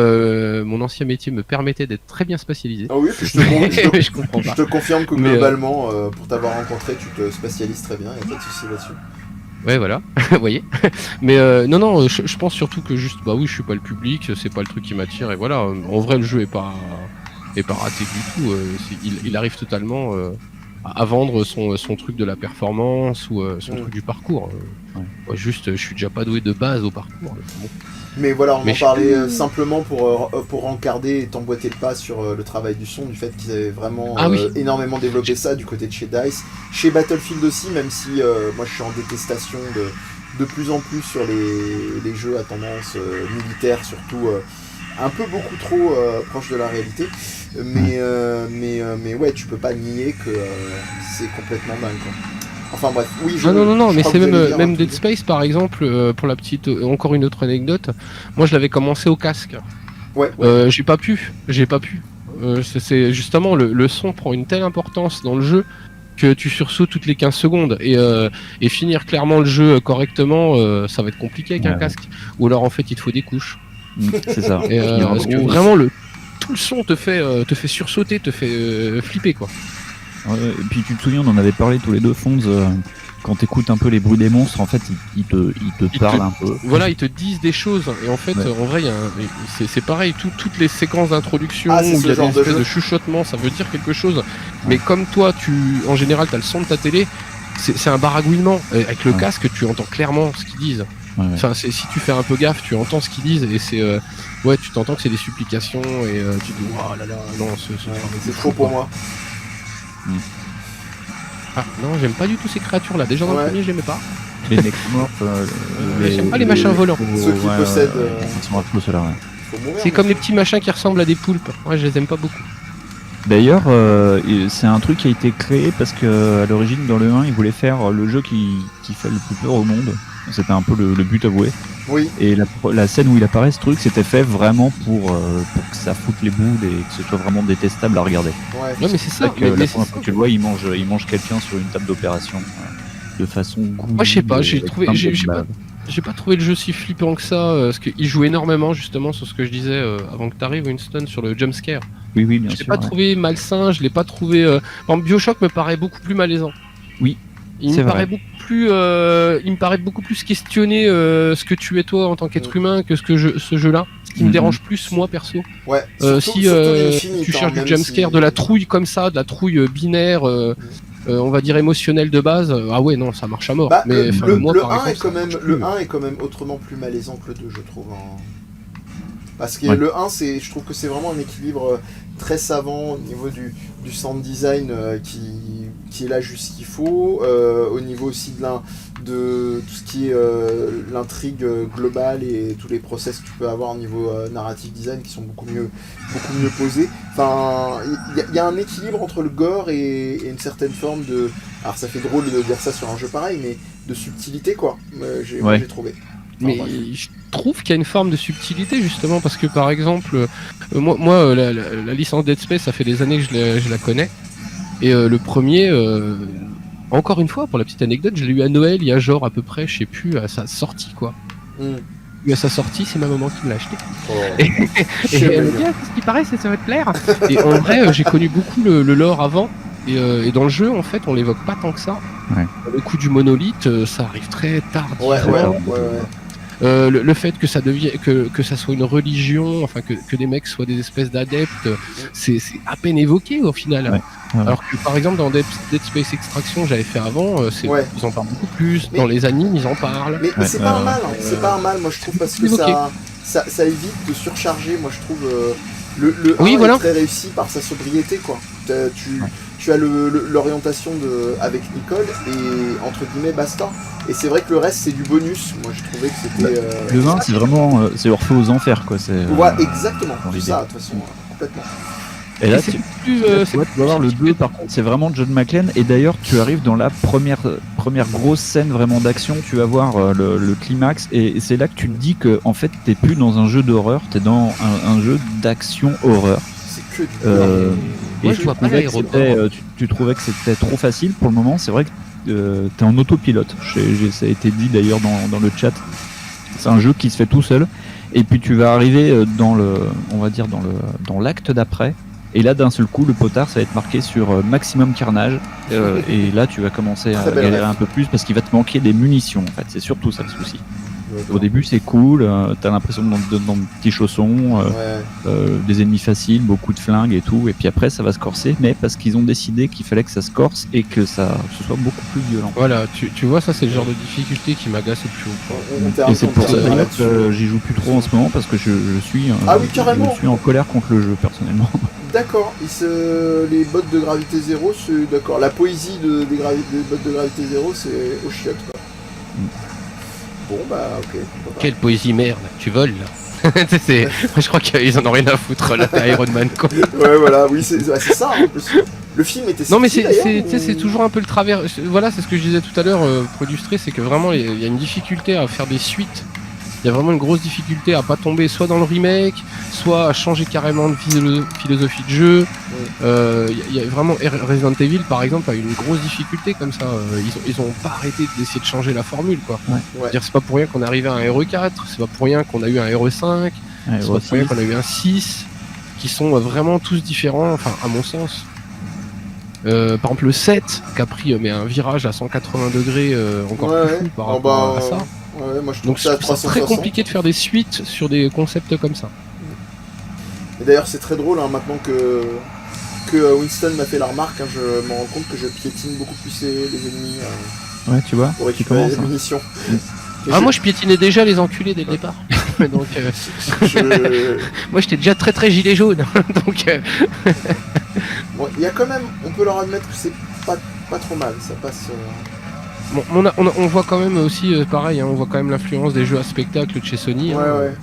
mon ancien métier me permettait d'être très bien spatialisé. Ah oui, puis mais je comprends pas. Je te confirme que globalement, pour t'avoir rencontré, tu te spatialises très bien, y a pas de souci là-dessus. Ouais, voilà, vous voyez. Mais non, je pense surtout que juste, bah oui, je suis pas le public, c'est pas le truc qui m'attire, et voilà. En vrai, le jeu est pas raté du tout. Il arrive totalement à vendre son truc de la performance ou son truc du parcours. Moi, juste, je suis déjà pas doué de base au parcours. Bon. Mais voilà, on en parlait simplement pour encarder et t'emboîter le pas sur le travail du son, du fait qu'ils avaient vraiment énormément développé ça du côté de chez DICE. Chez Battlefield aussi, même si moi je suis en détestation de plus en plus sur les jeux à tendance militaire, surtout un peu beaucoup trop proche de la réalité. Mais ouais, tu peux pas nier que c'est complètement dingue, quoi. Enfin bref, oui, non, mais c'est même Dead Space par exemple, pour la petite, encore une autre anecdote, moi je l'avais commencé au casque. Ouais. J'ai pas pu. C'est justement le son prend une telle importance dans le jeu que tu sursautes toutes les 15 secondes et finir clairement le jeu correctement, ça va être compliqué avec un casque. Ou alors en fait il te faut des couches. C'est ça. Parce que vraiment tout le son te fait sursauter, te fait flipper, quoi. Et puis tu te souviens, on en avait parlé tous les deux, Fonds, quand t'écoutes un peu les bruits des monstres, en fait, ils te parlent un peu. Voilà, ils te disent des choses, et en fait, en vrai, c'est pareil, toutes les séquences d'introduction, où il y a des espèces de chuchotements, ça veut dire quelque chose. Mais comme toi, en général, t'as le son de ta télé, c'est un baragouinement. Avec le casque, tu entends clairement ce qu'ils disent. Enfin, si tu fais un peu gaffe, tu entends ce qu'ils disent, et tu t'entends que c'est des supplications, et tu te dis, oh là là, non, c'est trop pour moi. Ah non, j'aime pas du tout ces créatures là. Déjà dans le premier, j'aimais pas. Les necromorphes, j'aime pas les machins volants. Ceux qui possèdent. Ils sont affreux ceux-là, ouais. C'est comme les petits machins qui ressemblent à des poulpes. Ouais, je les aime pas beaucoup. D'ailleurs, c'est un truc qui a été créé parce que à l'origine, dans le 1, ils voulaient faire le jeu qui fait le plus peur au monde. C'était un peu le but avoué. Oui. Et la scène où il apparaît, ce truc, c'était fait vraiment pour que ça foute les boules et que ce soit vraiment détestable à regarder. Ouais. Non, mais c'est ça. La première fois que tu le vois, il mange quelqu'un sur une table d'opération de façon goûtue. Moi, je sais pas, j'ai pas trouvé le jeu si flippant que ça, parce qu'il joue énormément justement sur ce que je disais avant que t'arrives, Winston, sur le jumpscare. Oui, bien sûr. Je l'ai pas trouvé malsain, je l'ai pas trouvé. Par exemple, Bioshock me paraît beaucoup plus malaisant. Oui. Il me paraît beaucoup plus questionner ce que tu es toi en tant qu'être humain que ce jeu-là. Ce qui me dérange plus, moi perso. Ouais. Si tu cherches du jumpscare, de la trouille comme ça, de la trouille binaire, on va dire émotionnel de base, ah ouais non ça marche à mort. Bah, Mais enfin, moi, le par 1 exemple, est quand ça même, marche le plus. 1 est quand même autrement plus malaisant que le 2, je trouve. Parce que Ouais. le 1, je trouve que c'est vraiment un équilibre très savant au niveau du sound design qui est là juste ce qu'il faut, au niveau aussi de tout ce qui est l'intrigue globale et tous les process que tu peux avoir au niveau narrative design qui sont beaucoup mieux posés. Enfin, il y a un équilibre entre le gore et une certaine forme de... Alors ça fait drôle de dire ça sur un jeu pareil, mais de subtilité quoi, moi, Ouais. j'ai trouvé. Mais Enfin, bref. je trouve qu'il y a une forme de subtilité justement parce que par exemple, moi la licence Dead Space, ça fait des années que je la connais et le premier, encore une fois pour la petite anecdote, je l'ai eu à Noël il y a genre à peu près, je sais plus, à sa sortie quoi. Hmm. Et à sa sortie, c'est ma maman qui me l'a acheté. Oh. Et elle me dit ah, ce qui paraît, ça va te plaire. Et en vrai, j'ai connu beaucoup le lore avant. Et dans le jeu, en fait, on l'évoque pas tant que ça. Ouais. Le coup du monolithe, ça arrive très tardivement. Ouais. Le fait que ça devienne, que ça soit une religion, enfin que des mecs soient des espèces d'adeptes, c'est à peine évoqué au final. Ouais. Ouais. Alors que par exemple dans Dead Space Extraction, j'avais fait avant, Ouais. ils en parlent beaucoup plus. Mais- Dans les animes, ils en parlent. Mais Ouais, c'est pas un mal, hein. C'est pas un mal, moi je trouve, parce que évoqué. ça évite de surcharger, moi je trouve. Le Oui, 1 voilà. est très réussi par sa sobriété, quoi. Tu as l'orientation avec Nicole et entre guillemets basta. Et c'est vrai que le reste c'est du bonus. Moi je trouvais que c'était. Le 1, c'est vraiment c'est Orphée aux enfers, quoi. C'est, Ouais, exactement. dans C'est l'idée. ça, de toute façon, complètement. Et là, c'est tu, plus, tu vas voir le 2, par contre, c'est vraiment John McClane. Et d'ailleurs, tu arrives dans la première grosse scène vraiment d'action. Tu vas voir le climax. Et c'est là que tu te dis que, en fait, t'es plus dans un jeu d'horreur, t'es dans un jeu d'action-horreur. C'est que du. Moi, Et je vois pas l'aéroport. tu trouvais que c'était trop facile pour le moment. C'est vrai que t'es en autopilote. Ça a été dit d'ailleurs dans le chat. C'est un jeu qui se fait tout seul. Et puis tu vas arriver dans l'acte d'après. Et là, d'un seul coup, le potard, ça va être marqué sur maximum carnage. Et là, tu vas commencer à Très belle galérer ref. un peu plus parce qu'il va te manquer des munitions. En fait, c'est surtout ça le souci. Au début, c'est cool. T'as l'impression dans de petits chaussons, Ouais. des ennemis faciles, beaucoup de flingues et tout. Et puis après, ça va se corser. Mais parce qu'ils ont décidé qu'il fallait que ça se corse et que ce soit beaucoup plus violent. Voilà, tu vois, ça c'est le genre de difficulté qui m'agace au plus haut point. On termine Et c'est pour ça sur- d'ailleurs que j'y joue plus trop en ce moment parce que je suis Ah oui, carrément. je suis en colère contre le jeu personnellement. D'accord, les bottes de gravité zéro, c'est d'accord. La poésie des bottes de gravité zéro, c'est au chiottes, quoi. Bon, bah, ok. pourquoi pas. Quelle poésie merde, tu voles là. Je crois qu'ils en ont rien à foutre là, t'es Iron Man quoi. Ouais, voilà, oui, c'est ça, en plus. Le film était Non mais sorti, d'ailleurs, ou- c'est toujours un peu le travers. Voilà, c'est ce que je disais tout à l'heure pour illustrer, c'est que vraiment il y a une difficulté à faire des suites. Il y a vraiment une grosse difficulté à pas tomber soit dans le remake, soit à changer carrément de philosophie de jeu. Il y a vraiment Resident Evil par exemple a eu une grosse difficulté comme ça. Ils ont pas arrêté d'essayer de changer la formule quoi. Ouais. Dire c'est pas pour rien qu'on est arrivé à un RE4, c'est pas pour rien qu'on a eu un RE5, Ouais, c'est pas pour rien qu'on a eu un 6, qui sont vraiment tous différents, enfin à mon sens. Par exemple le 7 qui a pris mais un virage à 180 degrés encore Ouais, plus ouais. fou par Oh, rapport bah, à ça. Ouais, moi je trouve Donc ça à c'est très 360. compliqué de faire des suites sur des concepts comme ça. Et d'ailleurs, c'est très drôle, hein, maintenant que Winston m'a fait la remarque, hein, je me rends compte que je piétine beaucoup plus les ennemis Ouais, tu vois, pour tu récupérer commences. les munitions. Et Ah moi je piétinais déjà les enculés dès le départ. Donc je- moi j'étais déjà très gilet jaune. Donc Bon, il y a quand même, on peut leur admettre que c'est pas trop mal, ça passe. bon, on voit quand même aussi pareil, hein, on voit quand même l'influence des jeux à spectacle de chez Sony. Ouais, hein. ouais.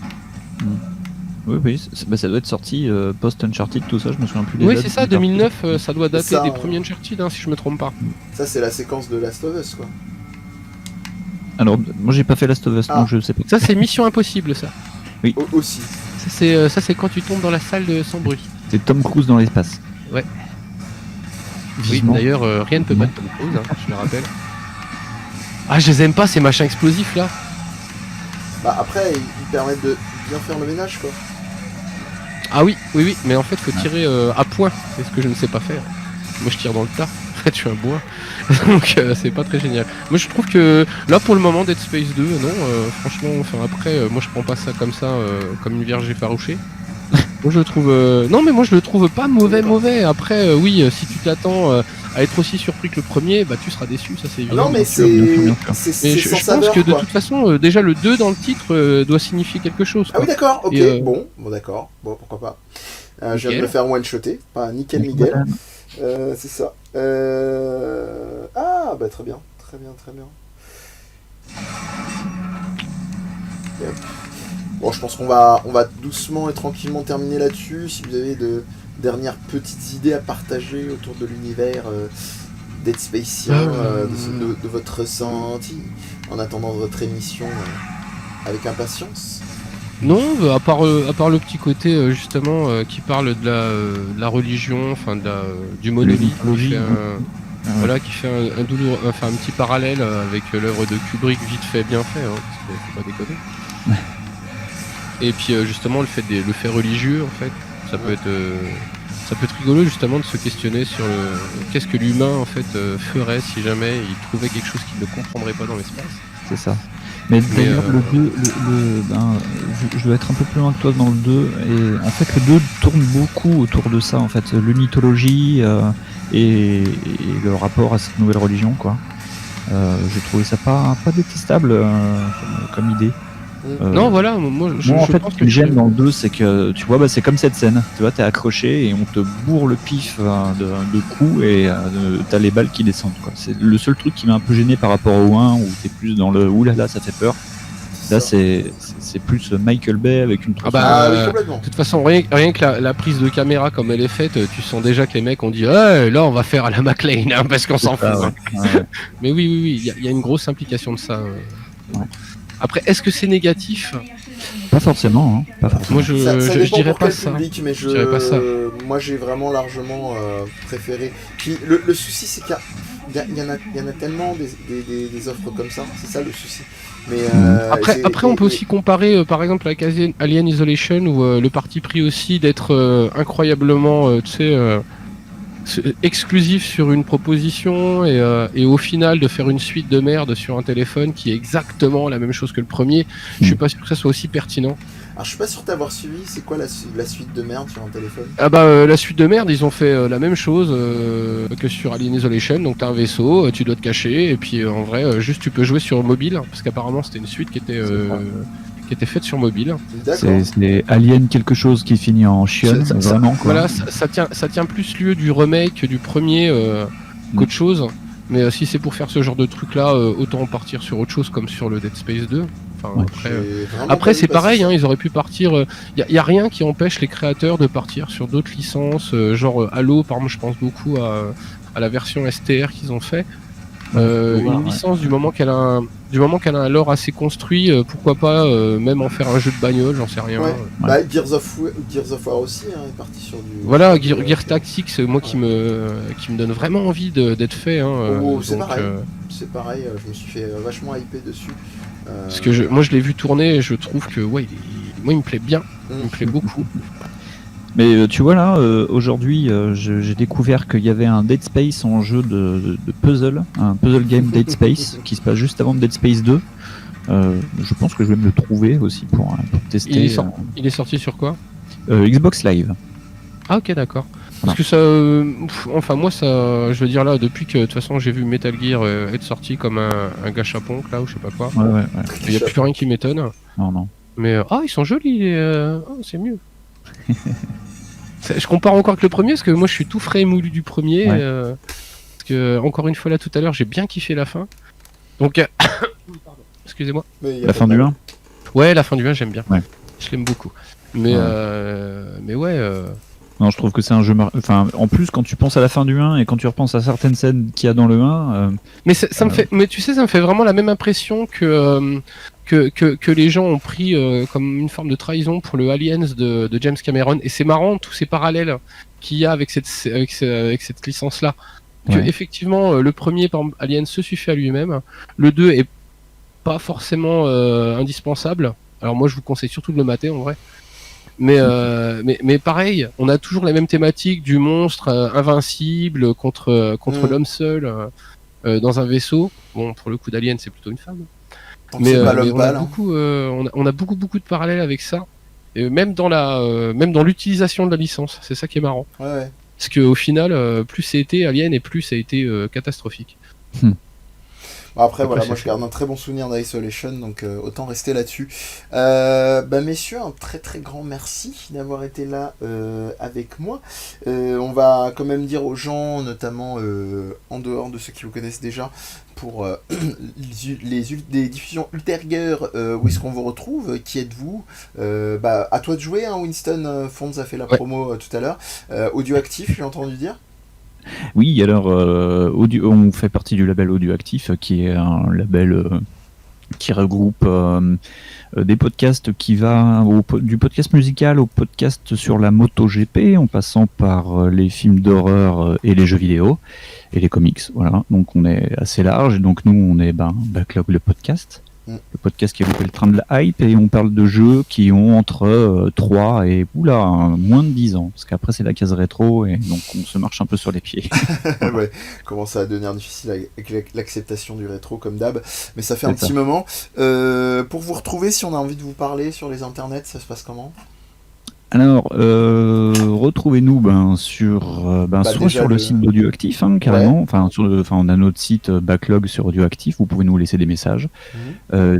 Oui, ça doit être sorti post-Uncharted, tout ça, je me souviens plus des Oui dates c'est ça, d'Uncharted. 2009, ça doit dater Ça, des on- premiers Uncharted si je me trompe pas. Ça, c'est la séquence de Last of Us, quoi. Alors, moi j'ai pas fait Last of Us, Ah. donc je sais pas. Ça c'est Mission Impossible ça. Aussi. Ça c'est quand tu tombes dans la salle sans bruit. C'est Tom Cruise dans l'espace. Oui, Vivement. d'ailleurs rien ne peut battre Tom Cruise, hein, je le rappelle. Ah je les aime pas ces machins explosifs là. Bah après, ils permettent de bien faire le ménage, quoi. Ah oui, mais en fait faut tirer à point, c'est ce que je ne sais pas faire. Moi je tire dans le tas, en fait je suis un bois, donc c'est pas très génial. Moi je trouve que là pour le moment Dead Space 2, non, franchement, enfin après, moi je prends pas ça comme ça, comme une vierge effarouchée. Moi je le trouve, non mais moi je le trouve pas mauvais. Après oui, si tu t'attends à être aussi surpris que le premier, bah tu seras déçu, ça c'est évident. Non, mais bien sûr, bien sûr, bien sûr. c'est Mais sans je pense saveur, que de quoi. toute façon, déjà le 2 dans le titre doit signifier quelque chose. Ah Quoi. oui, d'accord, ok, Et, bon, d'accord, bon, pourquoi pas. Je viens de nickel. me faire one-shotter, pas nickel Miguel. C'est ça. Ah, bah très bien, très bien, très bien. Yep. Bon, je pense qu'on va doucement et tranquillement terminer là-dessus. Si vous avez de dernières petites idées à partager autour de l'univers Dead Spacien, de votre ressenti, en attendant votre émission avec impatience. Non, bah, à part le petit côté justement qui parle de la religion, enfin du monolithe, qui fait voilà, qui fait un douloureux, enfin un petit parallèle avec l'œuvre de Kubrick vite fait, bien fait, hein, parce qu'il faut pas déconner. Et puis justement le fait religieux en fait, ça peut être rigolo justement de se questionner sur qu'est-ce que l'humain en fait ferait si jamais il trouvait quelque chose qu'il ne comprendrait pas dans l'espace. C'est ça. Mais d'ailleurs, le 2, je dois être un peu plus loin que toi dans le 2, et en fait, le 2 tourne beaucoup autour de ça, en fait, l'unitologie et le rapport à cette nouvelle religion, quoi. J'ai trouvé ça pas détestable comme idée. Non, voilà, moi je en fait, pense ce que j'aime dans le 2, c'est que tu vois, bah, c'est comme cette scène. Tu vois, t'es accroché et on te bourre le pif de coups et t'as les balles qui descendent, quoi. C'est le seul truc qui m'a un peu gêné par rapport au 1 où t'es plus dans le oulala, ça fait peur. Là, c'est plus Michael Bay avec une Ah bah, Ah oui, complètement. de toute façon, rien que la prise de caméra comme elle est faite, tu sens déjà que les mecs ont dit là on va faire à la McLean hein, parce qu'on s'en fout. Ah, Hein. ouais. Mais oui, il y a une grosse implication de ça. Ouais. Après, est-ce que c'est négatif? Pas forcément, hein. Pas forcément. Moi, je dépend dirais pour pas quel ça. public, mais Je dirais pas ça. moi j'ai vraiment largement préféré. Puis le souci, c'est qu'il y en a tellement des offres comme ça, c'est ça le souci. Mais Après, on peut aussi comparer, par exemple, avec Alien Isolation, où le parti pris aussi d'être incroyablement, tu sais, exclusif sur une proposition et au final de faire une suite de merde sur un téléphone qui est exactement la même chose que le premier. Je suis pas sûr que ça soit aussi pertinent. Alors je suis pas sûr d'avoir suivi, c'est quoi la suite de merde sur un téléphone? Ah bah la suite de merde, ils ont fait la même chose que sur Alien Isolation. Donc t'as un vaisseau, tu dois te cacher et puis en vrai juste tu peux jouer sur mobile parce qu'apparemment c'était une suite qui était faite sur mobile. D'accord. C'est Alien quelque chose qui finit en chionne, vraiment, quoi. Voilà, ça tient plus lieu du remake du premier qu'autre chose. Mais si c'est pour faire ce genre de truc là, autant partir sur autre chose comme sur le Dead Space 2. Enfin, Ouais. après c'est pareil, hein, ils auraient pu partir. Y a rien qui empêche les créateurs de partir sur d'autres licences, genre Halo, par exemple, je pense beaucoup à la version STR qu'ils ont fait. Une licence du moment qu'elle a un lore assez construit, pourquoi pas même en faire un jeu de bagnole, j'en sais rien. Ouais. Bah, Gears of War aussi est parti sur du. Voilà, Gear Tactics, moi qui me donne vraiment envie d'être fait. Hein, c'est donc, pareil. C'est pareil, je me suis fait vachement hyper dessus. Parce que moi je l'ai vu tourner et je trouve que ouais, moi il me plaît bien, il me plaît beaucoup. Mais tu vois là, aujourd'hui, j'ai découvert qu'il y avait un Dead Space en jeu de puzzle, un puzzle game Dead Space qui se passe juste avant Dead Space 2. Je pense que je vais me le trouver aussi pour tester. Il est sorti sur quoi? Xbox Live. Ah ok, d'accord. Voilà. Parce que ça, enfin moi ça, je veux dire là, depuis que de toute façon j'ai vu Metal Gear être sorti comme un gâchapon là ou je sais pas quoi, Ouais. il y a plus rien qui m'étonne. Non. Mais ils sont jolis, c'est mieux. Je compare encore avec le premier parce que moi je suis tout frais et moulu du premier. Ouais. Parce que encore une fois là tout à l'heure j'ai bien kiffé la fin. Donc excusez-moi. La fin du 1. Ouais, la fin du 1 j'aime bien. Ouais. Je l'aime beaucoup. Mais ouais. Non, je trouve que c'est un jeu. Enfin, en plus, quand tu penses à la fin du 1 et quand tu repenses à certaines scènes qu'il y a dans le 1. Mais ça me fait. Mais tu sais, ça me fait vraiment la même impression que les gens ont pris comme une forme de trahison pour le Aliens de James Cameron. Et c'est marrant tous ces parallèles qu'il y a avec cette licence-là. Que effectivement, le premier, par exemple, Alien se suffit à lui-même. Le 2 est pas forcément indispensable. Alors moi, je vous conseille surtout de le mater en vrai. Mais pareil, on a toujours la même thématique du monstre invincible contre l'homme seul dans un vaisseau. Bon, pour le coup d'Alien, c'est plutôt une femme. Mais on a beaucoup de parallèles avec ça. Et même dans l'utilisation de la licence, c'est ça qui est marrant. Ouais. Parce qu'au final, plus ça a été Alien et plus ça a été catastrophique. Après, voilà, c'est moi je fait. garde un très bon souvenir d'Isolation, donc autant rester là-dessus. Messieurs, un très très grand merci d'avoir été là avec moi. On va quand même dire aux gens, notamment en dehors de ceux qui vous connaissent déjà, pour des diffusions ultérieures, où est-ce qu'on vous retrouve, qui êtes-vous, à toi de jouer, hein, Winston. Fonds a fait la Ouais. promo tout à l'heure. Audioactif, j'ai entendu dire. Oui, alors on fait partie du label Audioactif, qui est un label qui regroupe des podcasts qui va du podcast musical au podcast sur la MotoGP, en passant par les films d'horreur et les jeux vidéo et les comics. Voilà, donc on est assez large. Et donc nous, on est Backlog le podcast. Le podcast qui est le train de la hype, et on parle de jeux qui ont entre 3 et moins de 10 ans, parce qu'après c'est la case rétro, et donc on se marche un peu sur les pieds. Ouais, commence à devenir difficile avec l'acceptation du rétro comme d'hab, mais ça fait un C'est ça. petit moment. Pour vous retrouver, si on a envie de vous parler sur les internets, ça se passe comment? Alors, retrouvez-nous soit déjà sur le site d'Audioactif, carrément. Enfin, on a notre site Backlog sur Audioactif. Vous pouvez nous laisser des messages.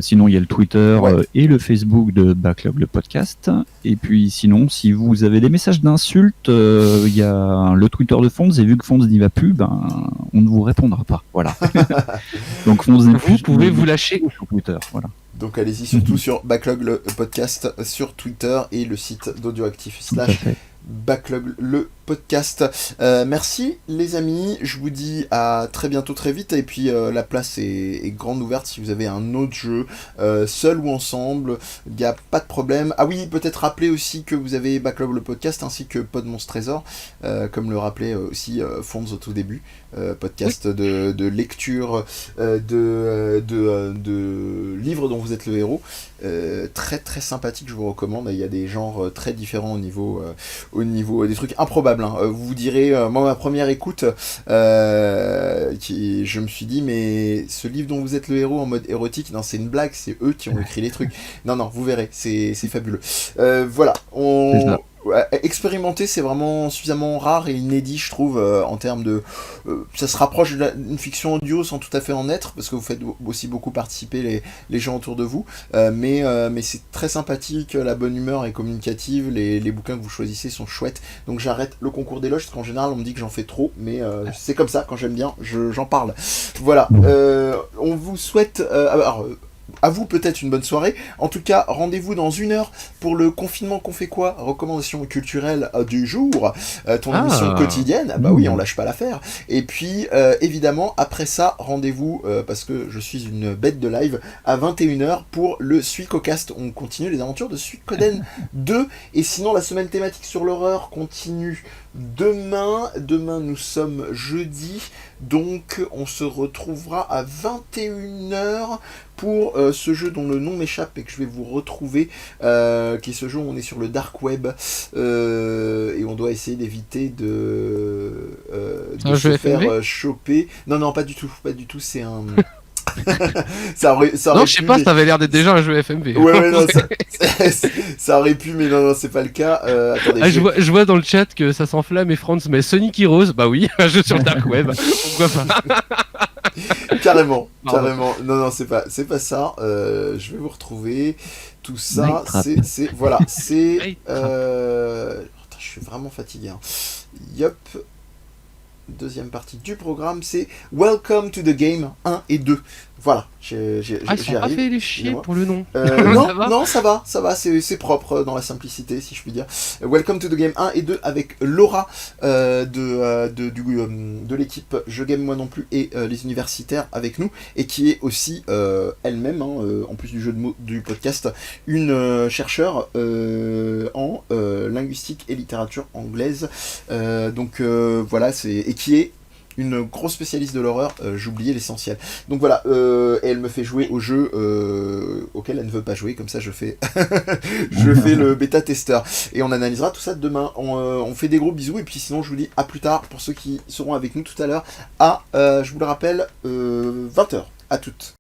Sinon, il y a le Twitter et le Facebook de Backlog le podcast. Et puis, sinon, si vous avez des messages d'insultes, il y a le Twitter de Fonds. Et vu que Fonds n'y va plus, on ne vous répondra pas. Voilà. Donc, Fonds Vous pouvez vous lâcher. sur Twitter. Voilà. Donc allez-y surtout sur Backlog le podcast sur Twitter et le site d'Audioactif Tout à fait. Backlog le podcast. Merci les amis, je vous dis à très bientôt, très vite, et puis la place est grande ouverte si vous avez un autre jeu, seul ou ensemble, il n'y a pas de problème. Ah oui, peut-être rappeler aussi que vous avez Backlog le podcast ainsi que Pod Monstre Trésor, comme le rappelait aussi Fonds au tout début, podcast de lecture de livres dont vous êtes le héros, très très sympathique, je vous recommande. Il y a des genres très différents au niveau des trucs improbables, hein. Vous direz, moi ma première écoute, je me suis dit, mais ce livre dont vous êtes le héros en mode érotique, non, c'est une blague, c'est eux qui ont écrit les trucs. Non, vous verrez, c'est fabuleux. Voilà, C'est ça. expérimenter, c'est vraiment suffisamment rare et inédit, je trouve, en termes de... ça se rapproche d'une fiction audio sans tout à fait en être, parce que vous faites aussi beaucoup participer les gens autour de vous, mais c'est très sympathique, la bonne humeur est communicative, les bouquins que vous choisissez sont chouettes, donc j'arrête le concours d'éloges, parce qu'en général on me dit que j'en fais trop, mais c'est comme ça, quand j'aime bien, j'en parle. Voilà, on vous souhaite... à vous peut-être une bonne soirée. En tout cas, rendez-vous dans 1 heure pour le confinement qu'on fait quoi? Recommandation culturelle du jour, ton émission quotidienne. Ah bah oui, on lâche pas l'affaire. Et puis, évidemment, après ça, rendez-vous, parce que je suis une bête de live, à 21h pour le Suicocast. On continue les aventures de Suikoden 2. Et sinon, la semaine thématique sur l'horreur continue demain. Demain, nous sommes jeudi. Donc, on se retrouvera à 21h pour ce jeu dont le nom m'échappe et que je vais vous retrouver, qui est ce jeu où on est sur le dark web, et on doit essayer d'éviter de se faire choper. Non, pas du tout, c'est un... ça aurait Non, je sais pu, pas, mais... ça avait l'air d'être déjà un jeu FMV. Ouais, non, ça aurait pu, mais non, c'est pas le cas. Attendez, je vois dans le chat que ça s'enflamme et Franz met Sonic Heroes, bah oui, un jeu sur le dark web, pourquoi pas. Carrément. Non, c'est pas ça. Je vais vous retrouver tout ça. Voilà, c'est. Je suis vraiment fatigué. Hein. Yup. Deuxième partie du programme, c'est Welcome to the Game 1 et 2. Voilà, j'y Ils sont pas fait les chier pour le nom. Non, ça va, c'est propre dans la simplicité, si je puis dire. Welcome to the Game 1 et 2 avec Laura de l'équipe Je Game Moi Non Plus et les universitaires avec nous, et qui est aussi elle-même, en plus du jeu de mots du podcast, une chercheure en linguistique et littérature anglaise. Voilà, et qui est une grosse spécialiste de l'horreur, j'oubliais l'essentiel. Donc voilà, et elle me fait jouer au jeu auquel elle ne veut pas jouer, comme ça je fais le bêta-testeur. Et on analysera tout ça demain. On fait des gros bisous, et puis sinon je vous dis à plus tard pour ceux qui seront avec nous tout à l'heure à, je vous le rappelle, 20h. À toutes.